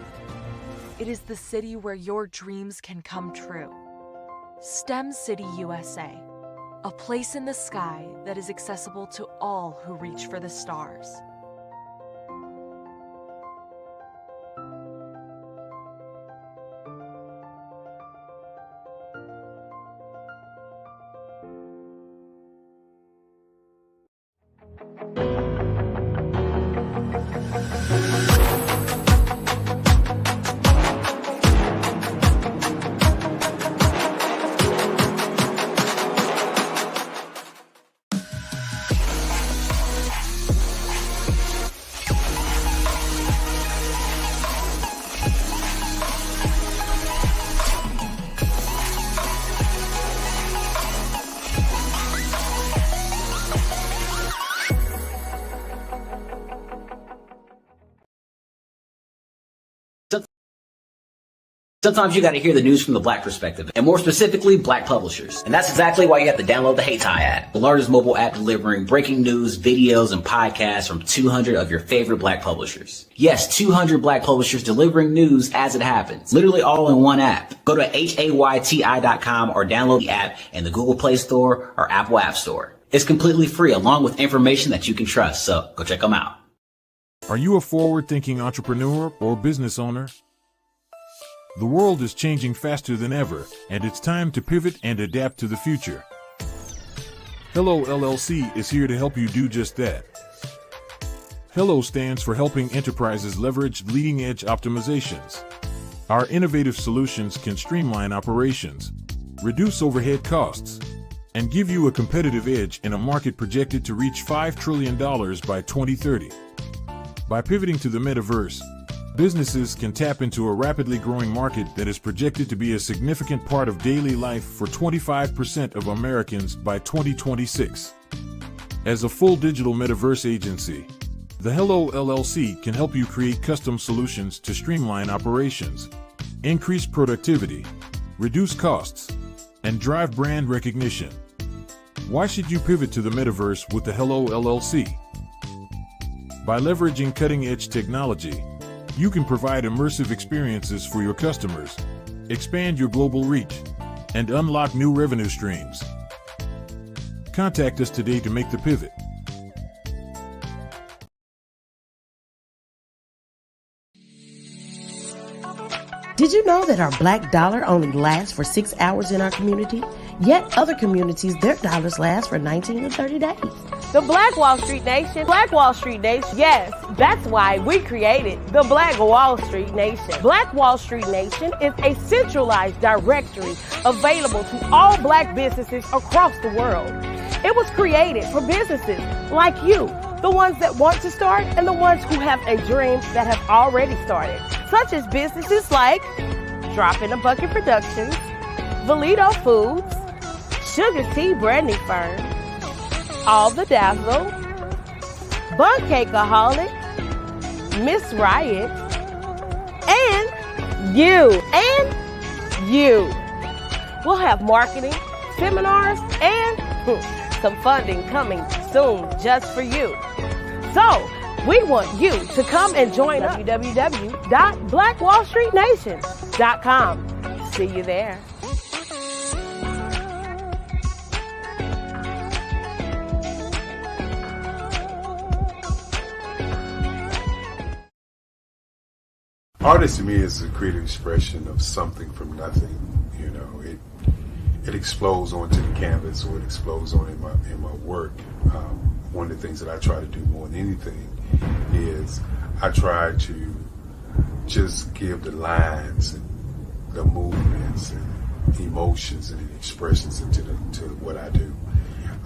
It is the city where your dreams can come true. STEM City USA, a place in the sky that is accessible to all who reach for the stars. Sometimes you got to hear the news from the Black perspective, and more specifically, Black publishers. And that's exactly why you have to download the HeyTie app, the largest mobile app delivering breaking news, videos, and podcasts from 200 of your favorite Black publishers. Yes, 200 Black publishers delivering news as it happens, literally all in one app. Go to HAYTI.com or download the app in the Google Play Store or Apple App Store. It's completely free, along with information that you can trust, so go check them out. Are you a forward-thinking entrepreneur or business owner? The world is changing faster than ever, and it's time to pivot and adapt to the future. Hello LLC is here to help you do just that. Hello stands for helping enterprises leverage leading-edge optimizations. Our innovative solutions can streamline operations, reduce overhead costs, and give you a competitive edge in a market projected to reach $5 trillion by 2030. By pivoting to the metaverse, businesses can tap into a rapidly growing market that is projected to be a significant part of daily life for 25% of Americans by 2026. As a full digital metaverse agency, the Hello LLC can help you create custom solutions to streamline operations, increase productivity, reduce costs, and drive brand recognition. Why should you pivot to the metaverse with the Hello LLC? By leveraging cutting-edge technology, you can provide immersive experiences for your customers, expand your global reach, and unlock new revenue streams. Contact us today to make the pivot. Did you know that our black dollar only lasts for 6 hours in our community? Yet other communities, their dollars last for 19 to 30 days. The Black Wall Street Nation. Black Wall Street Nation. Yes, that's why we created the Black Wall Street Nation. Black Wall Street Nation is a centralized directory available to all black businesses across the world. It was created for businesses like you, the ones that want to start and the ones who have a dream that have already started, such as businesses like Drop in a Bucket Productions, Valito Foods, Sugar Tea Branding Firm, All the Dazzle, Bun Cakeaholic, Miss Riot, and you. We'll have marketing, seminars, and some funding coming soon just for you. So, we want you to come and join us. www.blackwallstreetnation.com. See you there. Artist to me is a creative expression of something from nothing. You know, it explodes onto the canvas, or it explodes on in my work. One of the things that I try to do more than anything is I try to just give the lines and the movements and emotions and expressions into to what I do.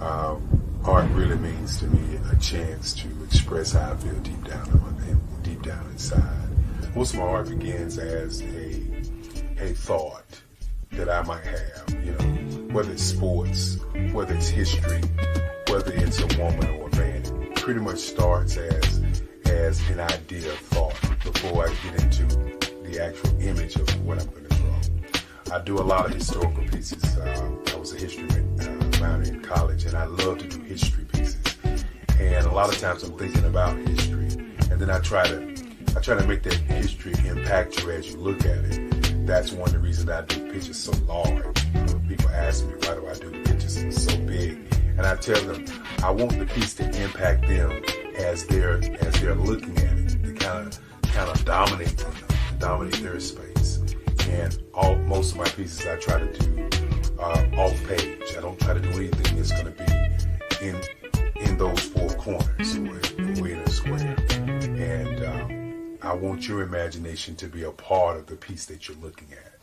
Art really means to me a chance to express how I feel deep down inside. Most of my art begins as a thought that I might have, you know, whether it's sports, whether it's history, whether it's a woman or a man. It pretty much starts as an idea of thought before I get into the actual image of what I'm going to draw. I do a lot of historical pieces. I was a history minor in college, and I love to do history pieces. And a lot of times I'm thinking about history, and then I try to make that history impact you as you look at it. That's one of the reasons I do pictures so large. People ask me, why do I do the pictures so big? And I tell them, I want the piece to impact them as they're looking at it, to kind of dominate them, dominate their space. And most of my pieces I try to do off page. I don't try to do anything that's going to be in those four corners or in a square. And I want your imagination to be a part of the piece that you're looking at.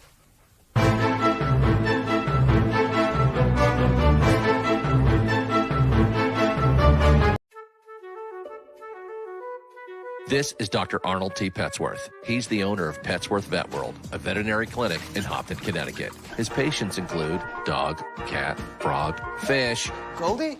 This is Dr. Arnold T. Petsworth. He's the owner of Petsworth Vet World, a veterinary clinic in Hopton, Connecticut. His patients include dog, cat, frog, fish, Goldie,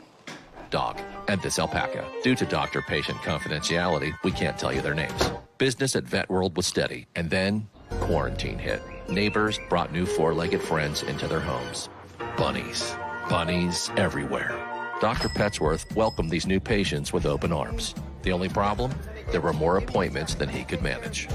dog, and this alpaca. Due to doctor-patient confidentiality, we can't tell you their names. Business at Vet World was steady, and then quarantine hit. Neighbors brought new four-legged friends into their homes. Bunnies. Bunnies everywhere. Dr. Petsworth welcomed these new patients with open arms. The only problem? There were more appointments than he could manage.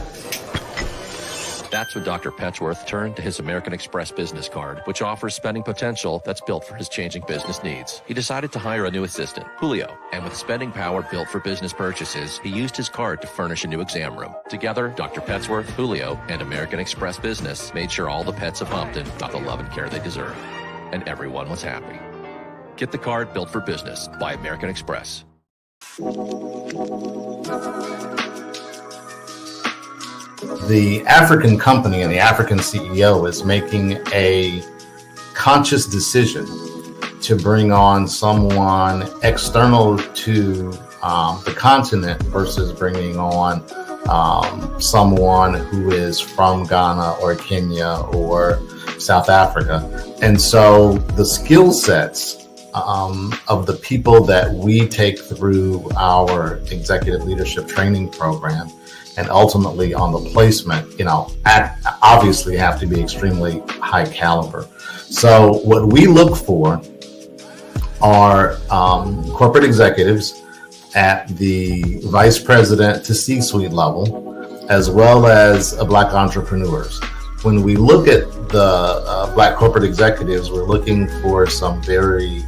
That's when Dr. Petsworth turned to his American Express business card, which offers spending potential that's built for his changing business needs. He decided to hire a new assistant, Julio, and with spending power built for business purchases, he used his card to furnish a new exam room. Together, Dr. Petsworth, Julio, and American Express Business made sure all the pets of Hopton got the love and care they deserve. And everyone was happy. Get the card built for business by American Express. The African company and the African CEO is making a conscious decision to bring on someone external to the continent versus bringing on someone who is from Ghana or Kenya or South Africa. And so the skill sets of the people that we take through our executive leadership training program and ultimately on the placement, obviously have to be extremely high caliber. So what we look for are corporate executives at the vice president to C-suite level, as well as Black entrepreneurs. When we look at the Black corporate executives, we're looking for some very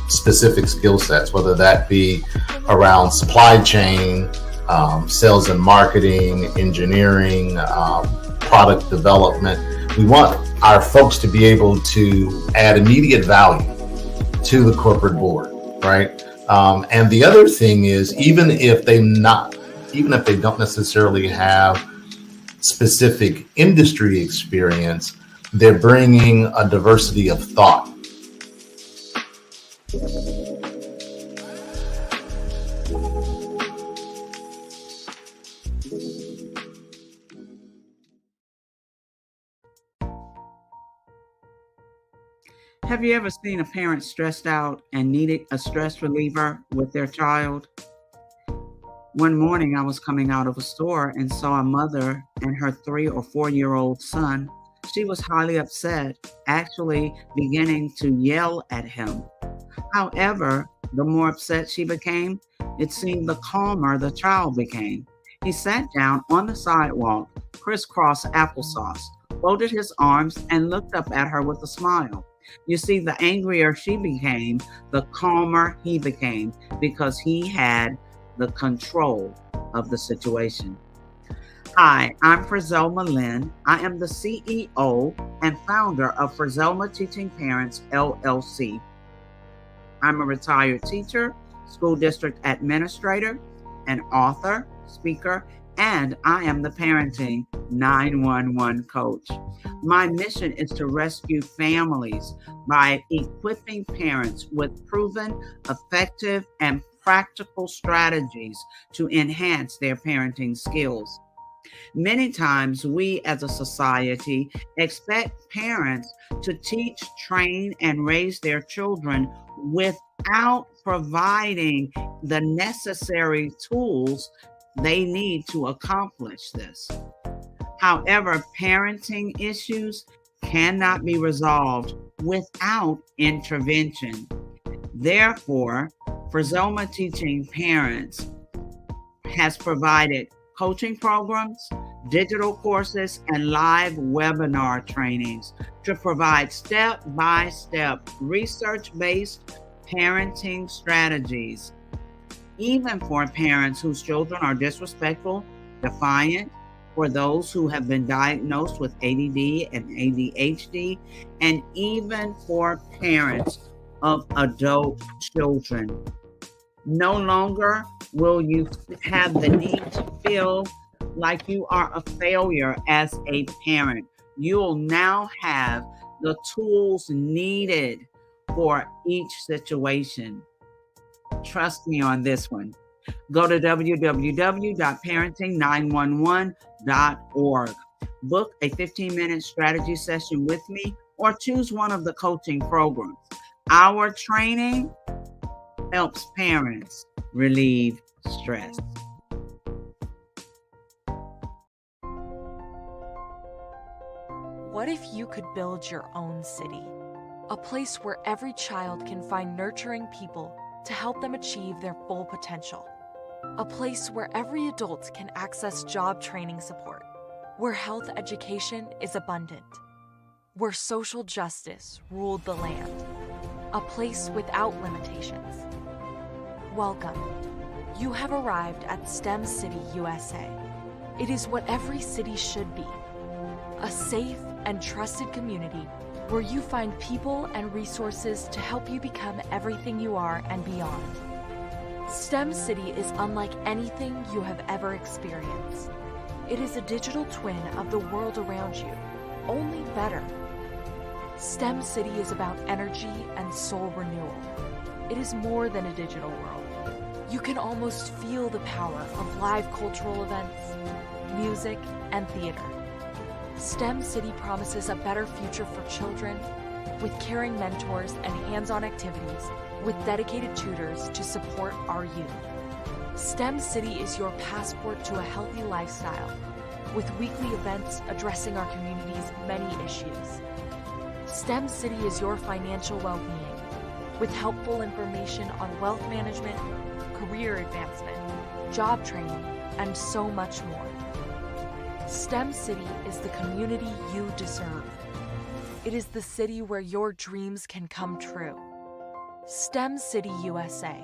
specific skill sets, whether that be around supply chain, sales and marketing, engineering, product development. We want our folks to be able to add immediate value to the corporate board, right? And the other thing is, even if they don't necessarily have specific industry experience, they're bringing a diversity of thought. Have you ever seen a parent stressed out and needed a stress reliever with their child? One morning I was coming out of a store and saw a mother and her 3 or 4-year-old son. She was highly upset, actually beginning to yell at him. However, the more upset she became, it seemed the calmer the child became. He sat down on the sidewalk, crisscross applesauce, folded his arms, and looked up at her with a smile. You see, the angrier she became, the calmer he became, because he had the control of the situation. Hi, I'm Frizelma Lynn. I am the CEO and founder of Frizelma Teaching Parents, LLC. I'm a retired teacher, school district administrator, an author, speaker, and I am the Parenting 911 coach. My mission is to rescue families by equipping parents with proven, effective, and practical strategies to enhance their parenting skills. Many times we as a society expect parents to teach, train, and raise their children without providing the necessary tools they need to accomplish this. However, parenting issues cannot be resolved without intervention. Therefore, Frizelma Teaching Parents has provided coaching programs, digital courses, and live webinar trainings to provide step-by-step research-based parenting strategies, even for parents whose children are disrespectful, defiant, for those who have been diagnosed with ADD and ADHD, and even for parents of adult children. No longer will you have the need to feel like you are a failure as a parent. You'll now have the tools needed for each situation. Trust me on this one. Go to www.parenting911.org. Book a 15-minute strategy session with me or choose one of the coaching programs. Our training helps parents relieve stress. What if you could build your own city? A place where every child can find nurturing people to help them achieve their full potential. A place where every adult can access job training support, where health education is abundant, where social justice ruled the land. A place without limitations. Welcome. You have arrived at STEM City USA. It is what every city should be. A safe and trusted community where you find people and resources to help you become everything you are and beyond. STEM City is unlike anything you have ever experienced. It is a digital twin of the world around you, only better. STEM City is about energy and soul renewal. It is more than a digital world. You can almost feel the power of live cultural events, music, and theater. STEM City promises a better future for children with caring mentors and hands-on activities with dedicated tutors to support our youth. STEM City is your passport to a healthy lifestyle with weekly events addressing our community's many issues. STEM City is your financial well-being with helpful information on wealth management, career advancement, job training, and so much more. STEM City is the community you deserve. It is the city where your dreams can come true. STEM City USA,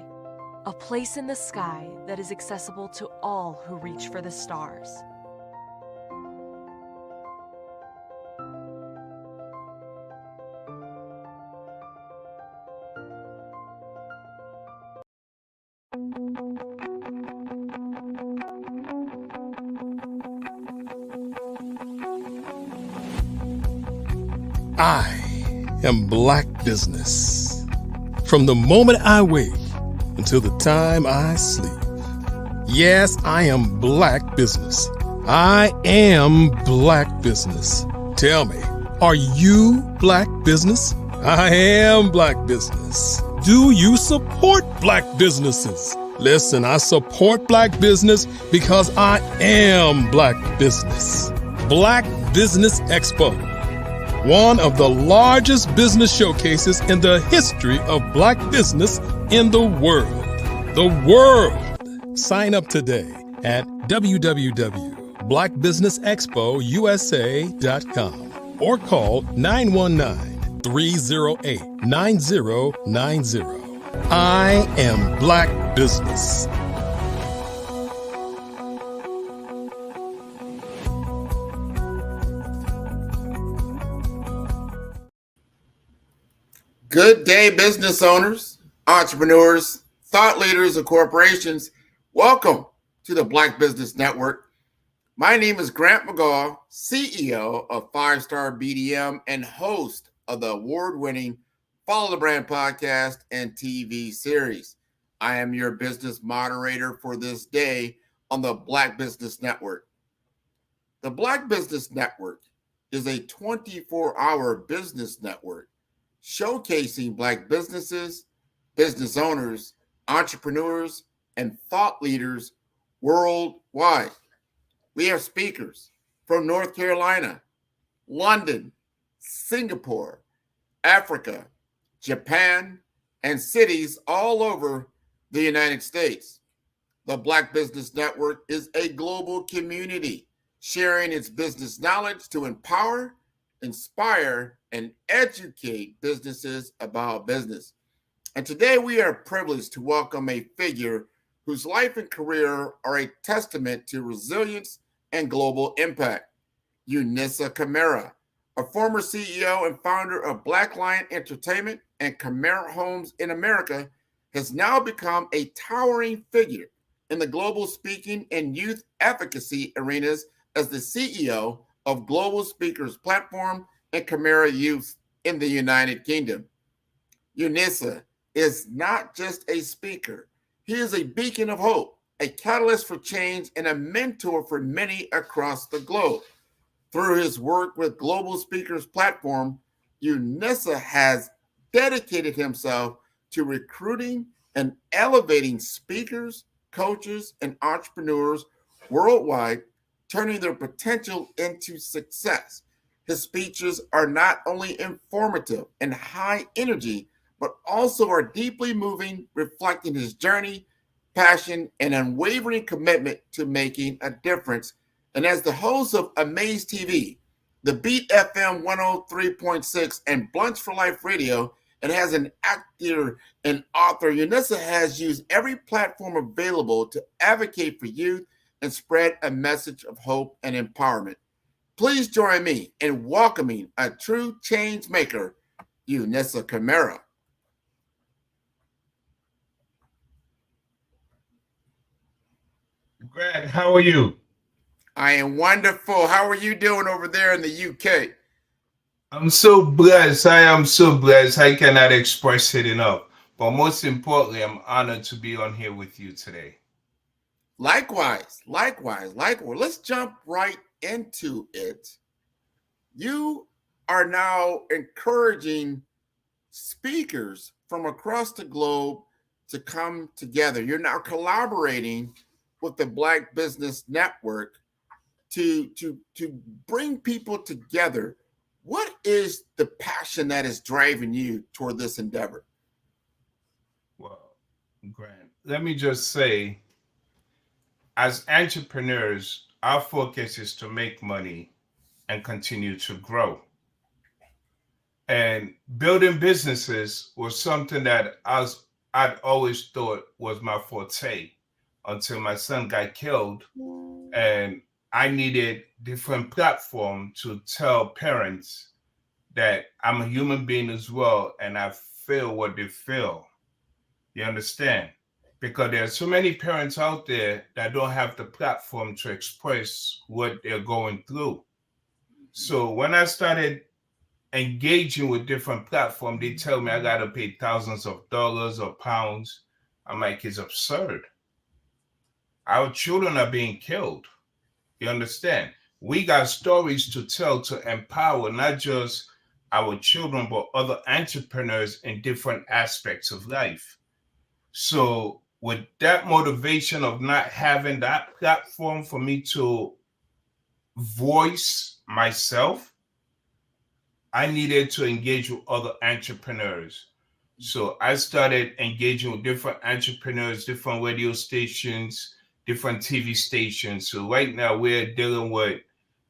a place in the sky that is accessible to all who reach for the stars. I am Black Business. From the moment I wake until the time I sleep. Yes, I am Black Business. I am Black Business. Tell me, are you Black Business? I am Black Business. Do you support Black businesses? Listen, I support Black business because I am Black Business. Black Business Expo, one of the largest business showcases in the history of Black business in the world. The world! Sign up today at www.blackbusinessexpousa.com or call 919-308-9090. I am Black Business. Good day, business owners, entrepreneurs, thought leaders, and corporations. Welcome to the Black Business Network. My name is Grant McGaw, CEO of 5-Star BDM and host of the award-winning Follow the Brand podcast and TV series. I am your business moderator for this day on the Black Business Network. The Black Business Network is a 24-hour business network showcasing Black businesses, business owners, entrepreneurs, and thought leaders worldwide. We have speakers from North Carolina, London, Singapore, Africa, Japan, and cities all over the United States. The Black Business Network is a global community sharing its business knowledge to empower, inspire, and educate businesses about business. And today we are privileged to welcome a figure whose life and career are a testament to resilience and global impact. Unissa Camara, a former CEO and founder of Black Lion Entertainment and Camara Homes in America, has now become a towering figure in the global speaking and youth advocacy arenas as the CEO of Global Speakers Platform and Camara Youth in the United Kingdom. Unissa is not just a speaker. He is a beacon of hope, a catalyst for change, and a mentor for many across the globe. Through his work with Global Speakers Platform, Unissa has dedicated himself to recruiting and elevating speakers, coaches, and entrepreneurs worldwide, turning their potential into success. His speeches are not only informative and high energy, but also are deeply moving, reflecting his journey, passion, and unwavering commitment to making a difference. And as the host of Amaze TV, the Beat FM 103.6, and Blunts for Life Radio, and as an actor and author, Unissa has used every platform available to advocate for youth and spread a message of hope and empowerment. Please join me in welcoming a true change maker, Unissa Camara. Greg, how are you? I am wonderful. How are you doing over there in the UK? I'm so blessed. I am so blessed. I cannot express it enough. But most importantly, I'm honored to be on here with you today. Likewise. Let's jump right into it. You are now encouraging speakers from across the globe to come together. You're now collaborating with the Black Business Network to bring people together. What is the passion that is driving you toward this endeavor? Well, Grant, let me just say, as entrepreneurs, our focus is to make money and continue to grow. And building businesses was something that I'd always thought was my forte until my son got killed. And I needed different platform to tell parents that I'm a human being as well and I feel what they feel. You understand? Because there are so many parents out there that don't have the platform to express what they're going through. So when I started engaging with different platforms, they tell me I gotta pay thousands of dollars or pounds. I'm like, it's absurd. Our children are being killed. You understand? We got stories to tell to empower not just our children, but other entrepreneurs in different aspects of life. So with that motivation of not having that platform for me to voice myself, I needed to engage with other entrepreneurs. So I started engaging with different entrepreneurs, different radio stations, different TV stations. So right now we're dealing with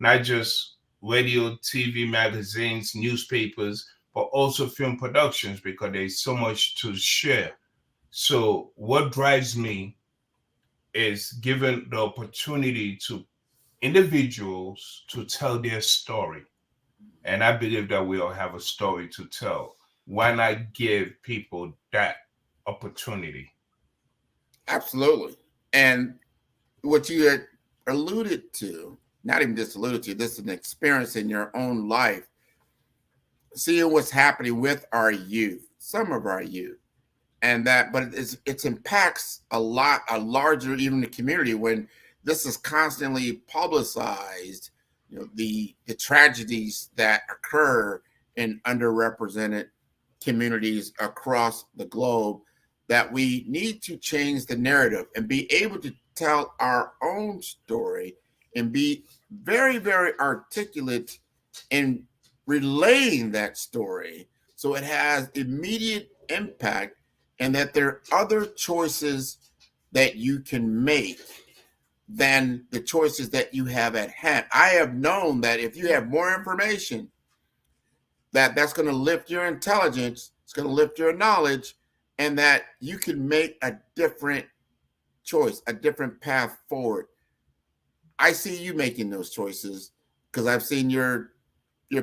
not just radio, TV, magazines, newspapers, but also film productions because there's so much to share. So what drives me is giving the opportunity to individuals to tell their story. And I believe that we all have a story to tell. Why not give people that opportunity? Absolutely. And what you had alluded to, not even just alluded to, this is an experience in your own life, seeing what's happening with our youth, some of our youth, and that, but it impacts a larger, even the community when this is constantly publicized, you know, the tragedies that occur in underrepresented communities across the globe, that we need to change the narrative and be able to tell our own story and be very, very articulate in relaying that story so it has immediate impact, and that there are other choices that you can make than the choices that you have at hand. I have known that if you have more information, that's going to lift your intelligence, it's going to lift your knowledge, and that you can make a different choice, a different path forward. I see you making those choices because I've seen your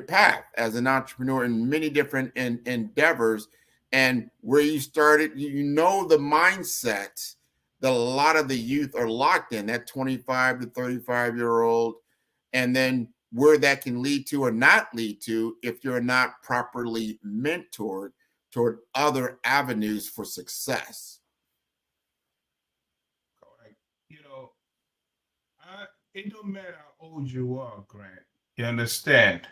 path as an entrepreneur in many different endeavors, and where you started, you know, the mindset that a lot of the youth are locked in, that 25 to 35-year-old, and then where that can lead to or not lead to if you're not properly mentored toward other avenues for success. You know, it don't matter how old you are, Grant. You understand?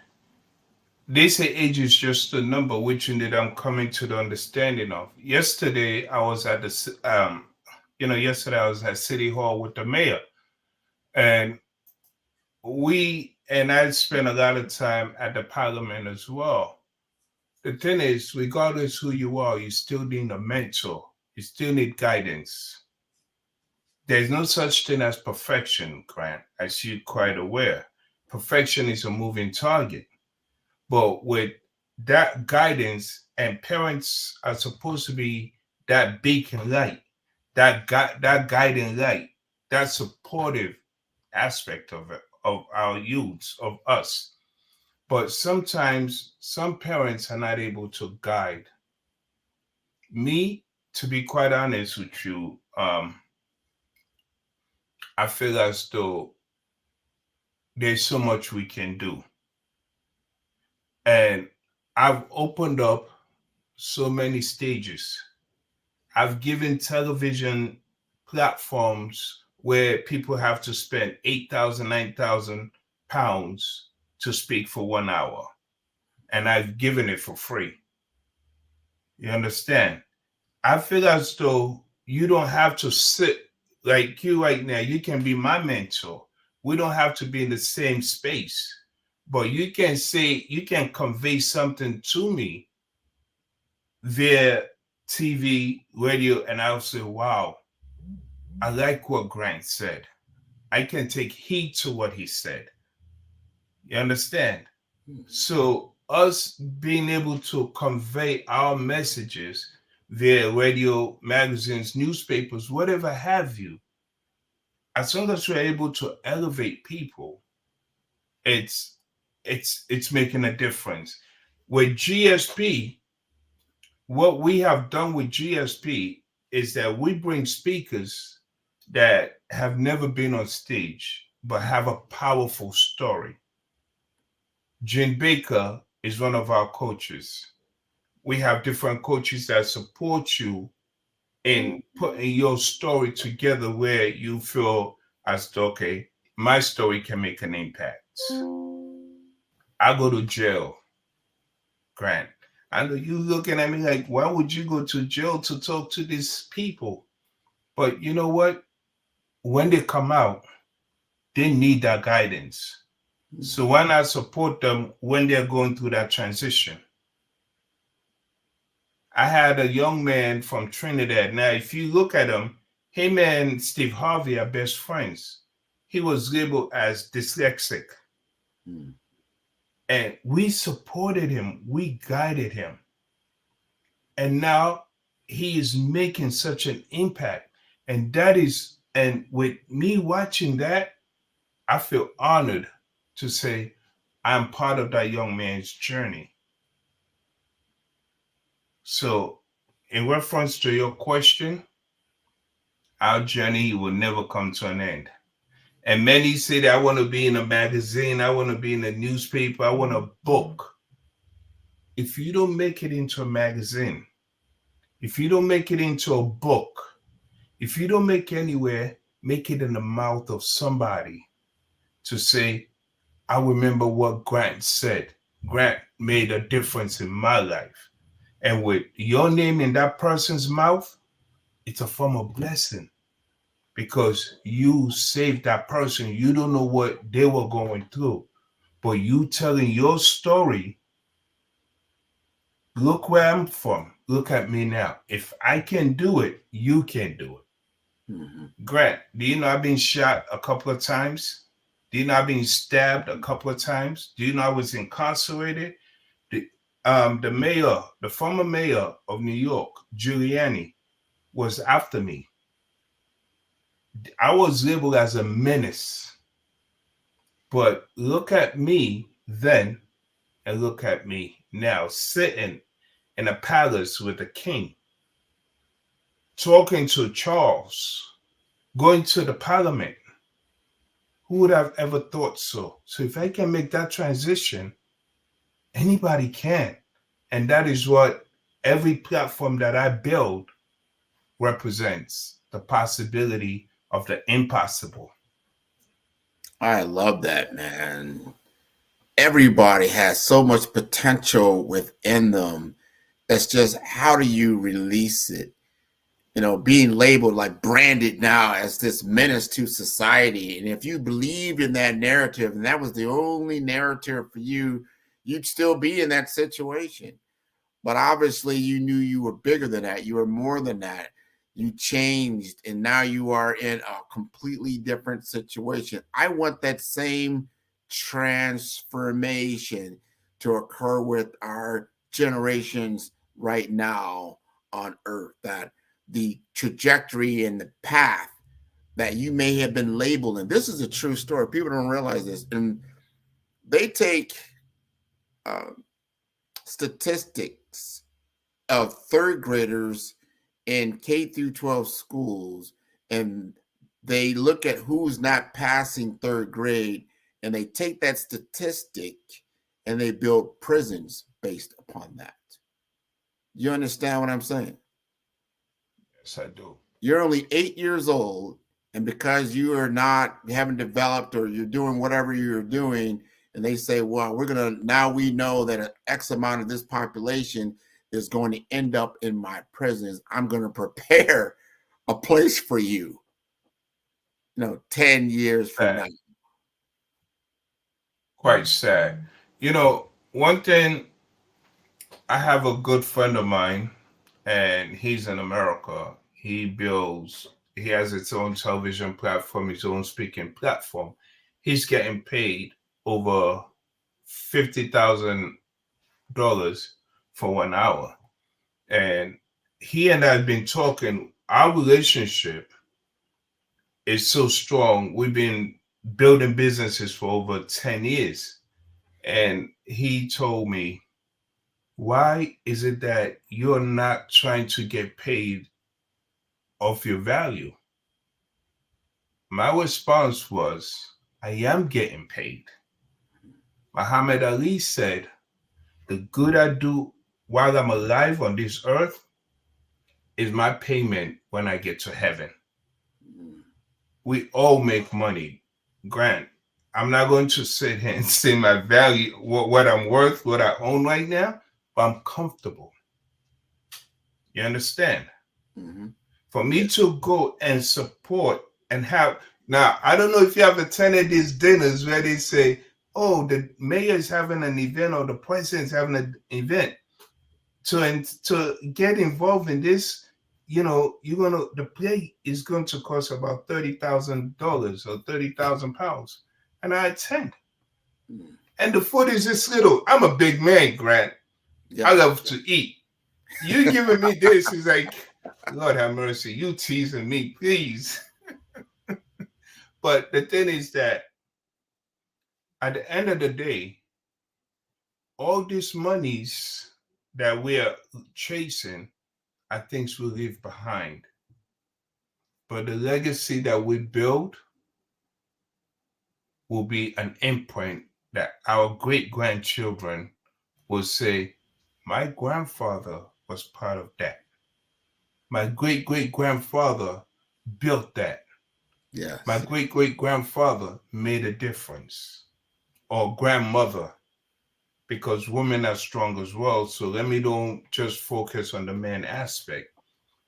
They say age is just a number, which indeed I'm coming to the understanding of. Yesterday, I was at yesterday I was at City Hall with the mayor, and I spent a lot of time at the parliament as well. The thing is, regardless who you are, you still need a mentor. You still need guidance. There's no such thing as perfection, Grant, as you're quite aware. Perfection is a moving target. But with that guidance, and parents are supposed to be that beacon light, that guiding light, that supportive aspect of it, of our youths, of us. But sometimes some parents are not able to guide. Me, to be quite honest with you, I feel as though there's so much we can do. And I've opened up so many stages. I've given television platforms where people have to spend 8,000, 9,000 pounds to speak for 1 hour. And I've given it for free. You understand? I feel as though you don't have to sit like you right now. You can be my mentor. We don't have to be in the same space, but you can say, you can convey something to me via TV, radio, and I'll say, wow, I like what Grant said. I can take heed to what he said. You understand? So us being able to convey our messages via radio, magazines, newspapers, whatever have you, as long as we're able to elevate people, it's making a difference. With GSP, what we have done with GSP is that we bring speakers that have never been on stage but have a powerful story. Gene Baker is one of our coaches. We have different coaches that support you in putting your story together where you feel as though, okay, my story can make an impact. I go to jail, Grant. I know you looking at me like, why would you go to jail to talk to these people? But you know what? When they come out, they need that guidance. So why not support them when they're going through that transition? I had a young man from Trinidad. Now, if you look at him and Steve Harvey are best friends. He was labeled as dyslexic. And we supported him. We guided him. And now he is making such an impact. And with me watching that, I feel honored to say I'm part of that young man's journey. So in reference to your question, our journey will never come to an end. And many say that I want to be in a magazine, I want to be in a newspaper, I want a book. If you don't make it into a magazine, if you don't make it into a book, if you don't make it anywhere, make it in the mouth of somebody to say, I remember what Grant said. Grant made a difference in my life. And with your name in that person's mouth, it's a form of blessing because you saved that person. You don't know what they were going through, but you telling your story, look where I'm from. Look at me now. If I can do it, you can do it. Grant, do you know I've been shot a couple of times? Do you know I've been stabbed a couple of times? Do you know I was incarcerated? The former mayor of New York, Giuliani, was after me. I was labeled as a menace. But look at me then and look at me now, sitting in a palace with the king, talking to Charles, going to the parliament. Who would have ever thought so? So if I can make that transition, anybody can. And that is what every platform that I build represents, the possibility of the impossible. I love that, man. Everybody has so much potential within them. That's just, how do you release it? You know, being labeled, like branded now as this menace to society. And if you believed in that narrative and that was the only narrative for you, you'd still be in that situation. But obviously you knew you were bigger than that. You were more than that. You changed and now you are in a completely different situation. I want that same transformation to occur with our generations right now on earth, that the trajectory and the path that you may have been labeled. And this is a true story. People don't realize this. And they take statistics of third graders in K through 12 schools, and they look at who's not passing third grade, and they take that statistic and they build prisons based upon that. You understand what I'm saying? Yes, I do. You're only 8 years old, and because you haven't developed, or you're doing whatever you're doing, and they say, well, now we know that an X amount of this population is going to end up in my prisons. I'm going to prepare a place for you, 10 years from now. Quite sad. One thing, I have a good friend of mine, and he's in America. He has its own television platform, his own speaking platform. He's getting paid over $50,000 for 1 hour. And he and I have been talking. Our relationship is so strong. We've been building businesses for over 10 years. And he told me, why is it that you're not trying to get paid off your value? My response was, I am getting paid. Muhammad Ali said, the good I do while I'm alive on this earth is my payment when I get to heaven. We all make money. Grant, I'm not going to sit here and say my value, what I'm worth, what I own right now, but I'm comfortable. You understand? Mm-hmm. For me to go and support and have, now, I don't know if you have attended these dinners where they say, oh, the mayor is having an event or the president is having an event. To get involved in this, the play is going to cost about $30,000 or 30,000 pounds. And I attend. And the food is just little. I'm a big man, Grant. I love to eat. You giving me this is like, Lord have mercy, you teasing me, please. But the thing is that at the end of the day, all these monies that we are chasing are things we leave behind. But the legacy that we build will be an imprint that our great-grandchildren will say, my grandfather was part of that. My great-great-grandfather built that. Yes. My great-great-grandfather made a difference. Or grandmother, because women are strong as well. So let me don't just focus on the man aspect.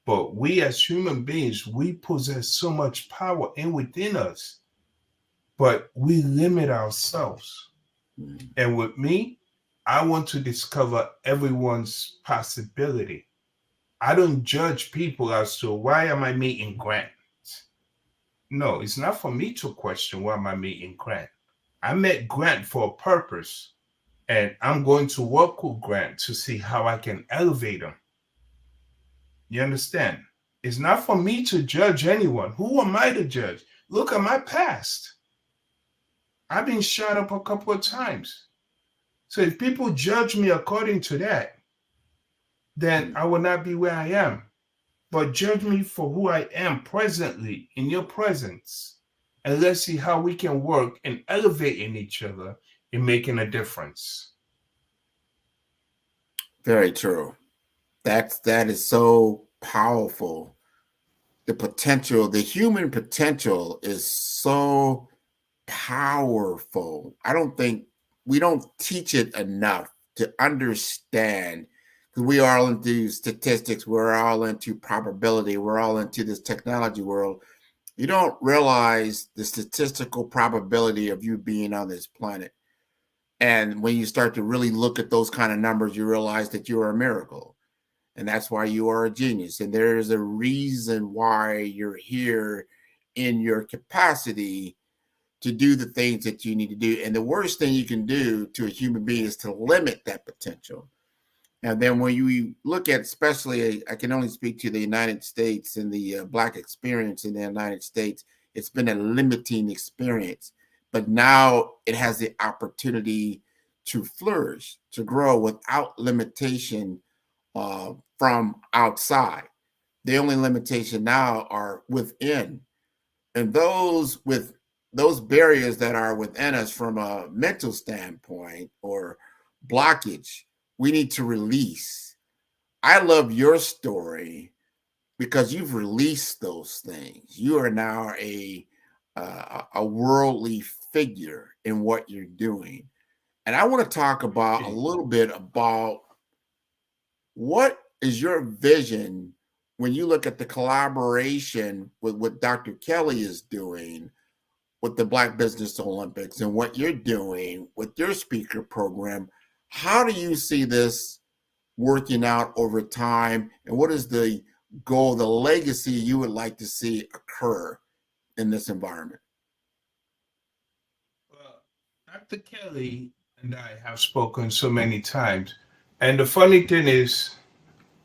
But we as human beings, we possess so much power within us, but we limit ourselves. And with me, I want to discover everyone's possibility. I don't judge people as to why am I meeting Grant? No, it's not for me to question why am I meeting Grant. I met Grant for a purpose, and I'm going to work with Grant to see how I can elevate him. You understand? It's not for me to judge anyone. Who am I to judge? Look at my past. I've been shot up a couple of times. So if people judge me according to that, then I will not be where I am. But judge me for who I am presently in your presence. And let's see how we can work and elevate in each other in making a difference. Very true. That is so powerful. The potential, the human potential is so powerful. I don't think we don't teach it enough to understand, because we are all into statistics, we're all into probability, we're all into this technology world. You don't realize the statistical probability of you being on this planet. And when you start to really look at those kind of numbers, you realize that you are a miracle. And that's why you are a genius. And there is a reason why you're here in your capacity to do the things that you need to do. And the worst thing you can do to a human being is to limit that potential. And then when you look at, especially, I can only speak to the United States and the Black experience in the United States, it's been a limiting experience. But now it has the opportunity to flourish, to grow without limitation from outside. The only limitation now are within. And those barriers that are within us from a mental standpoint or blockage we need to release. I love your story because you've released those things. You are now a worldly figure in what you're doing. And I want to talk about a little bit about what is your vision when you look at the collaboration with what Dr. Kelly is doing with the Black Business Olympics and what you're doing with your speaker program. How do you see this working out over time? And what is the goal, the legacy you would like to see occur in this environment? Well, Dr. Kelly and I have spoken so many times. And the funny thing is,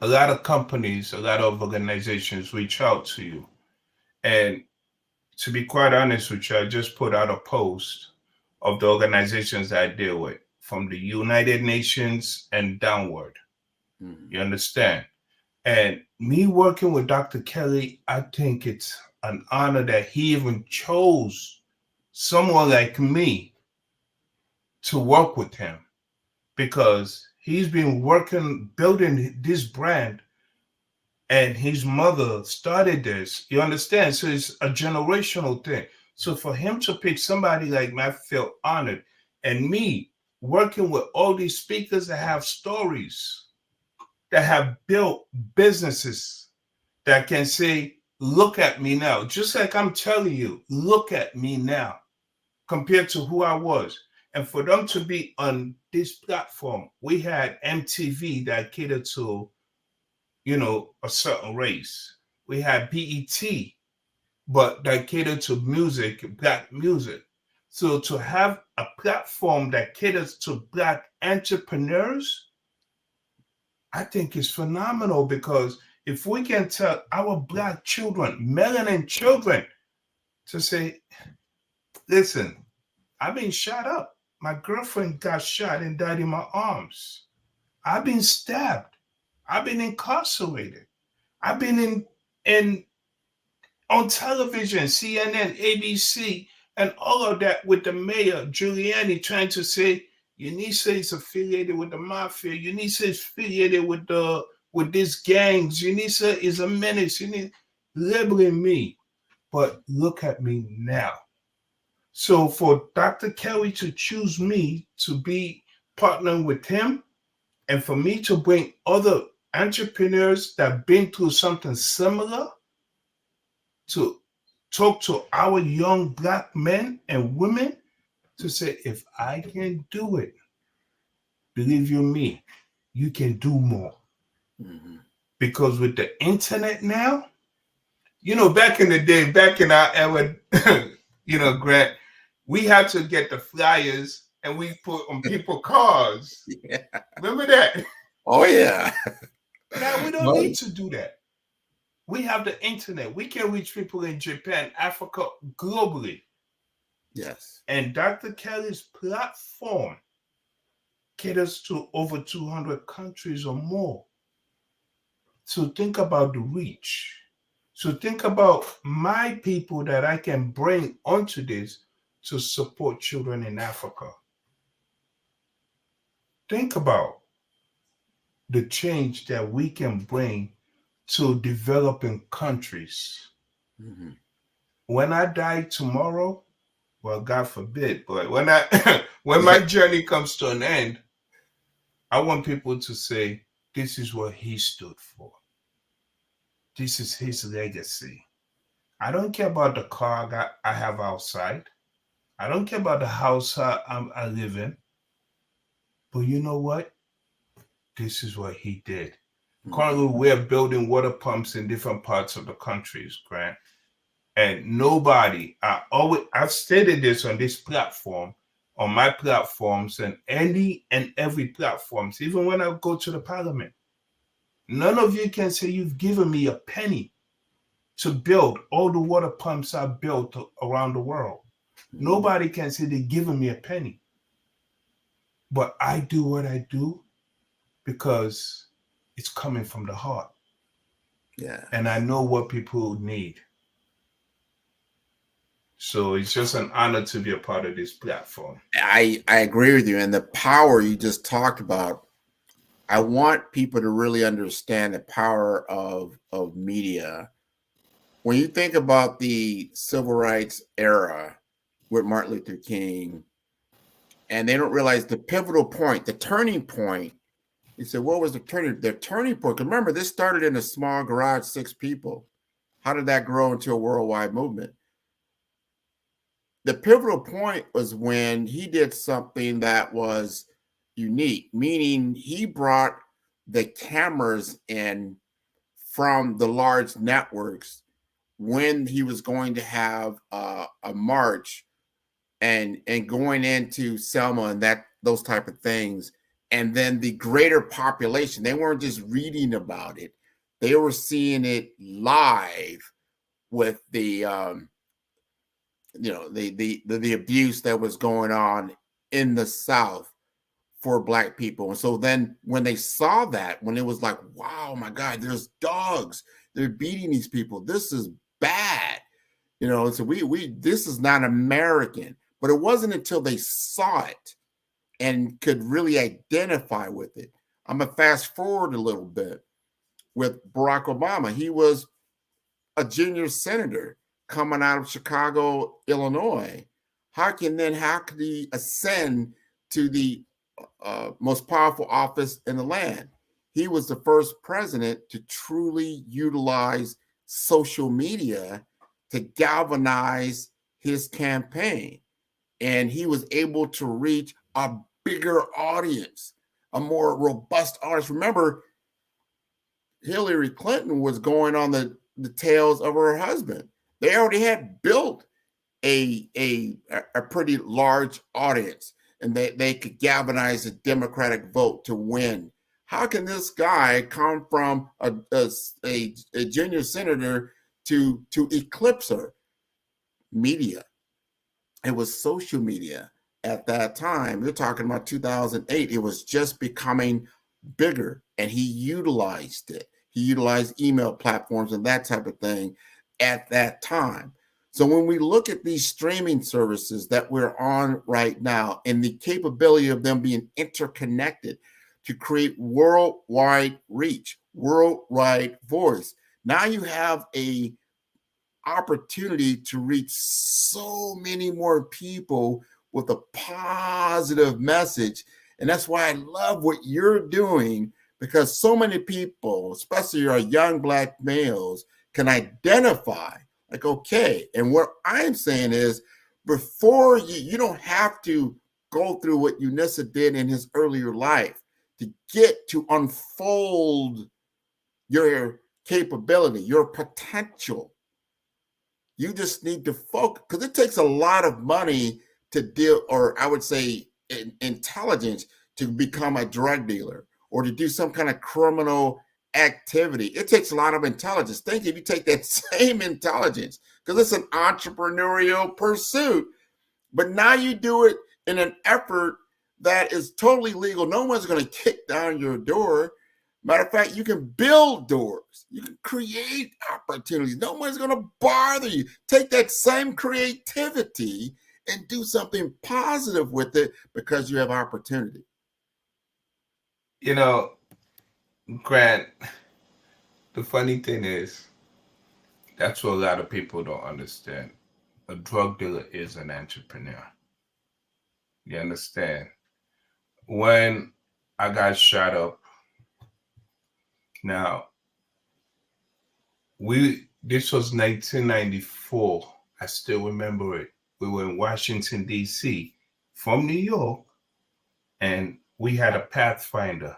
a lot of companies, a lot of organizations reach out to you. And to be quite honest with you, I just put out a post of the organizations I deal with, from the United Nations and downward. You understand? And me working with Dr. Kelly, I think it's an honor that he even chose someone like me to work with him, because he's been working, building this brand, and his mother started this. You understand? So it's a generational thing. So for him to pick somebody like me, I feel honored. And me working with all these speakers that have stories, that have built businesses, that can say, look at me now. Just like I'm telling you, look at me now, compared to who I was. And for them to be on this platform, we had MTV that catered to, you know, a certain race. We had BET, but that catered to music, Black music. So to have a platform that caters to Black entrepreneurs, I think is phenomenal, because if we can tell our Black children, melanin children, to say, listen, I've been shot up. My girlfriend got shot and died in my arms. I've been stabbed. I've been incarcerated. I've been on television, CNN, ABC, and all of that, with the mayor, Giuliani, trying to say, Unisa is affiliated with the mafia. Unisa is affiliated with these gangs. Unisa is a menace. You need labeling me. But look at me now. So for Dr. Kelly to choose me to be partnering with him, and for me to bring other entrepreneurs that have been through something similar to talk to our young Black men and women, to say, if I can do it, believe you me, you can do more. Mm-hmm. Because with the internet now, you know, back in the day, back in our era, you know, Grant, we had to get the flyers and we put on people's cars. Yeah. Remember that? Oh, yeah. Now we don't need to do that. We have the internet. We can reach people in Japan, Africa, globally. Yes. And Dr. Kelly's platform caters to over 200 countries or more. So think about the reach. So think about my people that I can bring onto this to support children in Africa. Think about the change that we can bring to developing countries. Mm-hmm. When I die tomorrow, well, God forbid, but when my journey comes to an end, I want people to say, this is what he stood for. This is his legacy. I don't care about the car I have outside. I don't care about the house I live in. But you know what? This is what he did. Mm-hmm. Currently, we're building water pumps in different parts of the countries, Grant. And nobody, I've stated this on this platform, on my platforms, and any and every platforms, even when I go to the parliament. None of you can say you've given me a penny to build all the water pumps I've built around the world. Mm-hmm. Nobody can say they've given me a penny. But I do what I do because it's coming from the heart. Yeah. And I know what people need. So it's just an honor to be a part of this platform. I agree with you. And the power you just talked about, I want people to really understand the power of media. When you think about the civil rights era with Martin Luther King, and they don't realize the pivotal point, the turning point. You said, what was the turning point? Remember, this started in a small garage, 6 people. How did that grow into a worldwide movement? The pivotal point was when he did something that was unique, meaning he brought the cameras in from the large networks when he was going to have a march and going into Selma and those type of things. And then the greater population, they weren't just reading about it. They were seeing it live with the the abuse that was going on in the South for Black people. And so then when they saw that, when it was like, wow, my God, there's dogs, they're beating these people. This is bad. So this is not American. But it wasn't until they saw it and could really identify with it. I'm going to fast forward a little bit with Barack Obama. He was a junior senator coming out of Chicago, Illinois. How could he ascend to the most powerful office in the land? He was the first president to truly utilize social media to galvanize his campaign. And he was able to reach a bigger audience, a more robust audience. Remember, Hillary Clinton was going on the tails of her husband. They already had built a pretty large audience, and they could galvanize the Democratic vote to win. How can this guy come from a junior senator to eclipse her? Media. It was social media at that time. You're talking about 2008. It was just becoming bigger, and he utilized it. He utilized email platforms and that type of thing at that time. So when we look at these streaming services that we're on right now and the capability of them being interconnected to create worldwide reach, worldwide voice, now you have a opportunity to reach so many more people with a positive message. And that's why I love what you're doing, because so many people, especially our young Black males, can identify like, okay. And what I'm saying is, before you don't have to go through what Unissa did in his earlier life to get to unfold your capability, your potential. You just need to focus, because it takes a lot of money to deal, or I would say intelligence, to become a drug dealer or to do some kind of criminal activity. It takes a lot of intelligence. Think if you take that same intelligence, because it's an entrepreneurial pursuit, but now you do it in an effort that is totally legal. No one's going to kick down your door. Matter of fact, you can build doors. You can create opportunities. No one's going to bother you. Take that same creativity and do something positive with it because you have opportunity. Grant, the funny thing is, that's what a lot of people don't understand. A drug dealer is an entrepreneur. You understand? When I got shot up, now, this was 1994. I still remember it. We were in Washington, D.C. from New York, and we had a Pathfinder.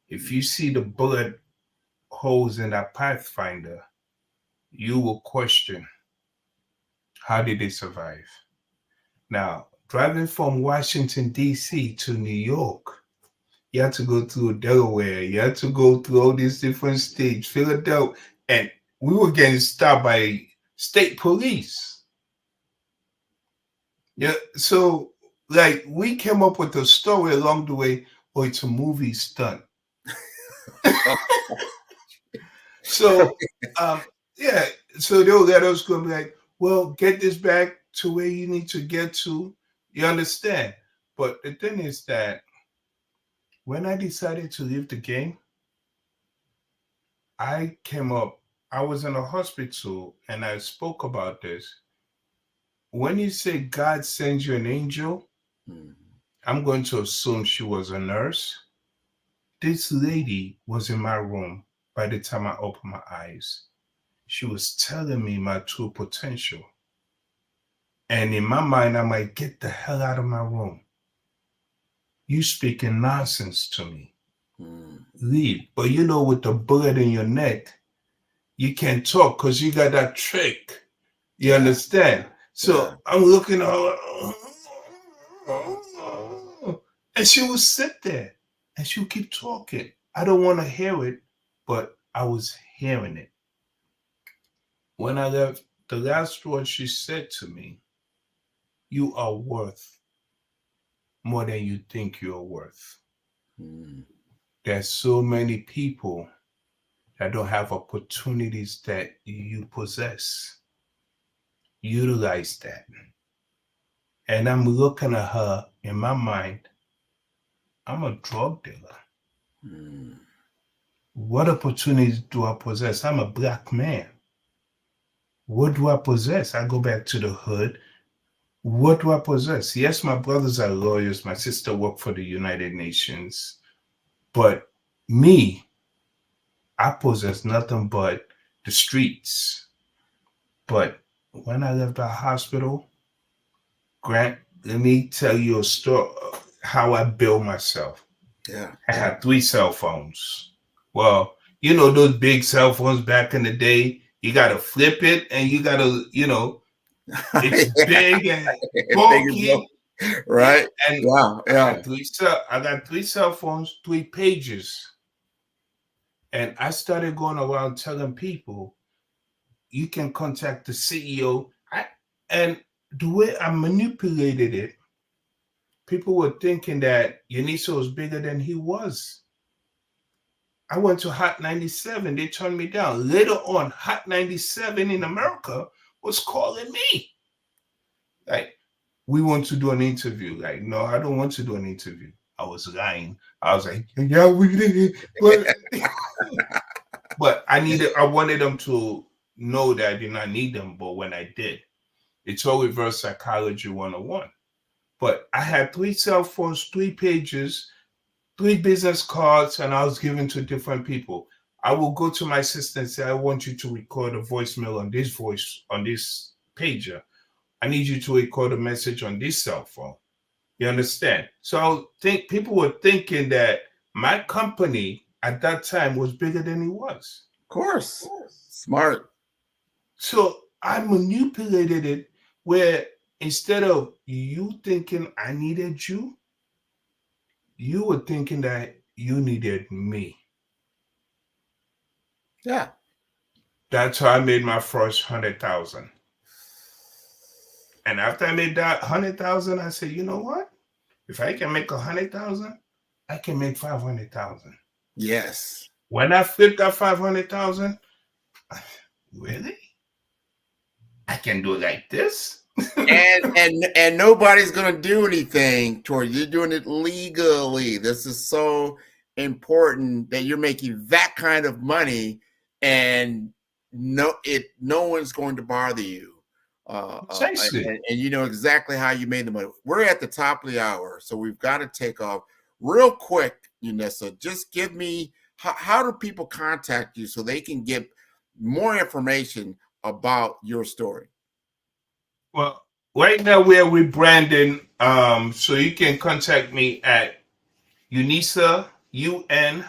If you see the bullet holes in that Pathfinder, you will question, how did they survive? Now, driving from Washington, D.C. to New York, you had to go through Delaware. You had to go through all these different states, Philadelphia, and we were getting stopped by state police. Yeah, so like we came up with a story along the way, or it's a movie stunt. So, so they'll let us go and be like, well, get this back to where you need to get to. You understand? But the thing is that when I decided to leave the game, I came up, I was in a hospital and I spoke about this. When you say God sends you an angel, I'm going to assume she was a nurse. This lady was in my room by the time I opened my eyes. She was telling me my true potential. And in my mind, I'm like, get the hell out of my room. You speaking nonsense to me. Leave. But you know, with the bullet in your neck, you can't talk because you got that trick. You understand? So I'm looking at her, and she would sit there and she would keep talking. I don't want to hear it, but I was hearing it. When I left, the last word she said to me, you are worth more than you think you are worth. There's so many people that don't have opportunities that you possess. Utilize that. And I'm looking at her in my mind, I'm a drug dealer. What opportunities do I possess? I'm a Black man. What do I possess? I go back to the hood. What do I possess? Yes, my brothers are lawyers. My sister worked for the United Nations. But me, I possess nothing but the streets. But when I left the hospital, Grant, let me tell you a story how I built myself. Yeah. I had 3 cell phones. Well, you know, those big cell phones back in the day, you got to flip it and you got to, you know, it's big and bulky. Right. And yeah. I got 3 cell phones, 3 pages. And I started going around telling people, you can contact the CEO. And the way I manipulated it, people were thinking that Yanisa was bigger than he was. I went to Hot 97. They turned me down. Later on, Hot 97 in America was calling me. Like, we want to do an interview. Like, no, I don't want to do an interview. I was lying. I was like, yeah, we did. But I wanted them to know that I did not need them. But when I did, it's all reverse psychology 101. But I had 3 cell phones, 3 pages, 3 business cards, and I was giving to different people. I will go to my sister and say, I want you to record a voicemail on this pager. I need you to record a message on this cell phone. You understand? So I think people were thinking that my company at that time was bigger than it was. Of course. Smart. So I manipulated it where instead of you thinking I needed you, you were thinking that you needed me. Yeah. That's how I made my first 100,000. And after I made that 100,000, I said, you know what? If I can make 100,000, I can make 500,000. Yes. When I flipped that 500,000, really? I can do it like this? and nobody's gonna do anything toward you. You're doing it legally. This is so important that you're making that kind of money, and no one's going to bother you. And you know exactly how you made the money. We're at the top of the hour, so we've got to take off real quick. Yanisa, just give me how do people contact you so they can get more information about your story? Well, right now we're rebranding, so you can contact me at Unisa, UNISA,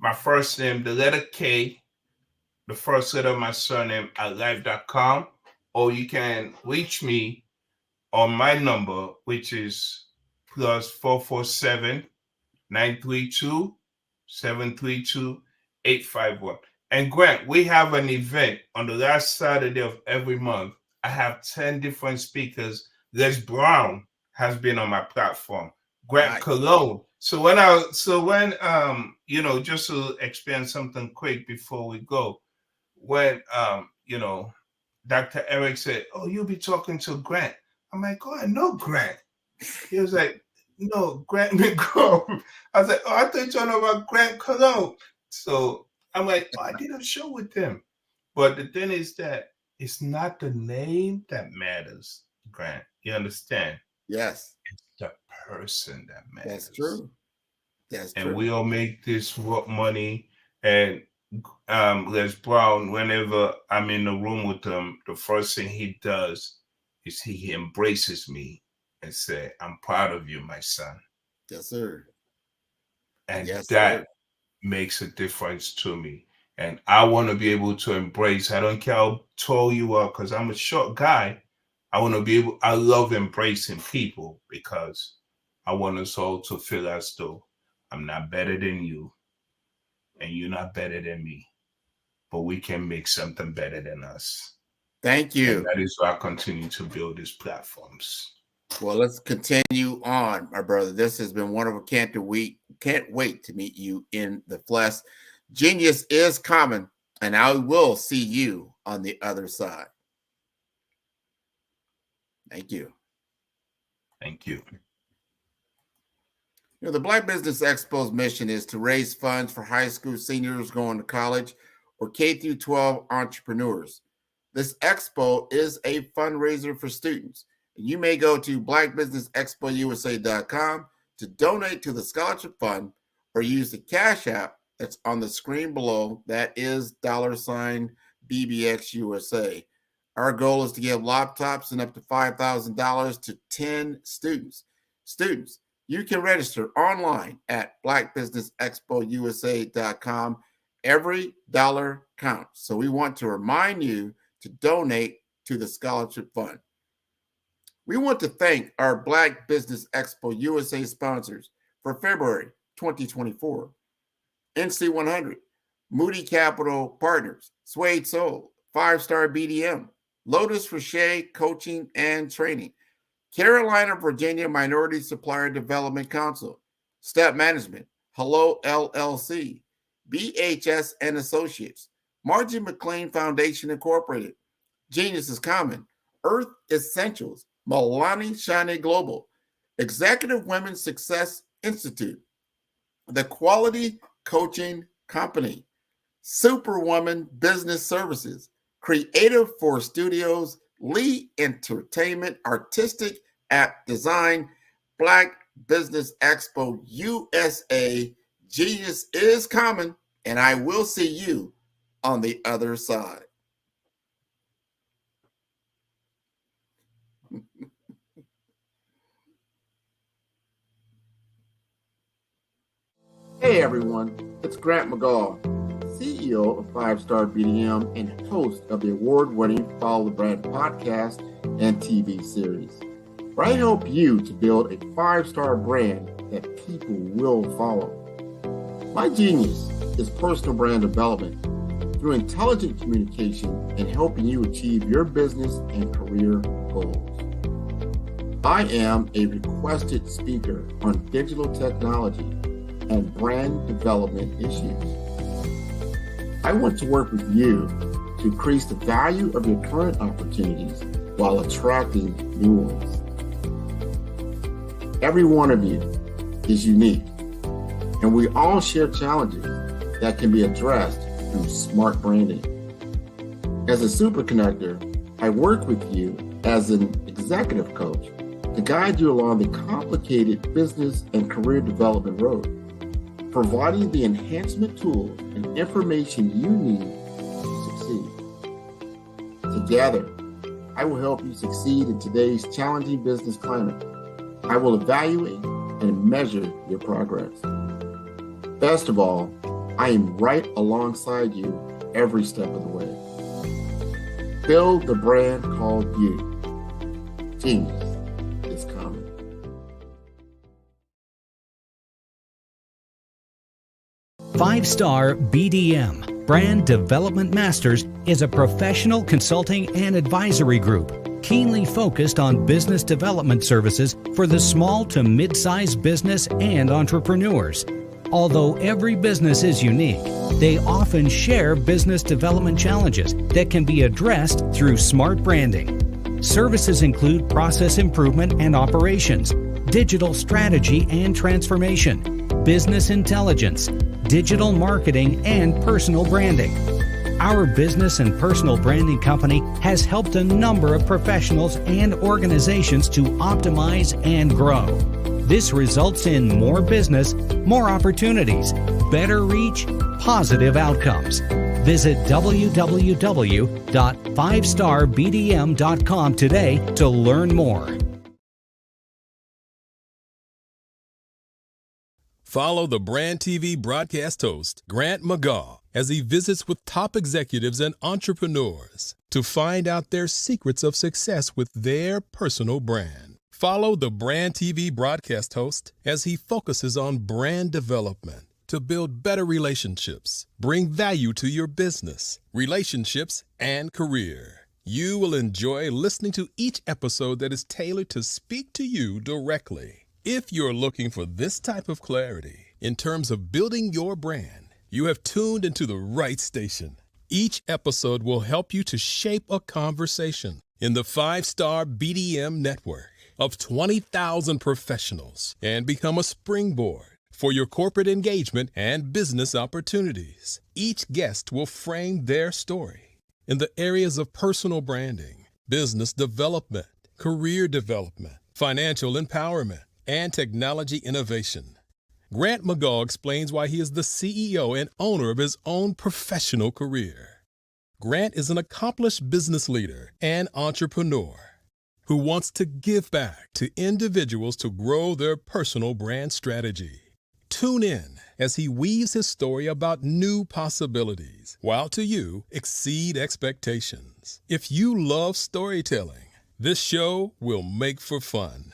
my first name, the letter K, the first letter of my surname at live.com, or you can reach me on my number, which is +447 932 732 851. And Grant, we have an event on the last Saturday of every month. I have 10 different speakers. Les Brown has been on my platform. Grant Cologne. So when you know, just to expand something quick before we go, when Dr. Eric said, "Oh, you'll be talking to Grant." I'm like, "Oh, I know Grant." He was like, "No, Grant McGraw." I was like, "Oh, I thought you know about Grant Cologne." So I'm like, "Oh, I did a show with him." But the thing is that it's not the name that matters, Grant. You understand? Yes. It's the person that matters. That's true. That's and true. we all make this money. And Les Brown, whenever I'm in the room with him, the first thing he does is he embraces me and say, "I'm proud of you, my son." Yes, sir. And Yes, that sir. makes a difference to me. And I want to be able to embrace. I don't care how tall you are, because I'm a short guy. I want to be able, I love embracing people, because I want us all to feel as though I'm not better than you and you're not better than me, but we can make something better than us. Thank you. And that is why I continue to build these platforms. Well, let's continue on, my brother. This has been wonderful. Can't wait to meet you in the flesh. Genius is coming, and I will see you on the other side. Thank you. Thank you. You know, the Black Business Expo's mission is to raise funds for high school seniors going to college or K-12 entrepreneurs. This expo is a fundraiser for students. You may go to blackbusinessexpousa.com to donate to the scholarship fund, or use the Cash App that's on the screen below. That is $BBXUSA. Our goal is to give laptops and up to $5,000 to 10 students. Students, you can register online at blackbusinessexpousa.com. Every dollar counts. So we want to remind you to donate to the scholarship fund. We want to thank our Black Business Expo USA sponsors for February 2024. NC100, Moody Capital Partners, Suede Soul, 5-Star BDM, Lotus Rocher Coaching and Training, Carolina, Virginia Minority Supplier Development Council, Step Management, Hello LLC, BHS and Associates, Margie McLean Foundation Incorporated, Genius is Common, Earth Essentials, Milani Shani Global, Executive Women's Success Institute, The Quality Coaching Company, Superwoman Business Services, Creative for Studios, Lee Entertainment, Artistic App Design, Black Business Expo USA. Genius is coming, and I will see you on the other side. Hey everyone, it's Grant McGaw, CEO of 5-Star BDM and host of the award-winning Follow the Brand podcast and TV series, where I help you to build a 5-star brand that people will follow. My genius is personal brand development through intelligent communication and helping you achieve your business and career goals. I am a requested speaker on digital technology and brand development issues. I want to work with you to increase the value of your current opportunities while attracting new ones. Every one of you is unique, and we all share challenges that can be addressed through smart branding. As a super connector, I work with you as an executive coach to guide you along the complicated business and career development road, providing the enhancement tools and information you need to succeed. Together, I will help you succeed in today's challenging business climate. I will evaluate and measure your progress. Best of all, I am right alongside you every step of the way. Build the brand called you. Genius is coming. Five-Star BDM, Brand Development Masters, is a professional consulting and advisory group keenly focused on business development services for the small to mid-sized business and entrepreneurs. Although every business is unique, they often share business development challenges that can be addressed through smart branding. Services include process improvement and operations, digital strategy and transformation, business intelligence, digital marketing, and personal branding. Our business and personal branding company has helped a number of professionals and organizations to optimize and grow. This results in more business, more opportunities, better reach, positive outcomes. Visit www.5starbdm.com today to learn more. Follow the Brand TV broadcast host, Grant McGaw, as he visits with top executives and entrepreneurs to find out their secrets of success with their personal brand. Follow the Brand TV broadcast host as he focuses on brand development to build better relationships, bring value to your business, relationships, and career. You will enjoy listening to each episode that is tailored to speak to you directly. If you're looking for this type of clarity in terms of building your brand, you have tuned into the right station. Each episode will help you to shape a conversation in the 5-Star BDM network of 20,000 professionals and become a springboard for your corporate engagement and business opportunities. Each guest will frame their story in the areas of personal branding, business development, career development, financial empowerment, and technology innovation. Grant McGaw explains why he is the CEO and owner of his own professional career. Grant is an accomplished business leader and entrepreneur who wants to give back to individuals to grow their personal brand strategy. Tune in as he weaves his story about new possibilities, while to you exceed expectations. If you love storytelling, this show will make for fun.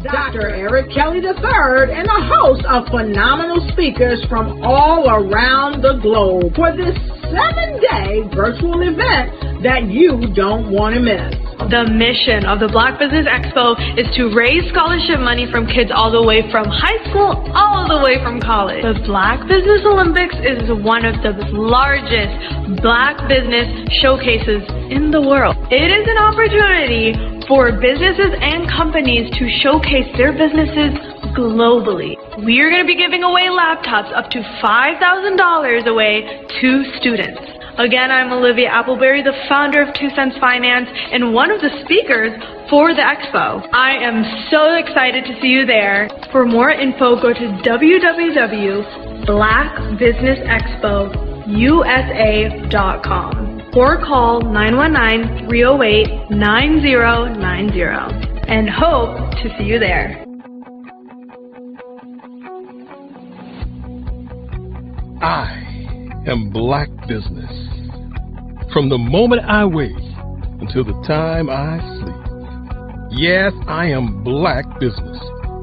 Dr. Eric Kelly III and a host of phenomenal speakers from all around the globe for this 7-day virtual event that you don't want to miss. The mission of the Black Business Expo is to raise scholarship money from kids all the way from high school all the way from college. The Black Business Olympics is one of the largest Black business showcases in the world. It is an opportunity for businesses and companies to showcase their businesses globally. We are going to be giving away laptops up to $5,000 away to students. Again, I'm Olivia Appleberry, the founder of 2 Cents Finance and one of the speakers for the expo. I am so excited to see you there. For more info, go to www.blackbusinessexpousa.com or call 919-308-9090 and hope to see you there. I am Black Business. From the moment I wake until the time I sleep. Yes, I am Black Business.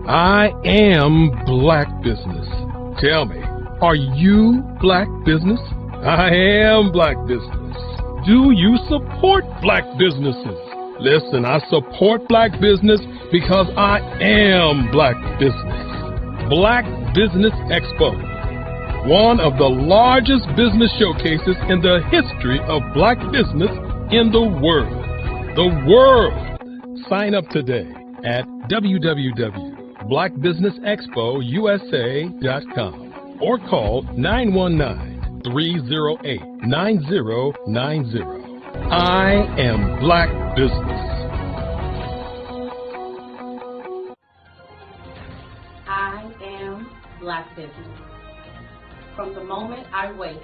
I am Black Business. Tell me, are you Black Business? I am Black Business. Do you support Black businesses? Listen, I support Black business because I am Black Business. Black Business Expo, one of the largest business showcases in the history of Black business in the world. The world! Sign up today at www.blackbusinessexpousa.com or call 919-308-9090. I am Black Business. I am Black Business. From the moment I wake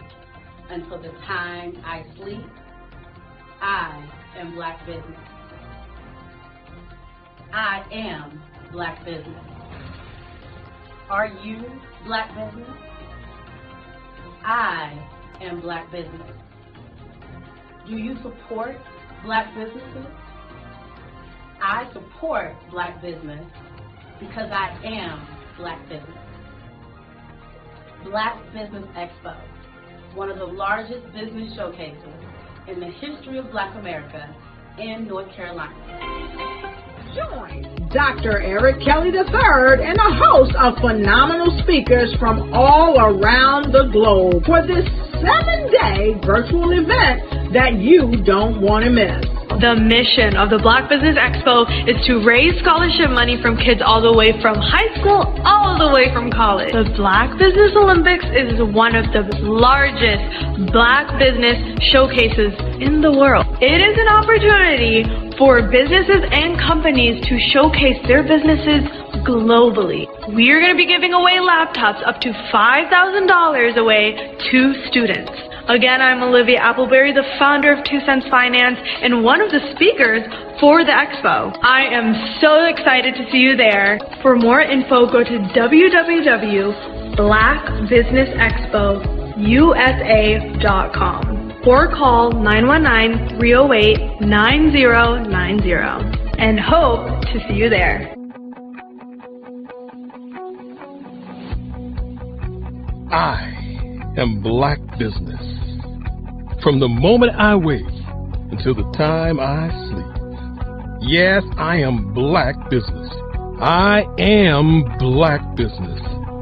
until the time I sleep, I am Black Business. I am Black Business. Are you Black Business? I am Black Business. Do you support Black businesses? I support Black business because I am Black business. Black Business Expo, one of the largest business showcases in the history of Black America in North Carolina. Join Dr. Eric Kelly III and a host of phenomenal speakers from all around the globe for this 7-day virtual event that you don't want to miss. The mission of the Black Business Expo is to raise scholarship money from kids all the way from high school, all the way from college. The Black Business Olympics is one of the largest Black business showcases in the world. It is an opportunity for businesses and companies to showcase their businesses globally. We are going to be giving away laptops up to $5,000 away to students. Again, I'm Olivia Appleberry, the founder of 2 Cents Finance and one of the speakers for the expo. I am so excited to see you there. For more info, go to www.blackbusinessexpousa.com or call 919-308-9090 and hope to see you there. I am Black Business. From the moment I wake until the time I sleep. Yes, I am Black Business. I am Black Business.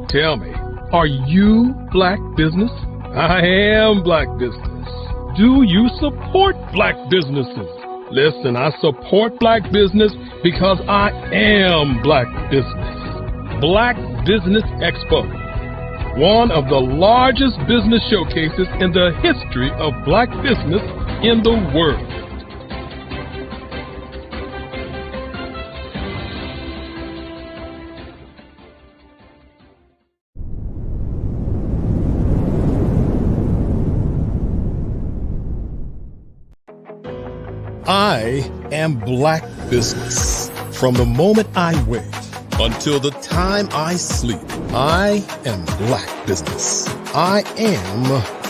Tell me, are you Black Business? I am Black Business. Do you support Black businesses? Listen, I support Black business because I am Black Business. Black Business Expo, one of the largest business showcases in the history of Black business in the world. I am Black Business. From the moment I wake until the time I sleep, I am Black Business. I am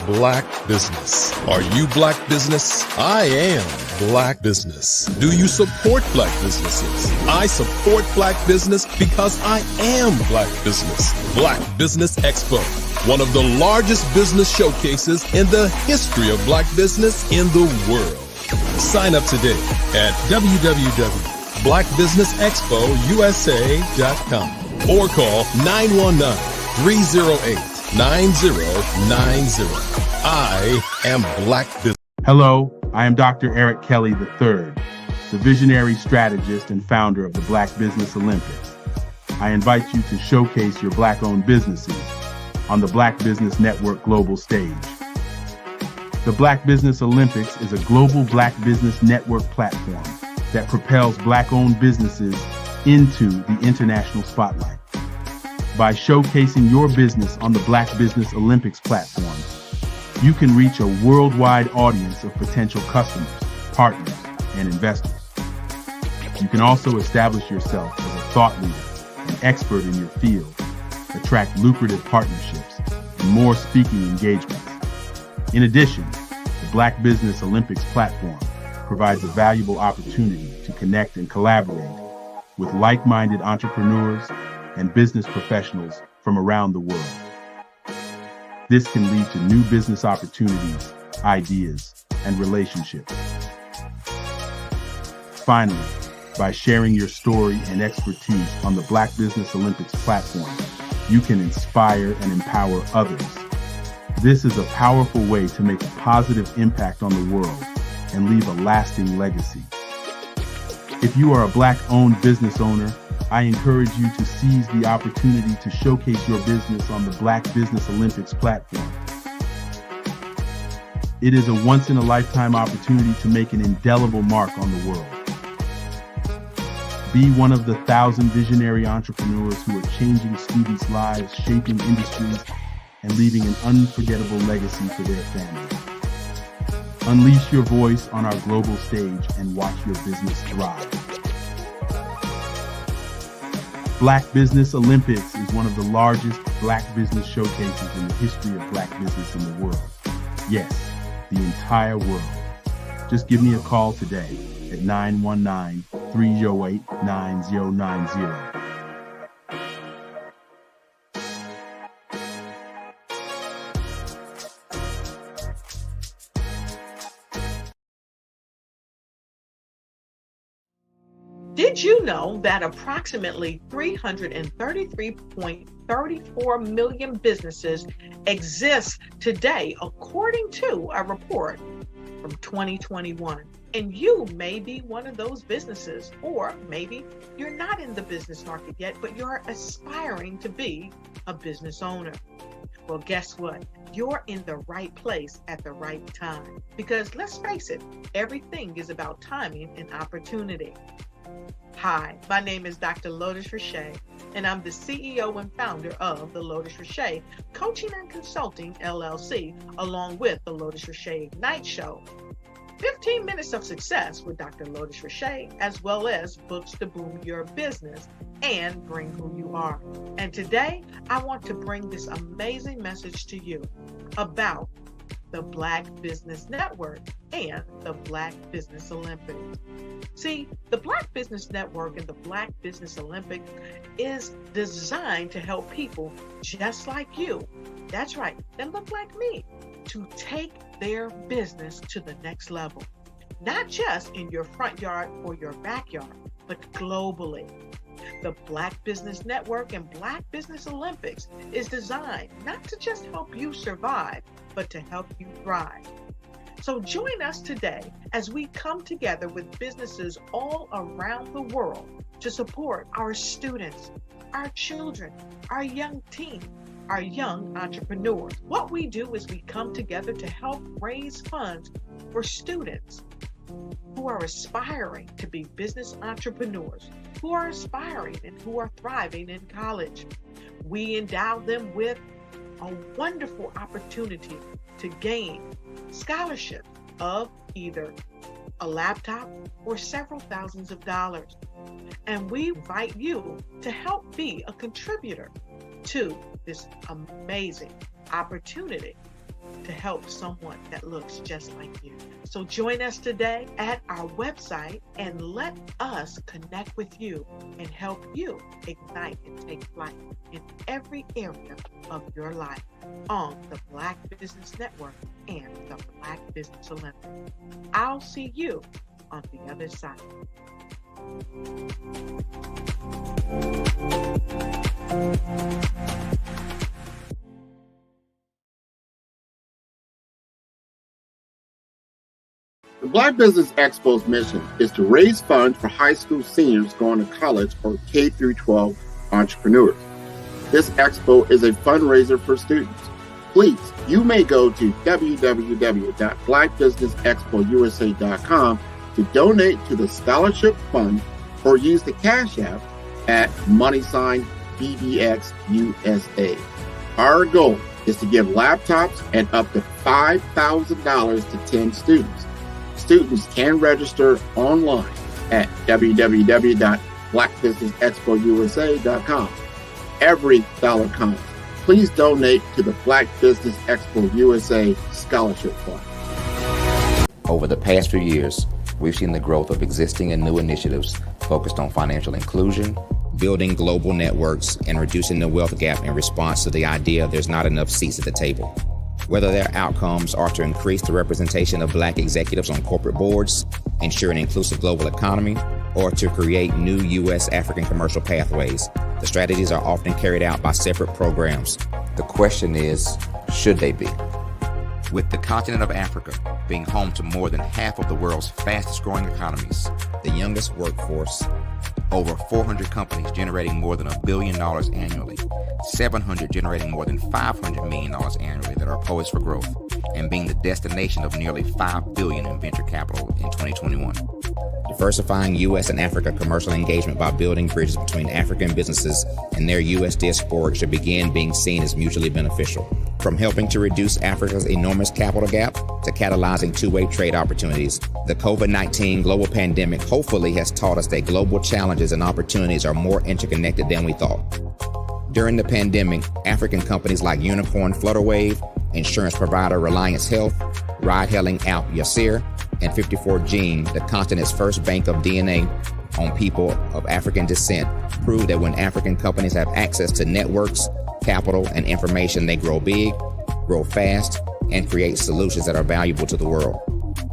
Black Business. Are you Black Business? I am Black Business. Do you support Black businesses? I support Black business because I am Black Business. Black Business Expo, one of the largest business showcases in the history of Black business in the world. Sign up today at www.blackbusinessexpousa.com or call 919-308-9090. I am Black Business. Hello, I am Dr. Eric Kelly III, the visionary strategist and founder of the Black Business Olympics. I invite you to showcase your Black-owned businesses on the Black Business Network global stage. The Black Business Olympics is a global Black Business Network platform that propels Black-owned businesses into the international spotlight. By showcasing your business on the Black Business Olympics platform, you can reach a worldwide audience of potential customers, partners, and investors. You can also establish yourself as a thought leader, an expert in your field, attract lucrative partnerships, and more speaking engagements. In addition, the Black Business Olympics platform provides a valuable opportunity to connect and collaborate with like-minded entrepreneurs and business professionals from around the world. This can lead to new business opportunities, ideas, and relationships. Finally, by sharing your story and expertise on the Black Business Olympics platform, you can inspire and empower others. This is a powerful way to make a positive impact on the world and leave a lasting legacy. If you are a Black-owned business owner, I encourage you to seize the opportunity to showcase your business on the Black Business Olympics platform. It is a once-in-a-lifetime opportunity to make an indelible mark on the world. Be one of the 1,000 visionary entrepreneurs who are changing students' lives, shaping industries, and leaving an unforgettable legacy for their families. Unleash your voice on our global stage and watch your business thrive. Black Business Olympics is one of the largest Black business showcases in the history of Black business in the world. Yes, the entire world. Just give me a call today at 919-308-9090. Did you know that approximately 333.34 million businesses exist today, according to a report from 2021? And you may be one of those businesses, or maybe you're not in the business market yet, but you're aspiring to be a business owner. Well, guess what? You're in the right place at the right time. Because let's face it, everything is about timing and opportunity. Hi, my name is Dr. Lotus Richey, and I'm the CEO and founder of the Lotus Richey Coaching and Consulting LLC, along with the Lotus Richey Ignite Show. 15 minutes of success with Dr. Lotus Richey, as well as books to boom your business and bring who you are. And today, I want to bring this amazing message to you about the Black Business Network and the Black Business Olympics. See, the Black Business Network and the Black Business Olympics is designed to help people just like you, that's right, that look like me, to take their business to the next level. Not just in your front yard or your backyard, but globally. The Black Business Network and Black Business Olympics is designed not to just help you survive, but to help you thrive. So join us today as we come together with businesses all around the world to support our students, our children, our young teens, our young entrepreneurs. What we do is we come together to help raise funds for students who are aspiring to be business entrepreneurs, who are aspiring and who are thriving in college. We endow them with a wonderful opportunity to gain scholarship of either a laptop or several thousands of dollars. And we invite you to help be a contributor to this amazing opportunity to help someone that looks just like you. So join us today at our website and let us connect with you and help you ignite and take flight in every area of your life on the Black Business Network and the Black Business Olympics. I'll see you on the other side. The Black Business Expo's mission is to raise funds for high school seniors going to college or K-12 entrepreneurs. This expo is a fundraiser for students. Please, you may go to www.blackbusinessexpousa.com to donate to the scholarship fund or use the Cash App at $BBXUSA. Our goal is to give laptops and up to $5,000 to 10 students. Students can register online at www.blackbusinessexpousa.com. Every dollar counts. Please donate to the Black Business Expo USA Scholarship Fund. Over the past few years, we've seen the growth of existing and new initiatives focused on financial inclusion, building global networks, and reducing the wealth gap in response to the idea there's not enough seats at the table. Whether their outcomes are to increase the representation of Black executives on corporate boards, ensure an inclusive global economy, or to create new U.S. African commercial pathways, the strategies are often carried out by separate programs. The question is, should they be? With the continent of Africa being home to more than half of the world's fastest growing economies, the youngest workforce, over 400 companies generating more than $1 billion annually, 700 generating more than $500 million annually that are poised for growth, and being the destination of nearly $5 billion in venture capital in 2021. Diversifying U.S. and Africa commercial engagement by building bridges between African businesses and their U.S. diaspora should begin being seen as mutually beneficial. From helping to reduce Africa's enormous capital gap to catalyzing two-way trade opportunities, the COVID-19 global pandemic hopefully has taught us that global challenges and opportunities are more interconnected than we thought. During the pandemic, African companies like Unicorn Flutterwave, insurance provider Reliance Health, ride-hailing app Yasir, and 54Gene, the continent's first bank of DNA on people of African descent, prove that when African companies have access to networks, capital, and information, they grow big, grow fast, and create solutions that are valuable to the world.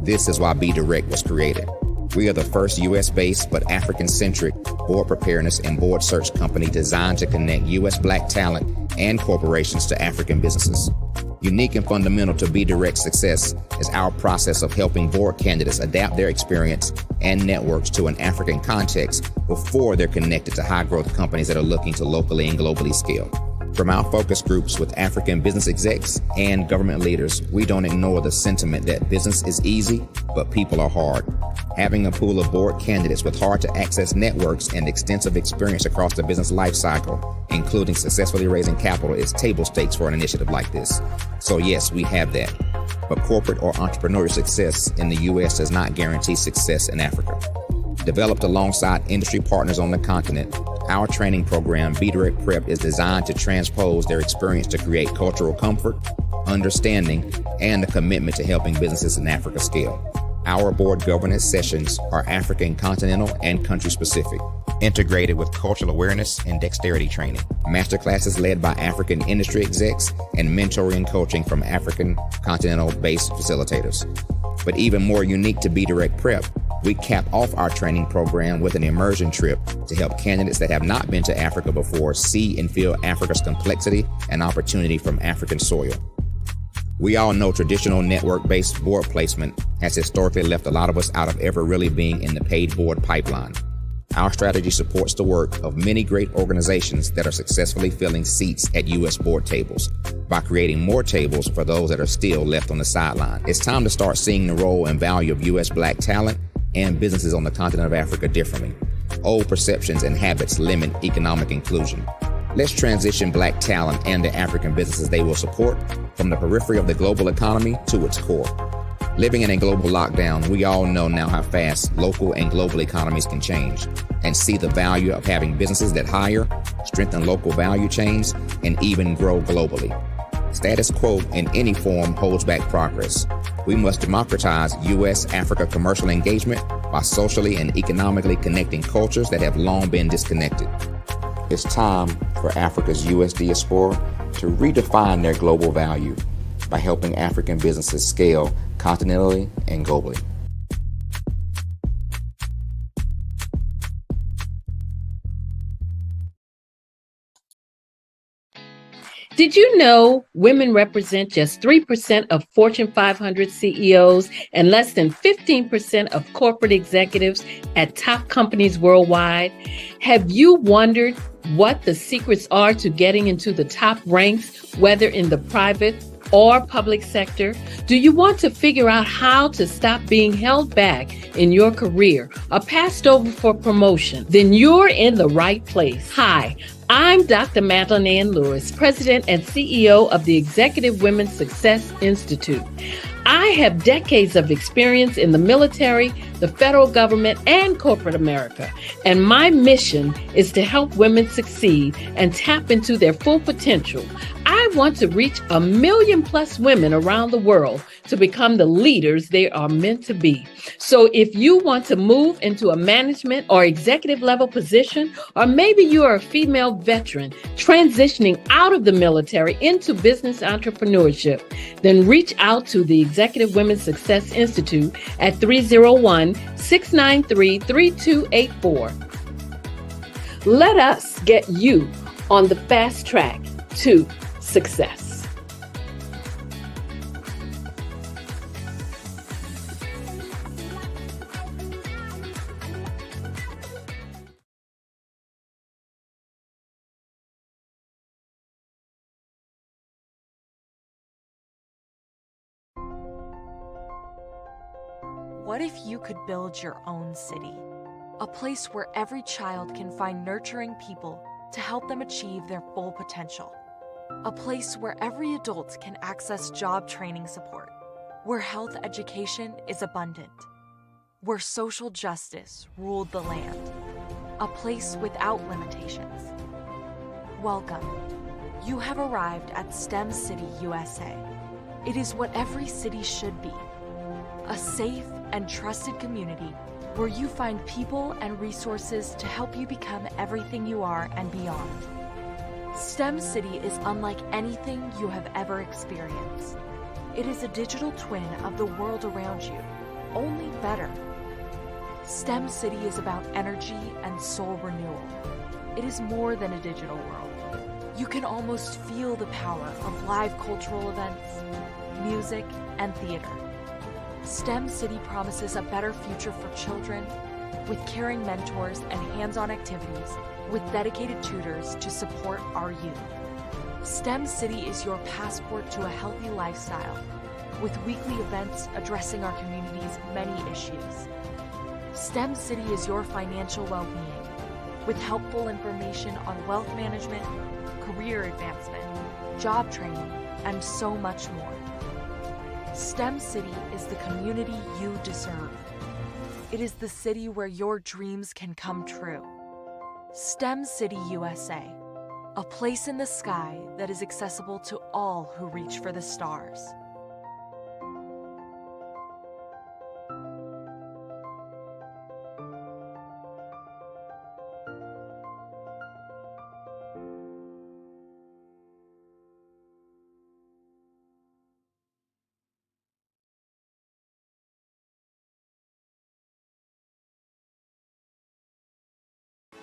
This is why Be Direct was created. We are the first U.S.-based but African-centric board preparedness and board search company designed to connect U.S. Black talent and corporations to African businesses. Unique and fundamental to Be Direct's success is our process of helping board candidates adapt their experience and networks to an African context before they're connected to high-growth companies that are looking to locally and globally scale. From our focus groups with African business execs and government leaders, we don't ignore the sentiment that business is easy, but people are hard. Having a pool of board candidates with hard-to-access networks and extensive experience across the business lifecycle, including successfully raising capital, is table stakes for an initiative like this. So yes, we have that. But corporate or entrepreneurial success in the U.S. does not guarantee success in Africa. Developed alongside industry partners on the continent, our training program, Be Direct Prep, is designed to transpose their experience to create cultural comfort, understanding, and a commitment to helping businesses in Africa scale. Our board governance sessions are African, continental, and country-specific, integrated with cultural awareness and dexterity training, masterclasses led by African industry execs, and mentoring and coaching from African continental-based facilitators. But even more unique to Be Direct Prep, we cap off our training program with an immersion trip to help candidates that have not been to Africa before see and feel Africa's complexity and opportunity from African soil. We all know traditional network-based board placement has historically left a lot of us out of ever really being in the paid board pipeline. Our strategy supports the work of many great organizations that are successfully filling seats at U.S. board tables by creating more tables for those that are still left on the sideline. It's time to start seeing the role and value of U.S. Black talent and businesses on the continent of Africa differently. Old perceptions and habits limit economic inclusion. Let's transition Black talent and the African businesses they will support from the periphery of the global economy to its core. Living in a global lockdown, we all know now how fast local and global economies can change, and see the value of having businesses that hire, strengthen local value chains, and even grow globally. Status quo in any form holds back progress. We must democratize U.S.-Africa commercial engagement by socially and economically connecting cultures that have long been disconnected. It's time for Africa's U.S. diaspora to redefine their global value by helping African businesses scale continentally and globally. Did you know women represent just 3% of Fortune 500 CEOs and less than 15% of corporate executives at top companies worldwide? Have you wondered what the secrets are to getting into the top ranks, whether in the private or public sector? Do you want to figure out how to stop being held back in your career or passed over for promotion? Then you're in the right place. Hi, I'm Dr. Madeline Ann Lewis, President and CEO of the Executive Women's Success Institute. I have decades of experience in the military, the federal government, and corporate America, and my mission is to help women succeed and tap into their full potential. I want to reach 1 million plus women around the world to become the leaders they are meant to be. So if you want to move into a management or executive level position, or maybe you are a female veteran transitioning out of the military into business entrepreneurship, then reach out to the Executive Women's Success Institute at 301-693-3284. Let us get you on the fast track to success. What if you could build your own city? A place where every child can find nurturing people to help them achieve their full potential. A place where every adult can access job training support, where health education is abundant, where social justice ruled the land. A place without limitations. Welcome. You have arrived at STEM City USA. It is what every city should be. A safe and trusted community where you find people and resources to help you become everything you are and beyond. STEM City is unlike anything you have ever experienced. It is a digital twin of the world around you, only better. STEM City is about energy and soul renewal. It is more than a digital world. You can almost feel the power of live cultural events, music, and theater. STEM City promises a better future for children with caring mentors and hands-on activities with dedicated tutors to support our youth. STEM City is your passport to a healthy lifestyle with weekly events addressing our community's many issues. STEM City is your financial well-being with helpful information on wealth management, career advancement, job training, and so much more. STEM City is the community you deserve. It is the city where your dreams can come true. STEM City USA, a place in the sky that is accessible to all who reach for the stars.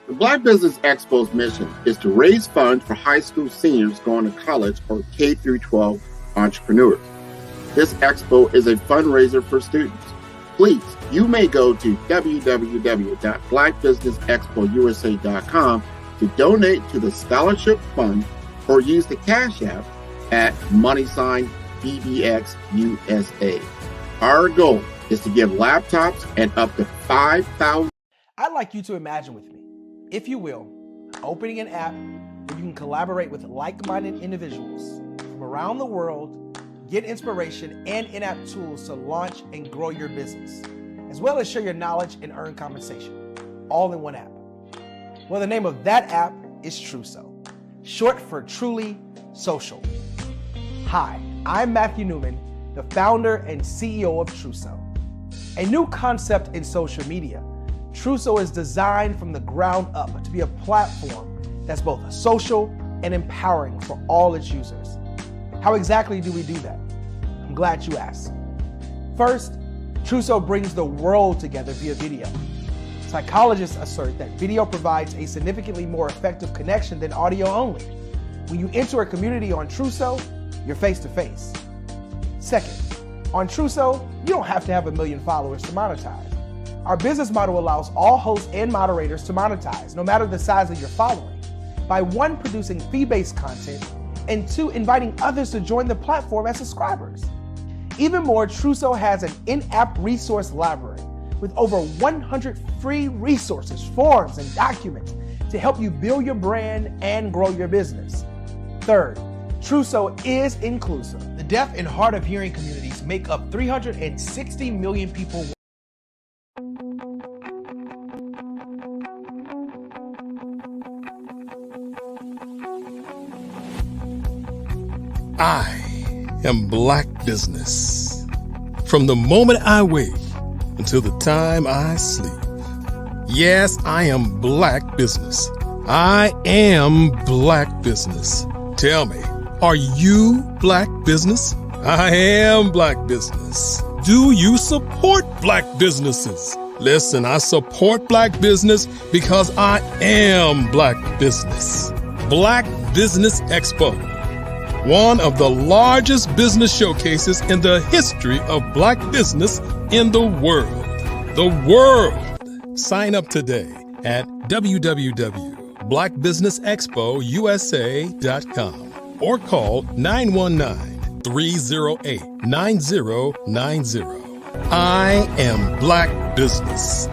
The Black Business Expo's mission is to raise funds for high school seniors going to college or K-12 entrepreneurs. This expo is a fundraiser for students. Please, you may go to www.blackbusinessexpousa.com to donate to the scholarship fund or use the Cash App at $BBXUSA. Our goal is to give laptops and up to 5,000. I'd like you to imagine with me, if you will, opening an app where you can collaborate with like-minded individuals from around the world, get inspiration and in-app tools to launch and grow your business, as well as share your knowledge and earn compensation, all in one app. Well, the name of that app is Truso, short for Truly Social. Hi, I'm Matthew Newman, the founder and CEO of Truso, a new concept in social media. Truso is designed from the ground up to be a platform that's both social and empowering for all its users. How exactly do we do that? I'm glad you asked. First, Truso brings the world together via video. Psychologists assert that video provides a significantly more effective connection than audio only. When you enter a community on Truso, you're face-to-face. Second, on Truso, you don't have to have 1 million followers to monetize. Our business model allows all hosts and moderators to monetize, no matter the size of your following, by 1, producing fee-based content, and 2, inviting others to join the platform as subscribers. Even more, Truso has an in-app resource library with over 100 free resources, forms, and documents to help you build your brand and grow your business. Third, Truso is inclusive. The deaf and hard of hearing communities make up 360 million people. I am Black Business. From the moment I wake until the time I sleep. Yes, I am Black Business. I am Black Business. Tell me, are you Black Business? I am Black Business. Do you support Black businesses? Listen, I support Black business because I am Black Business. Black Business Expo, one of the largest business showcases in the history of Black business in the world. The world! Sign up today at www.blackbusinessexpousa.com or call 919-308-9090. I am Black Business.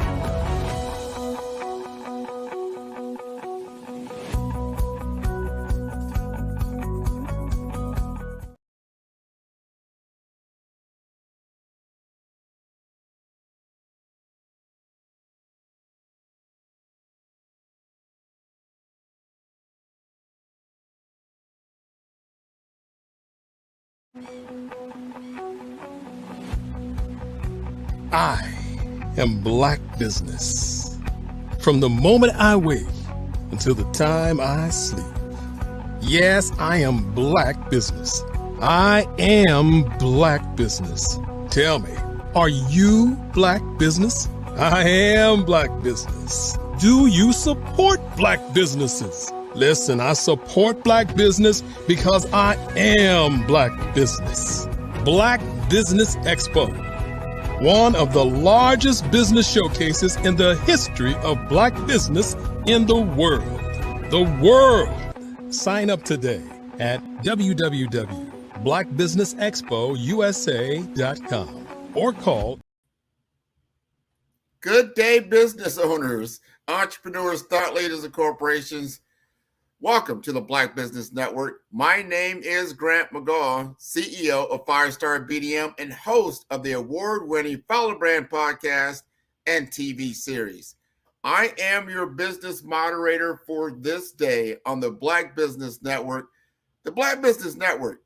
I am Black Business. From the moment I wake until the time I sleep. Yes, I am Black Business. I am Black Business. Tell me, are you Black Business? I am Black Business. Do you support Black businesses? Listen, I support Black business because I am Black Business. Black Business Expo, one of the largest business showcases in the history of Black business in the world. The world. Sign up today at www.blackbusinessexpousa.com or call. Good day, business owners, entrepreneurs, thought leaders, and corporations. Welcome to the Black Business Network. My name is Grant McGaw, CEO of Firestar BDM and host of the award-winning Follow Brand podcast and TV series. I am your business moderator for this day on the Black Business Network. The Black Business Network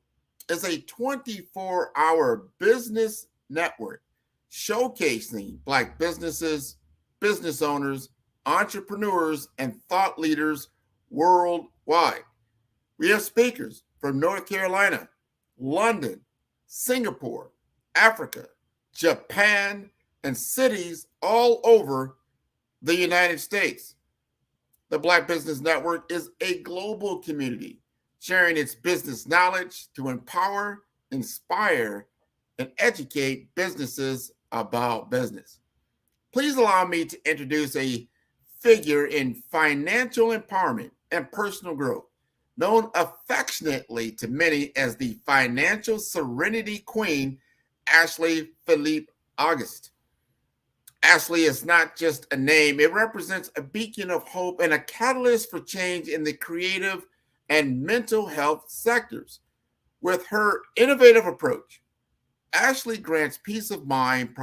is a 24-hour business network showcasing Black businesses, business owners, entrepreneurs, and thought leaders worldwide. We have speakers from North Carolina, London, Singapore, Africa, Japan, and cities all over the United States. The Black Business Network is a global community sharing its business knowledge to empower, inspire, and educate businesses about business. Please allow me to introduce a figure in financial empowerment and personal growth, known affectionately to many as the Financial Serenity Queen, Ashley Philippe August. Ashley is not just a name, it represents a beacon of hope and a catalyst for change in the creative and mental health sectors. With her innovative approach, Ashley grants peace of mind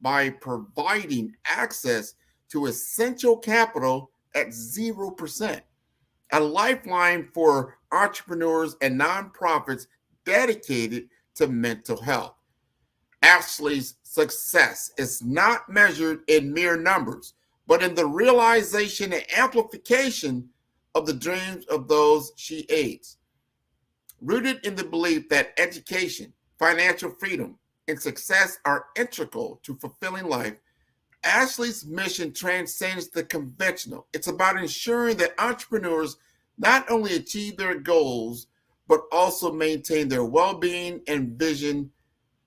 by providing access to essential capital at 0%, a lifeline for entrepreneurs and nonprofits dedicated to mental health. Ashley's success is not measured in mere numbers, but in the realization and amplification of the dreams of those she aids. Rooted in the belief that education, financial freedom, and success are integral to fulfilling life, Ashley's mission transcends the conventional. It's about ensuring that entrepreneurs not only achieve their goals, but also maintain their well-being and vision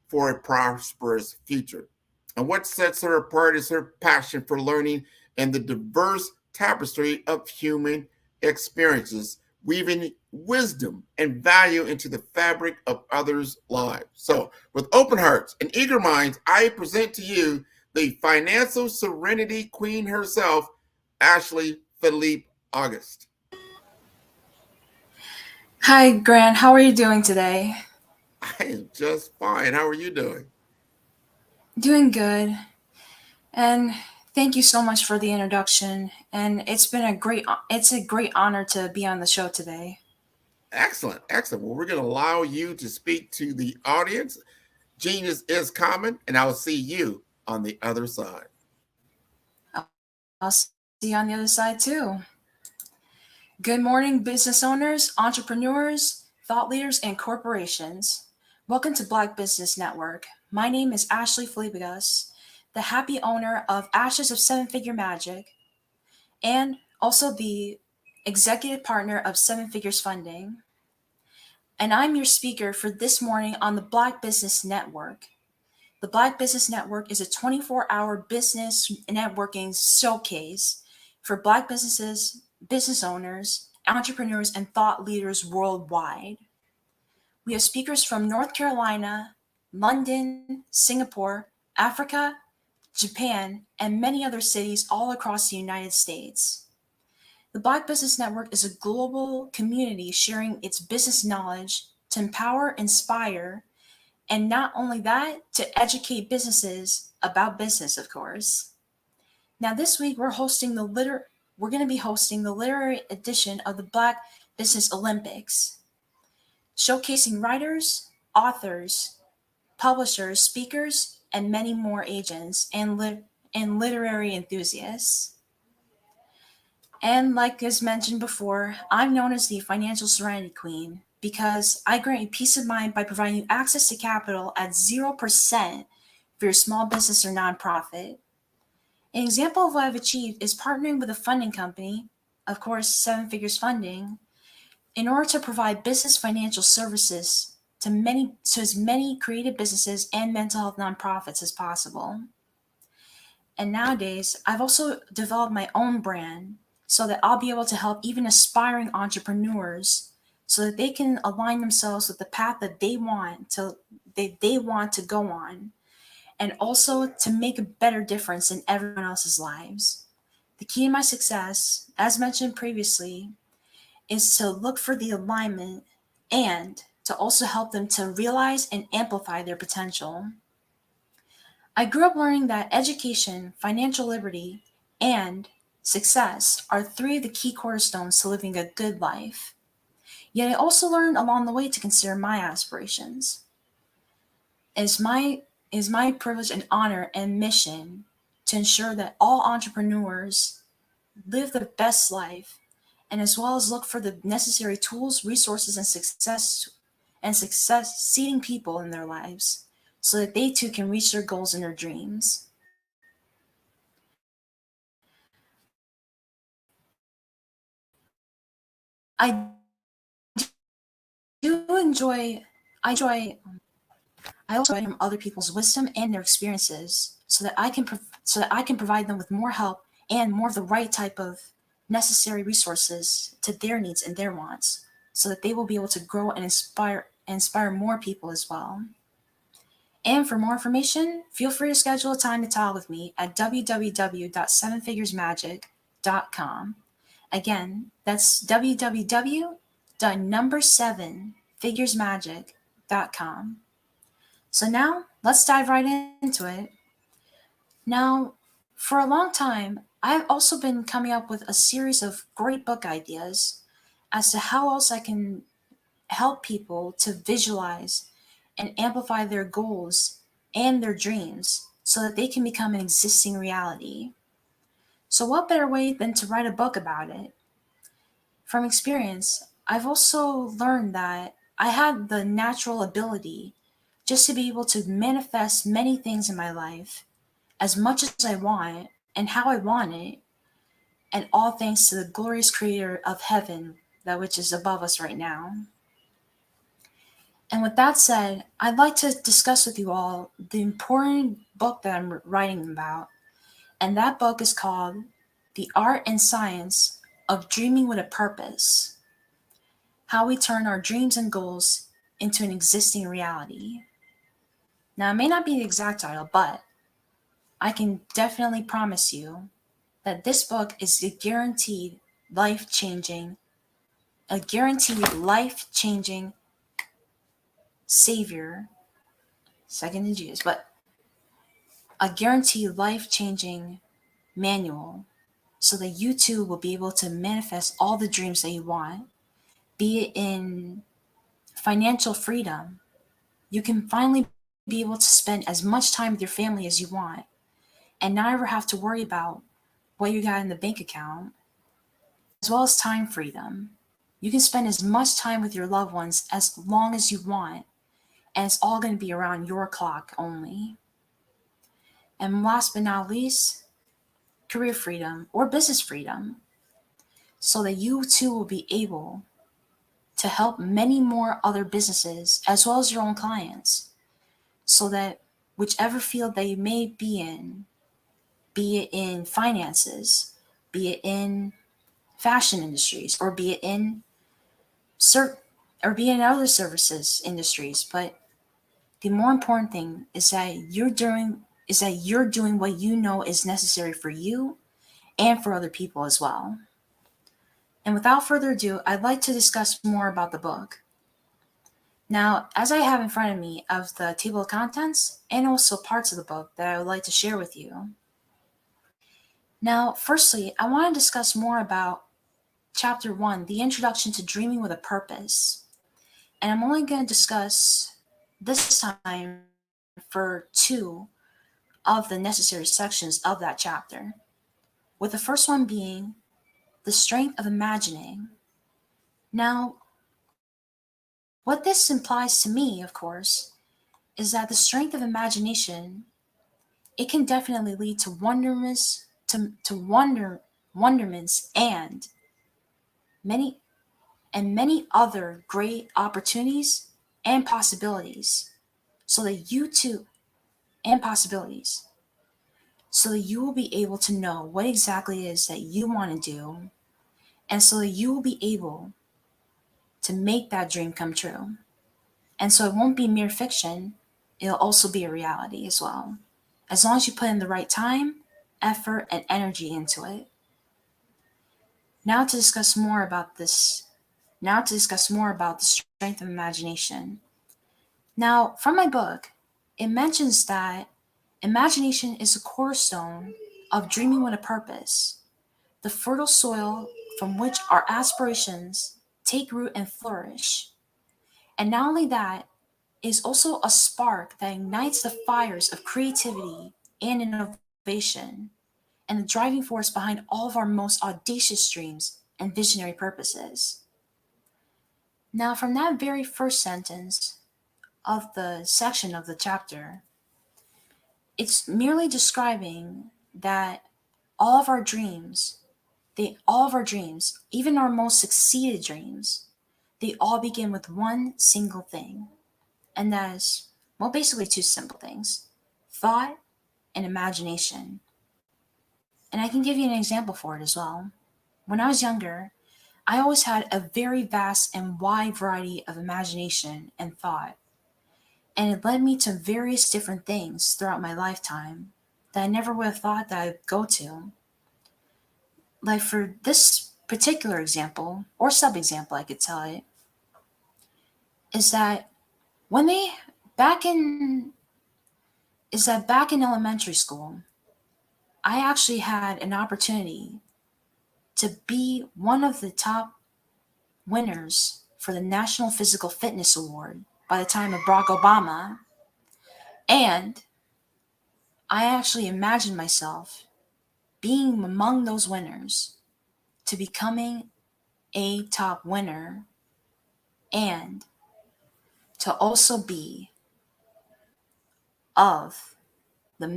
for a prosperous future. And what sets her apart is her passion for learning and the diverse tapestry of human experiences, weaving wisdom and value into the fabric of others' lives. So, with open hearts and eager minds, I present to you the Financial Serenity Queen herself, Ashley Philippe August. Hi, Grant. How are you doing today? I am just fine. How are you doing? Doing good. And thank you so much for the introduction. And it's a great honor to be on the show today. Excellent. Excellent. Well, we're going to allow you to speak to the audience. Genius is common, and I'll see you on the other side. I'll see you on the other side too. Good morning, business owners, entrepreneurs, thought leaders, and corporations. Welcome to Black Business Network. My name is Ashley Philippe August, the happy owner of Ashes of Seven Figure Magic, and also the executive partner of Seven Figures Funding. And I'm your speaker for this morning on the Black Business Network. The Black Business Network is a 24-hour business networking showcase for Black businesses, business owners, entrepreneurs, and thought leaders worldwide. We have speakers from North Carolina, London, Singapore, Africa, Japan, and many other cities all across the United States. The Black Business Network is a global community sharing its business knowledge to empower, inspire, and not only that, to educate businesses about business, of course. Now, this week we're going to be hosting the literary edition of the Black Business Olympics, showcasing writers, authors, publishers, speakers, and many more agents and literary enthusiasts. And like as mentioned before, I'm known as the Financial Serenity Queen because I grant you peace of mind by providing you access to capital at 0% for your small business or nonprofit. An example of what I've achieved is partnering with a funding company, of course, Seven Figures Funding, in order to provide business financial services to as many creative businesses and mental health nonprofits as possible. And nowadays, I've also developed my own brand so that I'll be able to help even aspiring entrepreneurs so that they can align themselves with the path that they want to go on, and also to make a better difference in everyone else's lives. The key to my success, as mentioned previously, is to look for the alignment and to also help them to realize and amplify their potential. I grew up learning that education, financial liberty, and success are three of the key cornerstones to living a good life. Yet I also learned along the way to consider my aspirations. It is my privilege and honor and mission to ensure that all entrepreneurs live their best life, and as well as look for the necessary tools, resources, and succeeding people in their lives so that they too can reach their goals and their dreams. I also enjoy from other people's wisdom and their experiences so that I can provide them with more help and more of the right type of necessary resources to their needs and their wants so that they will be able to grow and inspire more people as well. And for more information, feel free to schedule a time to talk with me at www.7figuresmagic.com. Again, that's www.7figuresmagic.com. So now let's dive right into it. Now, for a long time, I've also been coming up with a series of great book ideas as to how else I can help people to visualize and amplify their goals and their dreams so that they can become an existing reality. So what better way than to write a book about it? From experience, I've also learned that I had the natural ability just to be able to manifest many things in my life as much as I want and how I want it, and all thanks to the glorious creator of heaven, that which is above us right now. And with that said, I'd like to discuss with you all the important book that I'm writing about. And that book is called The Art and Science of Dreaming with a Purpose: How We Turn Our Dreams and Goals into an Existing Reality. Now, it may not be the exact title, but I can definitely promise you that this book is a guaranteed life-changing savior, second in Jesus, but a guaranteed life-changing manual so that you too will be able to manifest all the dreams that you want, be it in financial freedom. You can finally be able to spend as much time with your family as you want and not ever have to worry about what you got in the bank account, as well as time freedom. You can spend as much time with your loved ones as long as you want, and it's all going to be around your clock only. And last but not least, career freedom or business freedom, so that you too will be able to help many more other businesses as well as your own clients, so that whichever field that you may be in, be it in finances, be it in fashion industries, or be it in other services industries, but the more important thing is that you're doing is that you're doing what you know is necessary for you and for other people as well. And without further ado, I'd like to discuss more about the book. Now, as I have in front of me of the table of contents and also parts of the book that I would like to share with you. Now, firstly, I want to discuss more about Chapter 1, the introduction to dreaming with a purpose. And I'm only going to discuss this time for 2 of the necessary sections of that chapter, with the first one being the strength of imagining. Now, what this implies to me, of course, is that the strength of imagination, it can definitely lead to wonderments and many other great opportunities and possibilities, so that you too so that you will be able to know what exactly it is that you want to do, and so that you will be able to make that dream come true. And so it won't be mere fiction, it'll also be a reality as well, as long as you put in the right time, effort, and energy into it. Now to discuss more about the strength of imagination. Now, from my book, it mentions that imagination is the cornerstone of dreaming with a purpose, the fertile soil from which our aspirations take root and flourish. And not only that, it is also a spark that ignites the fires of creativity and innovation, and the driving force behind all of our most audacious dreams and visionary purposes. Now, from that very first sentence of the section of the chapter, it's merely describing that all of our dreams, even our most succeeded dreams, they all begin with one single thing. And that is, well, basically 2 simple things: thought and imagination. And I can give you an example for it as well. When I was younger, I always had a very vast and wide variety of imagination and thought. And it led me to various different things throughout my lifetime that I never would have thought that I'd go to. Like for this particular example, or sub-example I could tell it, is that back in elementary school, I actually had an opportunity to be one of the top winners for the National Physical Fitness Award by the time of Barack Obama. And I actually imagined myself being among those winners, to becoming a top winner, and to also be of the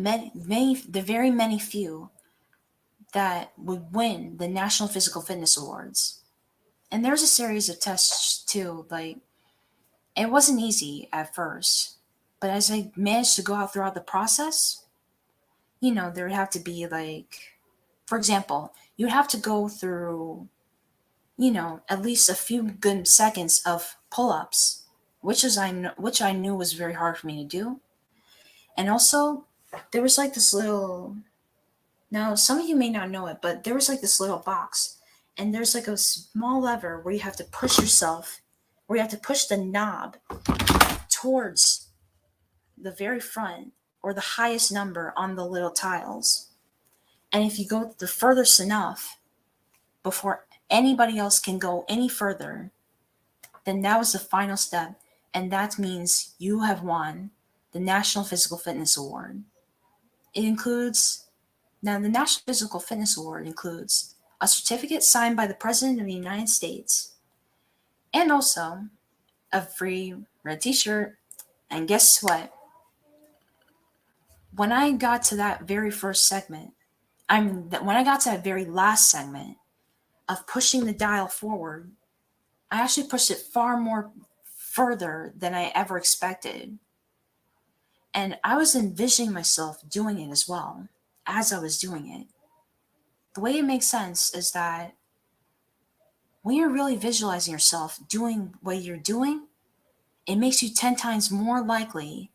very many few that would win the National Physical Fitness Awards. And there's a series of tests too. Like, it wasn't easy at first, but as I managed to go out throughout the process, there would have to be, like, for example, you'd have to go through, at least a few good seconds of pull-ups, which I knew was very hard for me to do. And also, there was like this little, now some of you may not know it, but there was like this little box, and there's like a small lever where you have to push the knob towards the very front, or the highest number on the little tiles. And if you go the furthest enough before anybody else can go any further, then that was the final step, and that means you have won the National Physical Fitness Award. The National Physical Fitness Award includes a certificate signed by the President of the United States, and also a free red t-shirt. And guess what? When I got to that very first segment, when I got to that very last segment of pushing the dial forward, I actually pushed it far more further than I ever expected. And I was envisioning myself doing it as well as I was doing it. The way it makes sense is that when you're really visualizing yourself doing what you're doing, it makes you 10 times more likely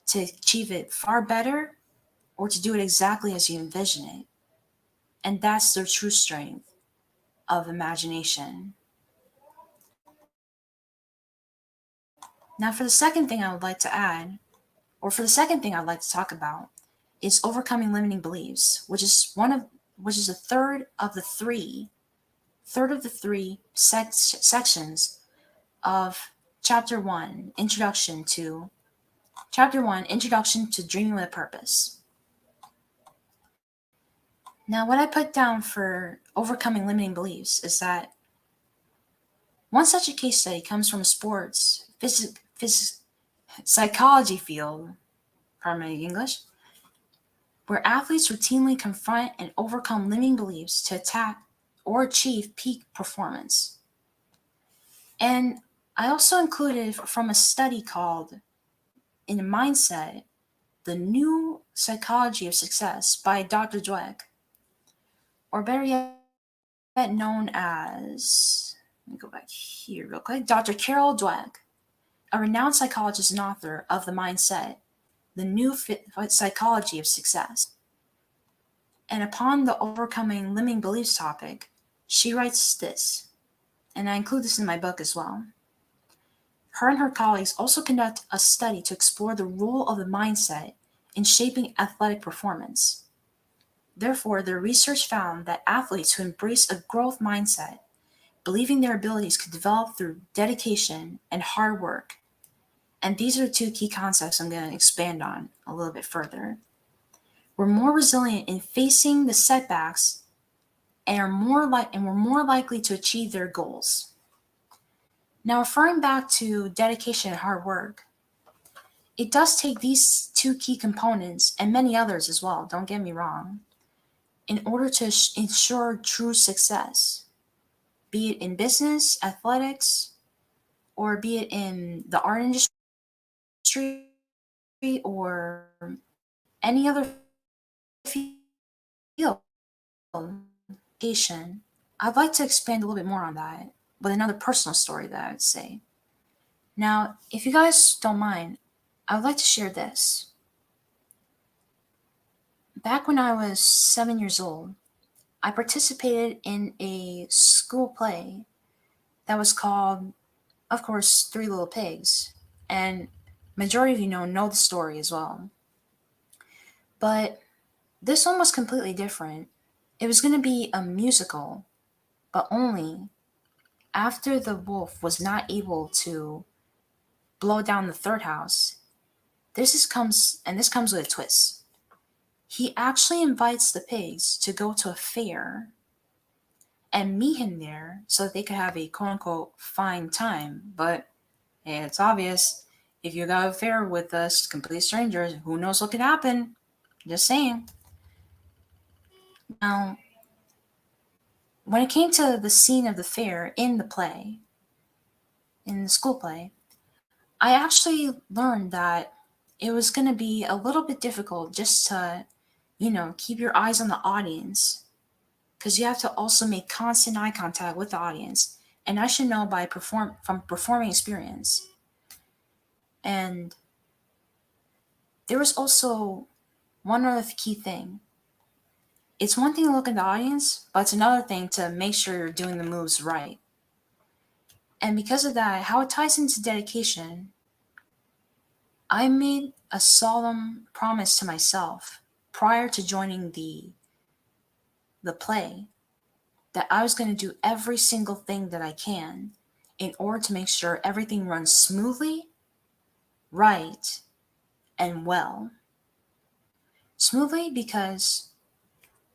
to achieve it far better or to do it exactly as you envision it. And that's the true strength of imagination. Now, for the second thing I would like to add, or for the second thing I'd like to talk about, is overcoming limiting beliefs, which is the third of the three sections of Chapter 1, Introduction to Dreaming with a Purpose. Now, what I put down for overcoming limiting beliefs is that one such a case study comes from a sports psychology field, pardon my English, where athletes routinely confront and overcome limiting beliefs to attack or achieve peak performance. And I also included from a study called In Mindset, The New Psychology of Success by Dr. Dweck, or better yet known as, let me go back here real quick, Dr. Carol Dweck, a renowned psychologist and author of The Mindset, The New Psychology of Success. And upon the overcoming limiting beliefs topic, she writes this, and I include this in my book as well. Her and her colleagues also conduct a study to explore the role of the mindset in shaping athletic performance. Therefore, their research found that athletes who embrace a growth mindset, believing their abilities could develop through dedication and hard work, and these are the two key concepts I'm going to expand on a little bit further, were more resilient in facing the setbacks and were more likely to achieve their goals. Now, referring back to dedication and hard work, it does take these two key components and many others as well, don't get me wrong, in order to ensure true success, be it in business, athletics, or be it in the art industry or any other field. I'd like to expand a little bit more on that with another personal story that I would say. Now, if you guys don't mind, I would like to share this. Back when I was 7 years old, I participated in a school play that was called, of course, Three Little Pigs. And majority of you know the story as well. But this one was completely different. It was going to be a musical, but only after the wolf was not able to blow down the third house. This comes with a twist. He actually invites the pigs to go to a fair and meet him there so that they could have a quote-unquote fine time. But hey, it's obvious, if you got a fair with us complete strangers, who knows what could happen? Just saying. Now, when it came to the scene of the fair in the play, in the school play, I actually learned that it was going to be a little bit difficult just to, keep your eyes on the audience, because you have to also make constant eye contact with the audience. And I should know from performing experience. And there was also one other key thing. It's one thing to look at the audience, but it's another thing to make sure you're doing the moves right. And because of that, how it ties into dedication, I made a solemn promise to myself prior to joining the play that I was going to do every single thing that I can in order to make sure everything runs smoothly, right, and well. Smoothly because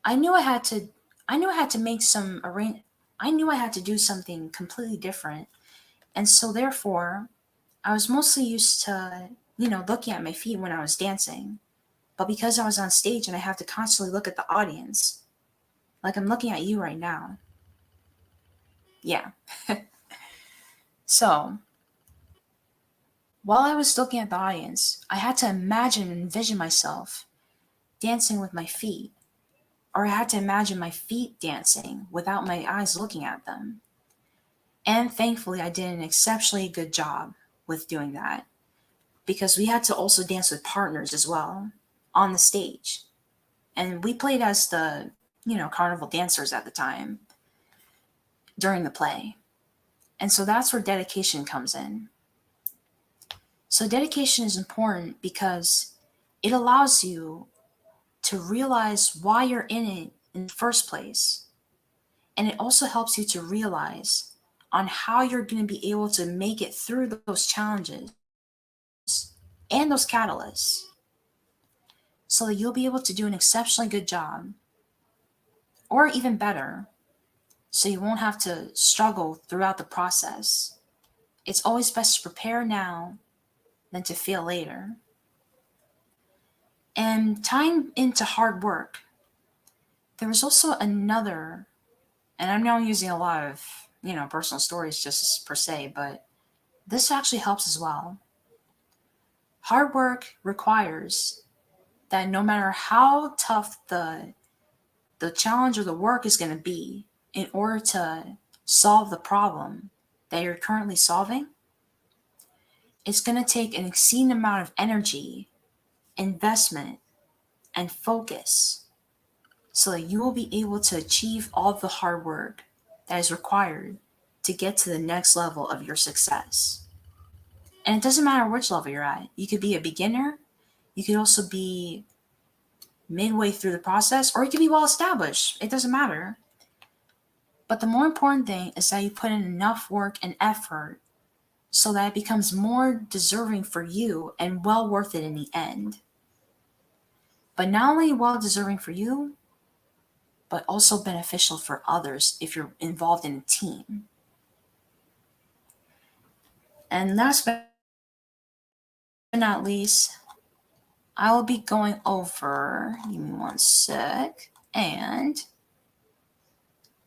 I knew I had to do something completely different. And so therefore, I was mostly used to, looking at my feet when I was dancing. But because I was on stage and I have to constantly look at the audience, like I'm looking at you right now. Yeah. So, while I was looking at the audience, I had to imagine and envision myself dancing with my feet, or I had to imagine my feet dancing without my eyes looking at them. And thankfully, I did an exceptionally good job with doing that, because we had to also dance with partners as well on the stage. And we played as the, carnival dancers at the time during the play. And so that's where dedication comes in. So dedication is important because it allows you to realize why you're in it in the first place. And it also helps you to realize on how you're going to be able to make it through those challenges and those catalysts so that you'll be able to do an exceptionally good job, or even better, so you won't have to struggle throughout the process. It's always best to prepare now than to fail later. And tying into hard work, there was also another, and I'm now using a lot of, personal stories just per se, but this actually helps as well. Hard work requires that no matter how tough the challenge or the work is going to be, in order to solve the problem that you're currently solving, it's going to take an exceeding amount of energy, investment, and focus so that you will be able to achieve all of the hard work that is required to get to the next level of your success. And it doesn't matter which level you're at. You could be a beginner, you could also be midway through the process, or you could be well established. It doesn't matter. But the more important thing is that you put in enough work and effort so that it becomes more deserving for you and well worth it in the end. But not only well deserving for you, but also beneficial for others if you're involved in a team. And last but not least, I will be going over, give me one sec, and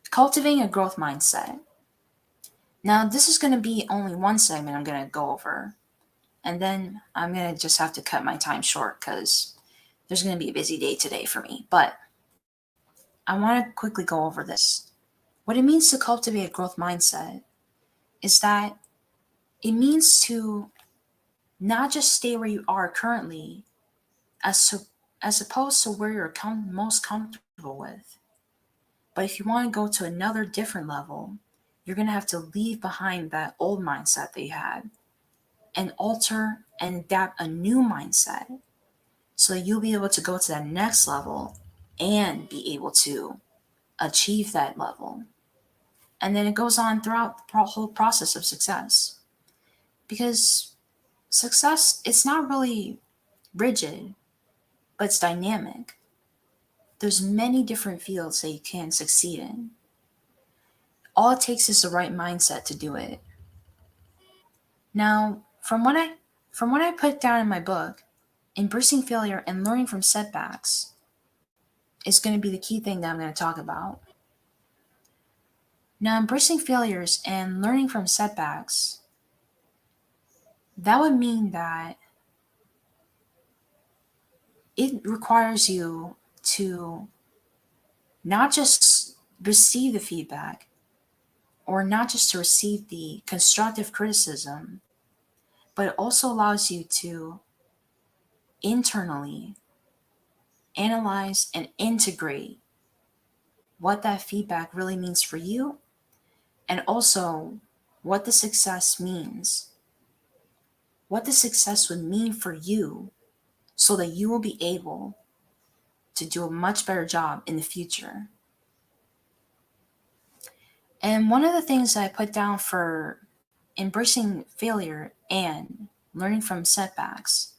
cultivating a growth mindset. Now, this is going to be only one segment I'm going to go over, and then I'm going to just have to cut my time short because there's going to be a busy day today for me. But I want to quickly go over this. What it means to cultivate a growth mindset is that it means to not just stay where you are currently as opposed to where you're most comfortable with. But if you want to go to another different level, you're going to have to leave behind that old mindset that you had and alter and adapt a new mindset so that you'll be able to go to that next level and be able to achieve that level. And then it goes on throughout the whole process of success. Because success, it's not really rigid, but it's dynamic. There's many different fields that you can succeed in. All it takes is the right mindset to do it. Now, from what I put down in my book, embracing failure and learning from setbacks is going to be the key thing that I'm going to talk about. Now, embracing failures and learning from setbacks, that would mean that it requires you to not just receive the feedback or not just to receive the constructive criticism, but it also allows you to internally analyze and integrate what that feedback really means for you and also what the success means, what the success would mean for you so that you will be able to do a much better job in the future. And one of the things that I put down for embracing failure and learning from setbacks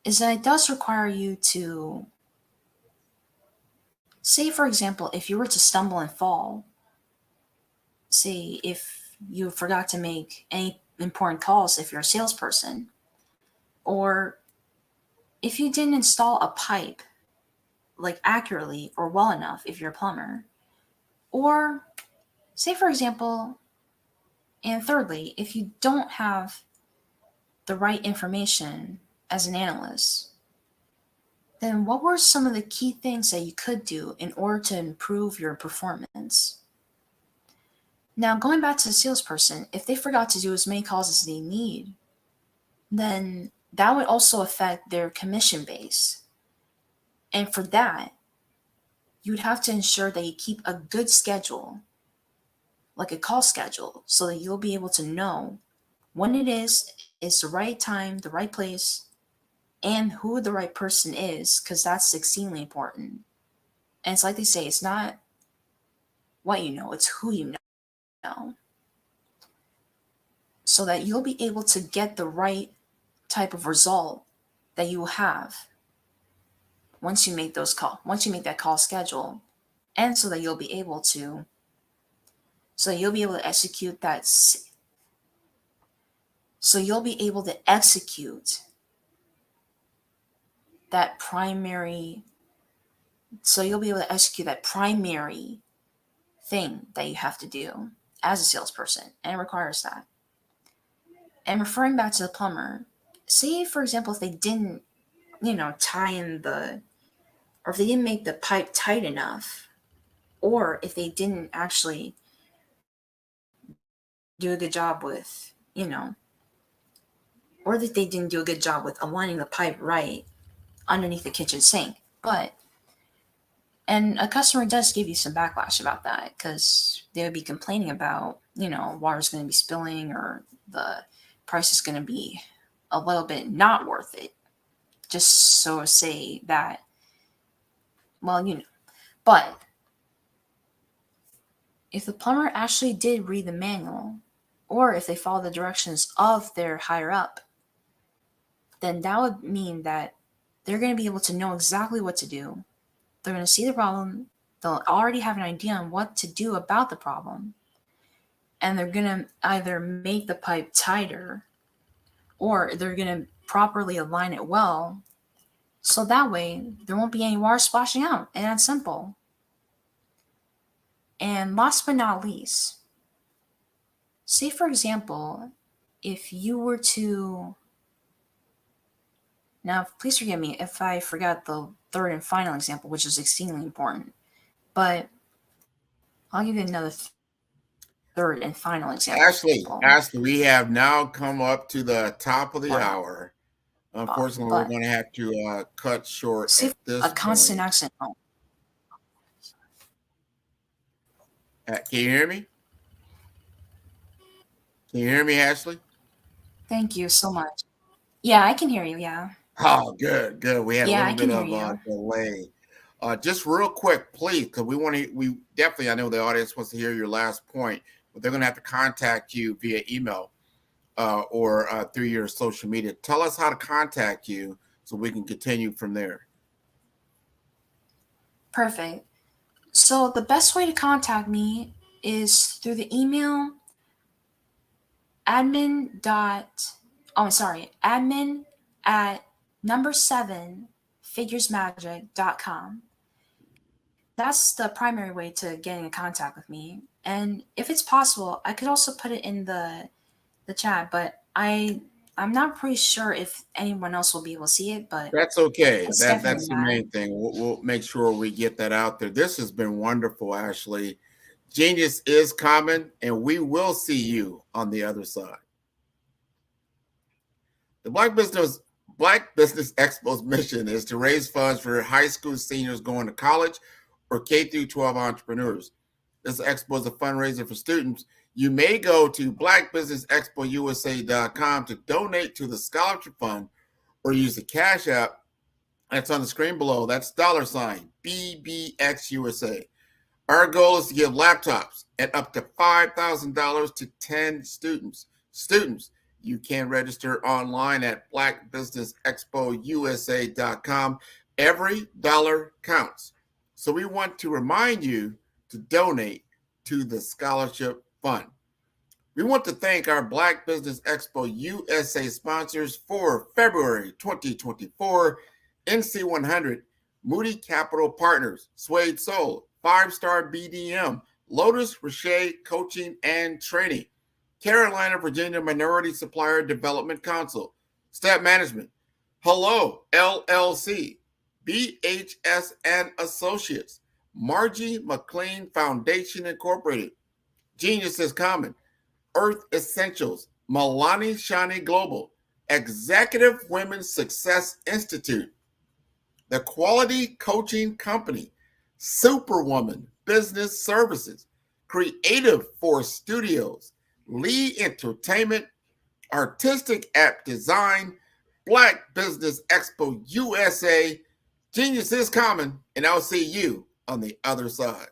is that it does require you to, say, for example, if you were to stumble and fall, say if you forgot to make any important calls if you're a salesperson, or if you didn't install a pipe like accurately or well enough if you're a plumber, or say, for example, and thirdly, if you don't have the right information as an analyst, then what were some of the key things that you could do in order to improve your performance? Now, going back to the salesperson, if they forgot to do as many calls as they need, then that would also affect their commission base. And for that, you'd have to ensure that you keep a good schedule, like a call schedule, so that you'll be able to know when it is the right time, the right place, and who the right person is, because that's extremely important. And it's like they say, it's not what you know, it's who you know. So that you'll be able to get the right type of result that you will have once you make that call schedule, and so that you'll be able to execute that. So you'll be able to execute that primary. So you'll be able to execute that primary thing that you have to do as a salesperson, and it requires that. And referring back to the plumber, say for example, if they didn't, tie in or if they didn't make the pipe tight enough, or if they didn't actually do a good job with, or that they didn't do a good job with aligning the pipe right underneath the kitchen sink. And a customer does give you some backlash about that, because they would be complaining about, water's going to be spilling, or the price is going to be a little bit not worth it. Just so say that, but if the plumber actually did read the manual, or if they follow the directions of their higher up, then that would mean that they're going to be able to know exactly what to do. They're going to see the problem. They'll already have an idea on what to do about the problem. And they're going to either make the pipe tighter, or they're going to properly align it well. So that way there won't be any water splashing out. And that's simple. And last but not least, say for example, if you were to, now please forgive me if I forgot the third and final example, which is extremely important, but I'll give you another third and final example. Ashley, we have now come up to the top of the hour. Unfortunately, we're going to have to cut short at this point. Constant accent. Can you hear me? Can you hear me, Ashley? Thank you so much. Yeah, I can hear you. Yeah. Oh, good. We had a little bit of a delay. Just real quick, please, because we definitely, I know the audience wants to hear your last point, but they're going to have to contact you via email or through your social media. Tell us how to contact you so we can continue from there. Perfect. So the best way to contact me is through the email admin at number7figuresmagic.com. That's the primary way to get in contact with me. And if it's possible, I could also put it in the chat, but I'm not pretty sure if anyone else will be able to see it, but that's okay. That's the main thing. We'll make sure we get that out there. This has been wonderful, Ashley. Genius is common, and we will see you on the other side. The Black Business Expo's mission is to raise funds for high school seniors going to college or K-12 entrepreneurs. This expo is a fundraiser for students. You may go to blackbusinessexpousa.com to donate to the scholarship fund, or use the Cash App that's on the screen below. That's $BBXUSA. Our goal is to give laptops and up to $5,000 to 10 students. You can register online at blackbusinessexpousa.com. Every dollar counts. So we want to remind you to donate to the scholarship fund. We want to thank our Black Business Expo USA sponsors for February 2024, NC100, Moody Capital Partners, Suede Soul, 5-Star BDM, Lotus Rocher Coaching and Training, Carolina, Virginia Minority Supplier Development Council, Step Management, Hello LLC, BHS and Associates, Margie McLean Foundation Incorporated, Genius is Common, Earth Essentials, Milani Shani Global, Executive Women's Success Institute, the quality coaching company, Superwoman Business Services, Creative Force Studios, Lee Entertainment, Artistic App Design, Black Business Expo USA. Genius is common, and I'll see you on the other side.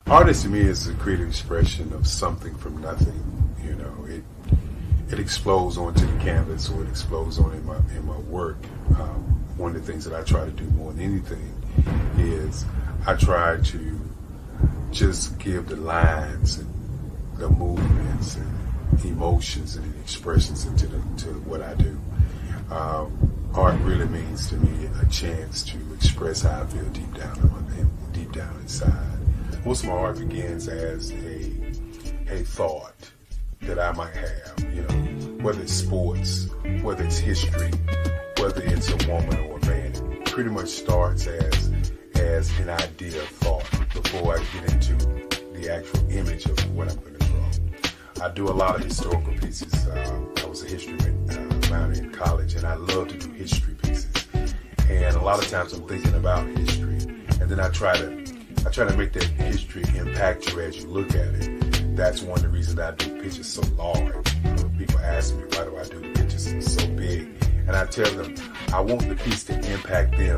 Artist to me is a creative expression of something from nothing. You know, it explodes onto the canvas, or it explodes on in my work. One of the things that I try to do more than anything is I try to just give the lines and the movements and emotions and expressions into what I do. Art really means to me a chance to express how I feel deep down inside. Most of my art begins as a thought that I might have, you know, whether it's sports, whether it's history, whether it's a woman or a man. It pretty much starts as an idea of thought before I get into the actual image of what I'm going to draw. I do a lot of historical pieces. I was a history minor in college, and I love to do history pieces. And a lot of times I'm thinking about history, and then I try to make that history impact you as you look at it. That's one of the reasons I do pictures so large. People ask me, why do I do the pictures so big? And I tell them, I want the piece to impact them